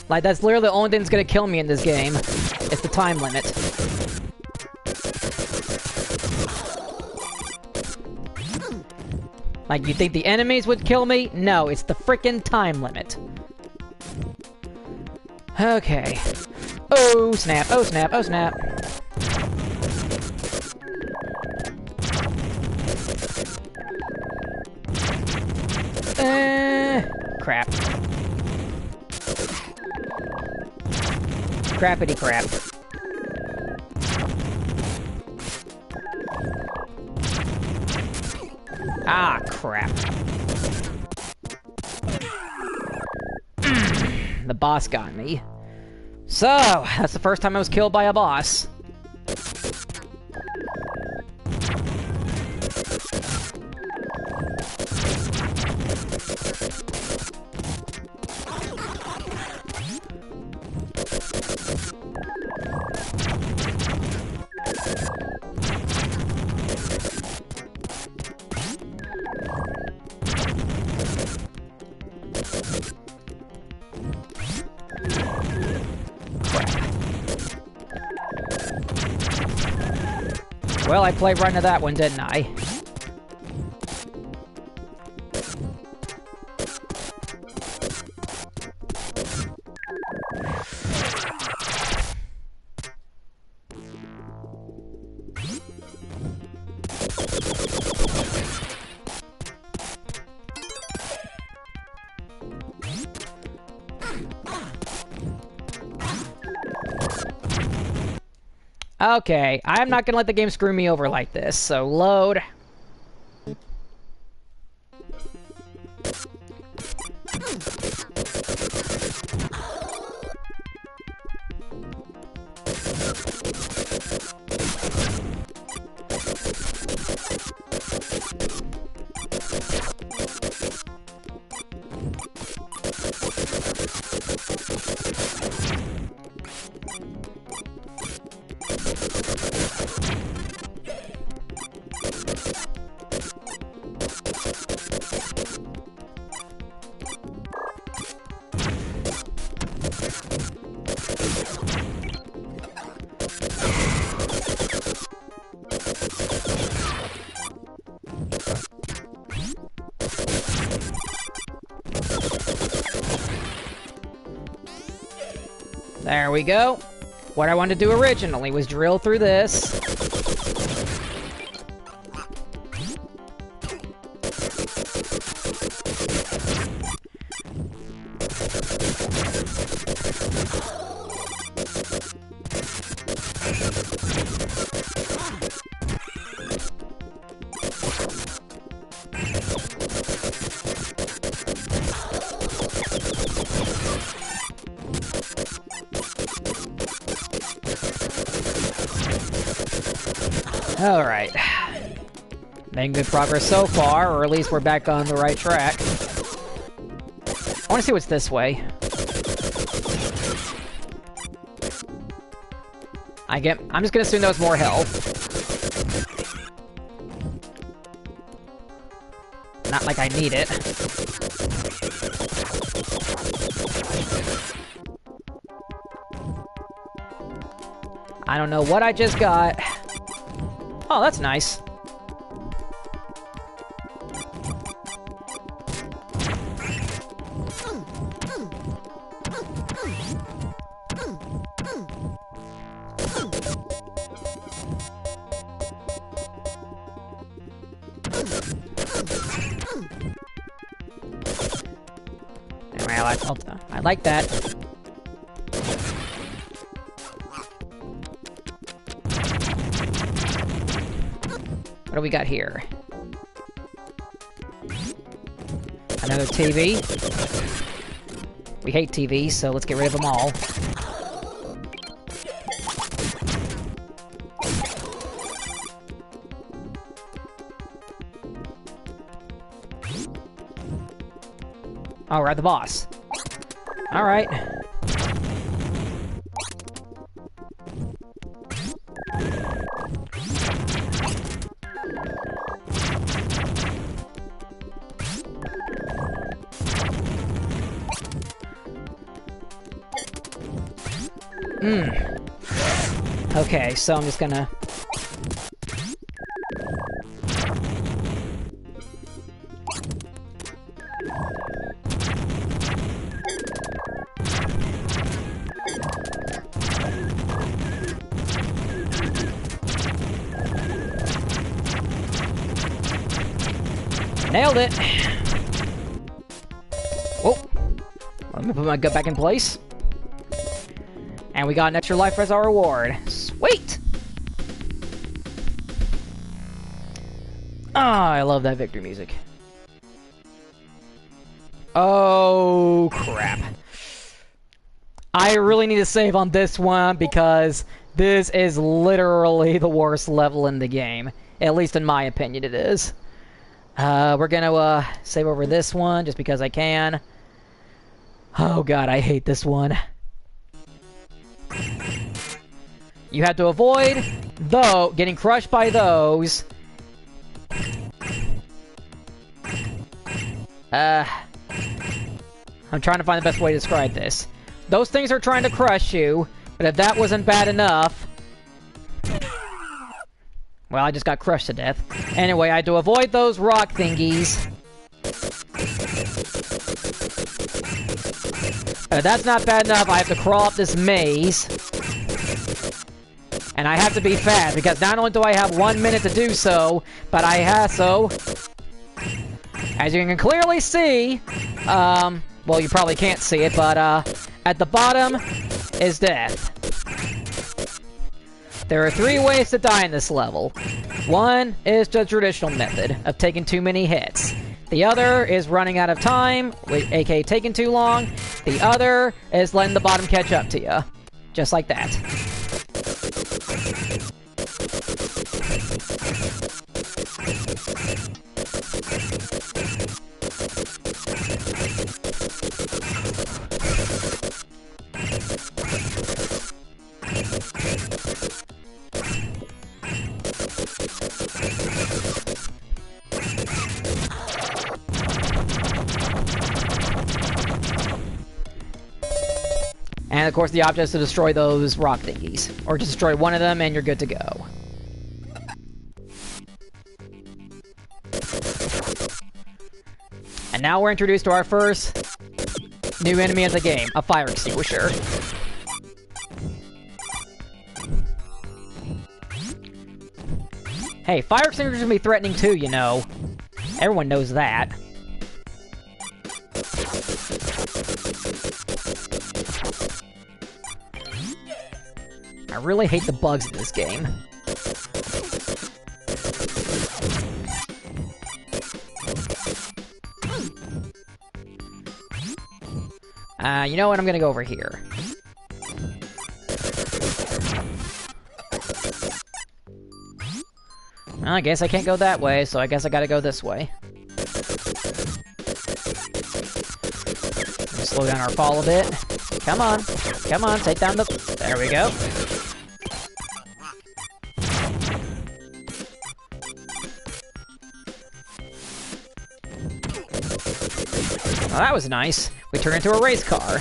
A: Like, that's literally the only thing that's gonna kill me in this game. It's the time limit. Like, you think the enemies would kill me? No, it's the frickin' time limit. Okay. Oh, snap. Oh, snap. Oh, snap. Crap. Crappity crap. Ah, crap. The boss got me. So, that's the first time I was killed by a boss. Well, I played right into that one, didn't I? Okay, I'm not gonna let the game screw me over like this, so load. There we go. What I wanted to do originally was drill through this. Alright. Making good progress so far, or at least we're back on the right track. I want to see what's this way. I'm just gonna assume that was more health. Not like I need it. I don't know what I just got. Oh, that's nice. I like that. What do we got here? Another TV. We hate TVs, so let's get rid of them all. Oh, we're at the boss. Alright. Okay, so I'm just gonna... Nailed it! Oh! Let me put my gut back in place. And we got an extra life as our reward. Sweet! Ah, I love that victory music. Oh, crap. I really need to save on this one because this is literally the worst level in the game. At least in my opinion it is. We're gonna save over this one just because I can. Oh god, I hate this one. You have to avoid, though, getting crushed by those. I'm trying to find the best way to describe this. Those things are trying to crush you, but if that wasn't bad enough... Well, I just got crushed to death. Anyway, I had to avoid those rock thingies. But if that's not bad enough, I have to crawl up this maze. And I have to be fast, because not only do I have 1 minute to do so, but I have so... As you can clearly see, well, you probably can't see it, but, at the bottom is death. There are 3 ways to die in this level. One is the traditional method of taking too many hits. The other is running out of time, aka taking too long. The other is letting the bottom catch up to you. Just like that. And of course the object is to destroy those rock thingies. Or just destroy one of them and you're good to go. And now we're introduced to our first new enemy of the game, a fire extinguisher. Hey, fire extinguishers can be threatening too, you know. Everyone knows that. I really hate the bugs in this game. You know what? I'm gonna go over here. Well, I guess I can't go that way, so I guess I gotta go this way. Slow down our fall a bit. Come on. Come on, take down the... There we go. Well, that was nice. We turned into a race car.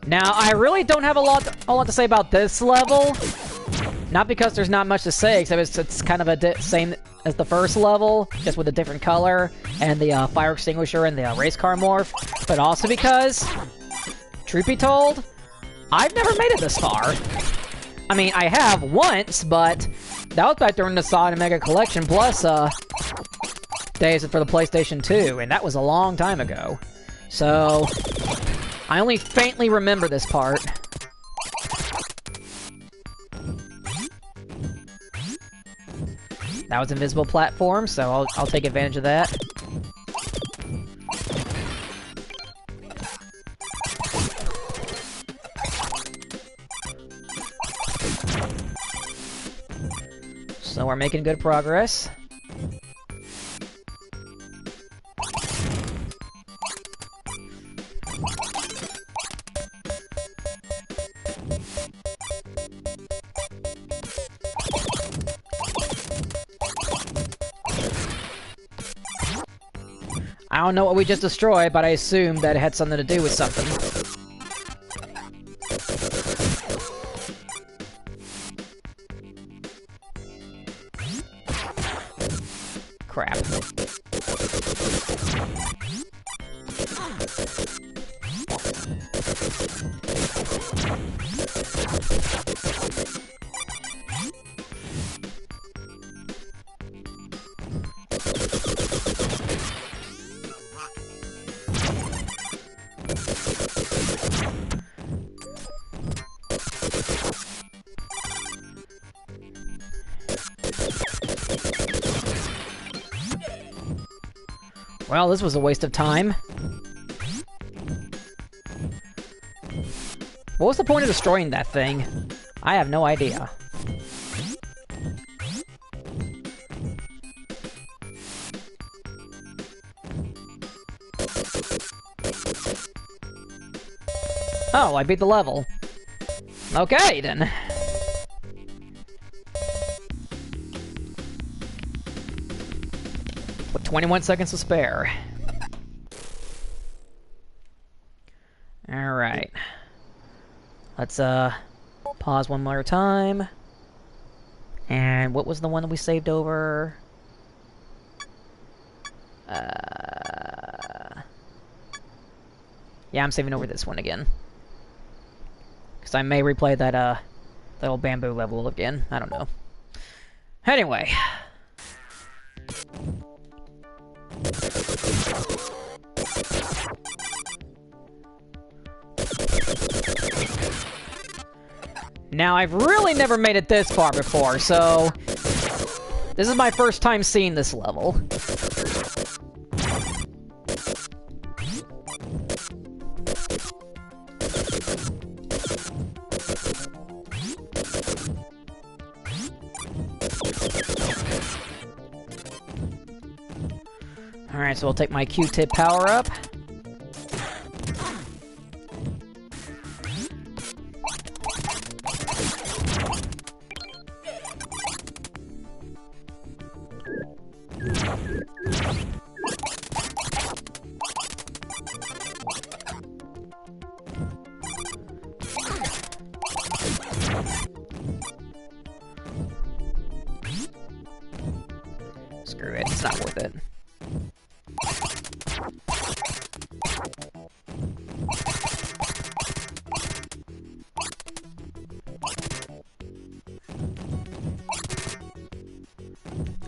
A: Now, I really don't have a lot to say about this level. Not because there's not much to say, except it's kind of a same as the first level, just with a different color, and the fire extinguisher and the race car morph. But also because, truth be told, I've never made it this far. I mean, I have once, but that was back during the Sonic Mega Collection Plus days for the PlayStation 2, and that was a long time ago. So, I only faintly remember this part. That was invisible platform, so I'll take advantage of that. So we're making good progress. I don't know what we just destroyed, but I assumed that it had something to do with something. Crap. Well, this was a waste of time. What was the point of destroying that thing? I have no idea. Oh, I beat the level. Okay, then. With 21 seconds to spare. Alright. Let's, pause one more time. And what was the one that we saved over? Yeah, I'm saving over this one again. Because I may replay that old bamboo level again. I don't know. Anyway. Now, I've really never made it this far before, so this is my first time seeing this level. Alright, so we'll take my Q-tip power-up. Screw it, it's not worth it.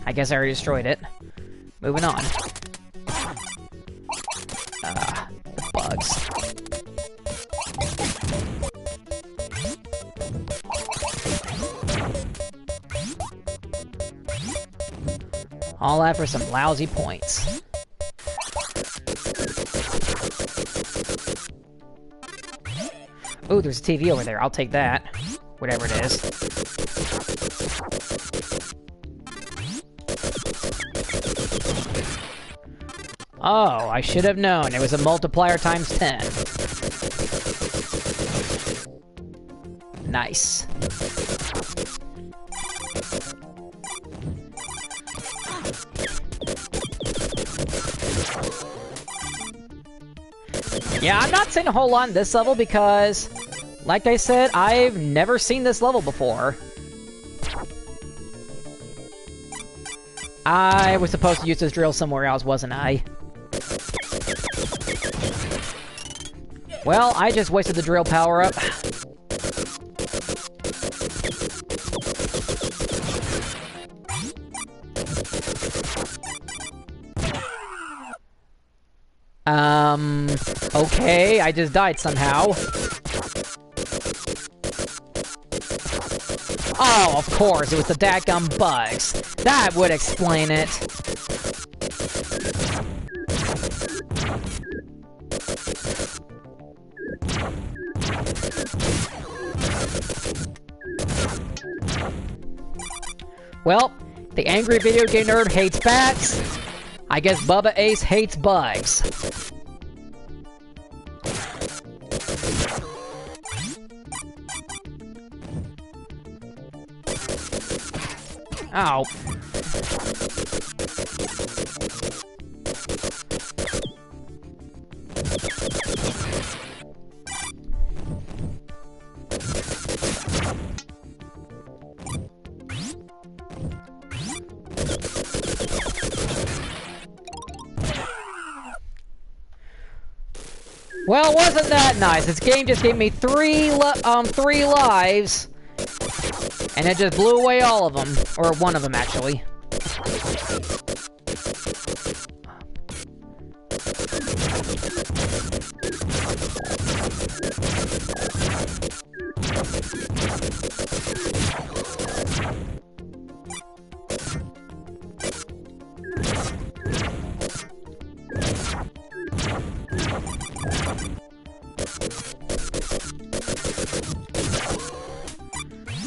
A: I guess I already destroyed it. Moving on. The bugs. All that for some lousy points. Ooh, there's a TV over there. I'll take that. Whatever it is. Oh, I should have known. It was a multiplier times 10. Nice. Yeah, I'm not saying a whole lot in this level because, like I said, I've never seen this level before. I was supposed to use this drill somewhere else, wasn't I? Well, I just wasted the drill power-up. Okay, I just died somehow. Oh, of course, it was the dadgum bugs. That would explain it. Well, the angry video game nerd hates bats. I guess Bubba Ace hates bugs. Ow. Well, wasn't that nice? This game just gave me three lives, and it just blew away all of them, or one of them actually.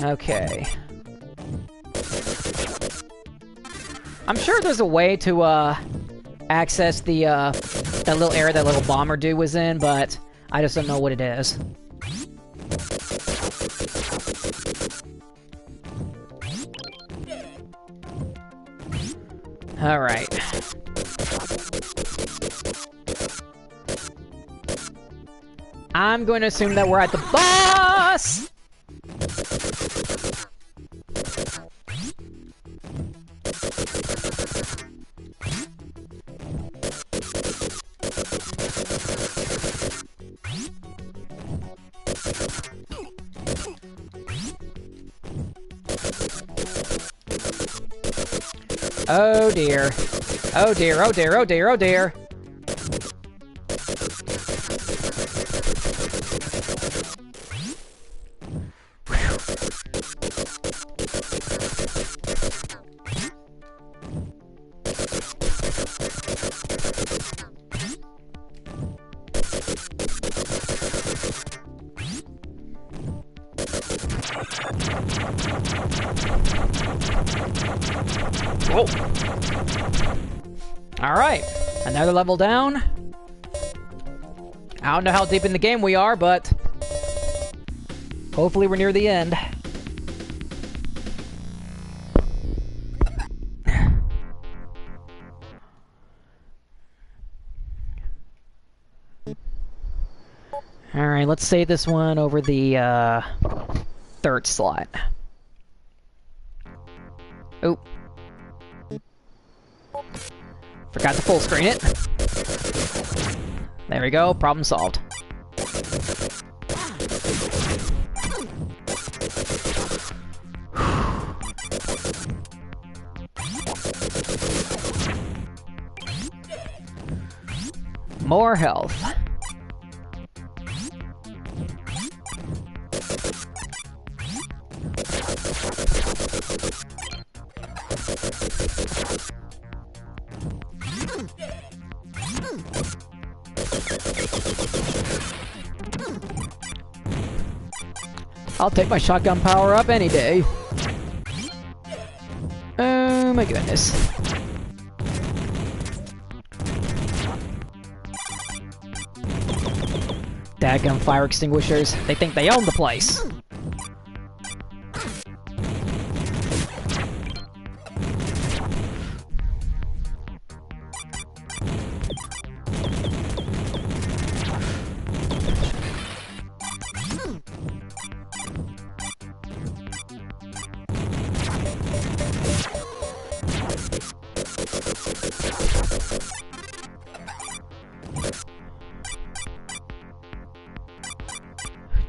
A: Okay. I'm sure there's a way to, access the, that little area that little bomber dude was in, but I just don't know what it is. Alright. I'm going to assume that we're at the boss! Oh dear. Oh dear, oh dear, oh dear, oh dear. Whoa. Alright, another level down. I don't know how deep in the game we are, but hopefully we're near the end. Alright, let's save this one over the third slot. Oh. Forgot to full screen it. There we go, problem solved. More health. I'll take my shotgun power up any day. Oh my goodness. Dadgum fire extinguishers. They think they own the place.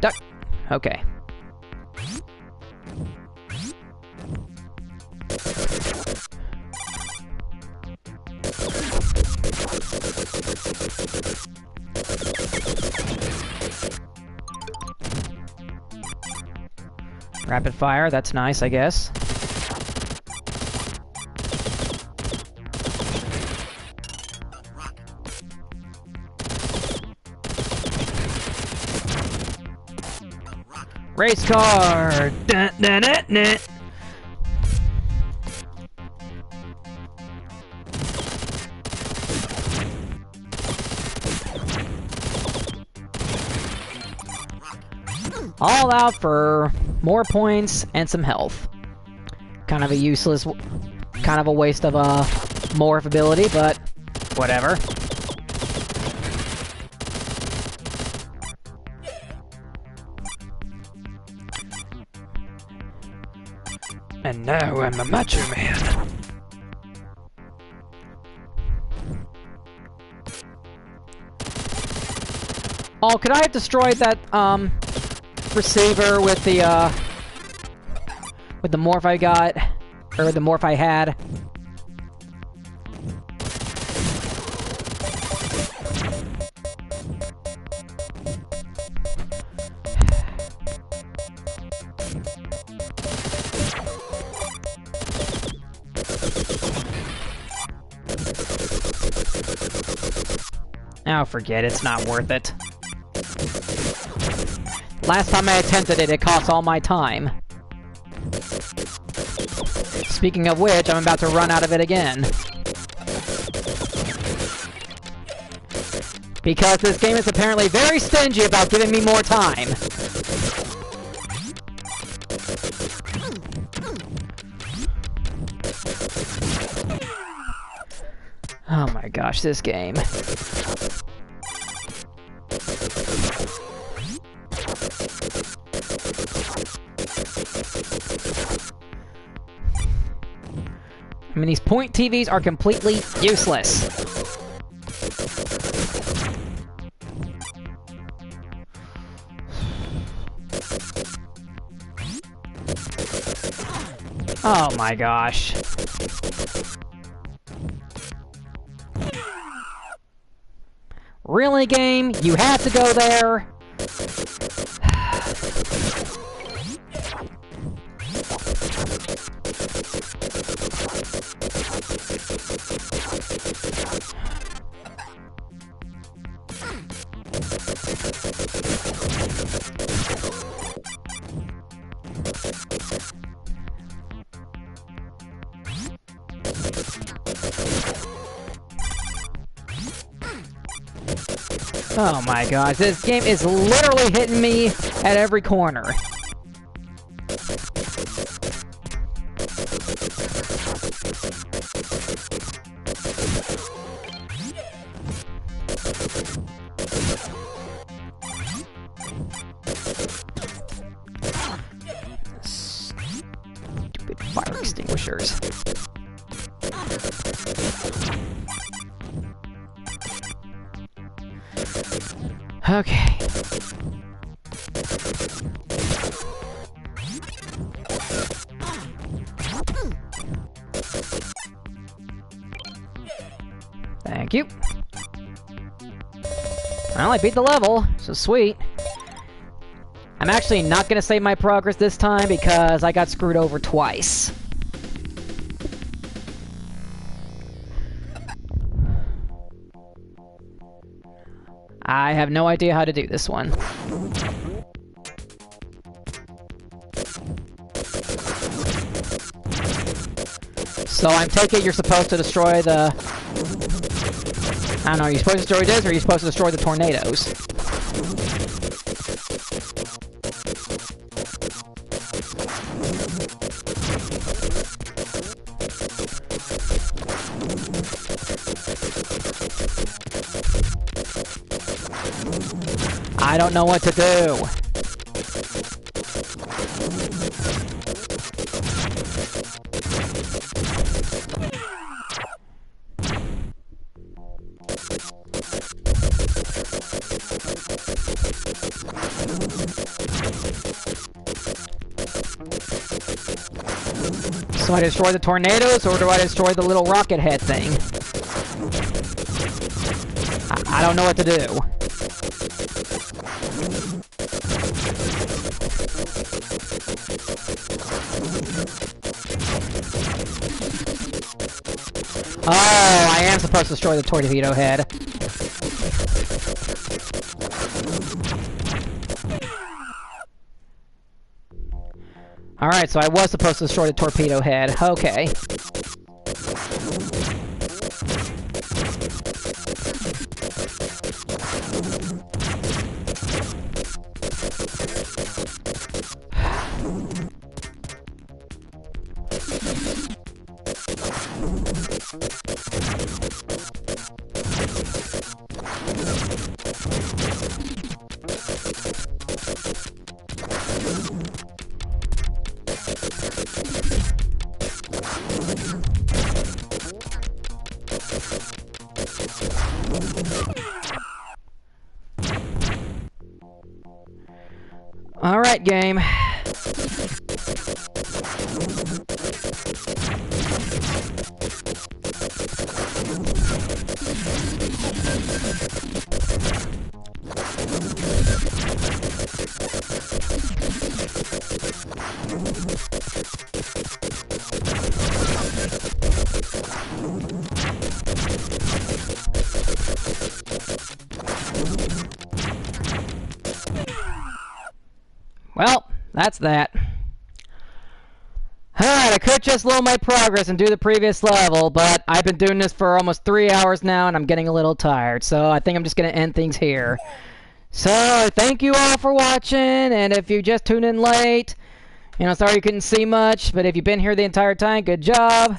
A: Duck. Okay. Rapid fire, that's nice, I guess. Race car! Dun, dun, dun, dun. All out for more points and some health. Kind of a useless, kind of a waste of a morph ability, but whatever. And now I'm a macho man. Oh, could I have destroyed that, receiver with the morph I got? Or the morph I had? Oh, forget it. It's not worth it. Last time I attempted it, it cost all my time. Speaking of which, I'm about to run out of it again. Because this game is apparently very stingy about giving me more time. Oh my gosh, this game. I mean, these point TVs are completely useless. Oh my gosh. Really, game? You have to go there? Oh my gosh, this game is literally hitting me at every corner. Stupid fire extinguishers. Okay. Thank you. Well, I beat the level, so sweet. I'm actually not gonna save my progress this time because I got screwed over twice. I have no idea how to do this one. So I'm taking it you're supposed to destroy the... I don't know, are you supposed to destroy this or are you supposed to destroy the tornadoes? don't know what to do. So I destroy the tornadoes, or do I destroy the little rocket head thing? I don't know what to do. Oh, I am supposed to destroy the torpedo head. Alright, so I was supposed to destroy the torpedo head. Okay. Alright, game. Well, that's that. Alright, I could just lower my progress and do the previous level, but I've been doing this for almost 3 hours now and I'm getting a little tired, so I think I'm just going to end things here. So, thank you all for watching, and if you just tuned in late, you know, sorry you couldn't see much, but if you've been here the entire time, good job.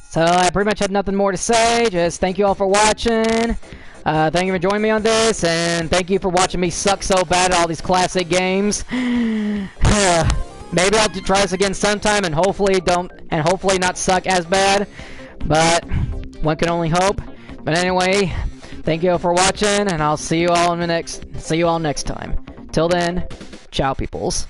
A: So, I pretty much had nothing more to say, just thank you all for watching. Thank you for joining me on this, and thank you for watching me suck so bad at all these classic games. Maybe I'll try this again sometime, and hopefully not suck as bad. But one can only hope. But anyway, thank you all for watching, and I'll see you all next time. Till then, ciao, peoples.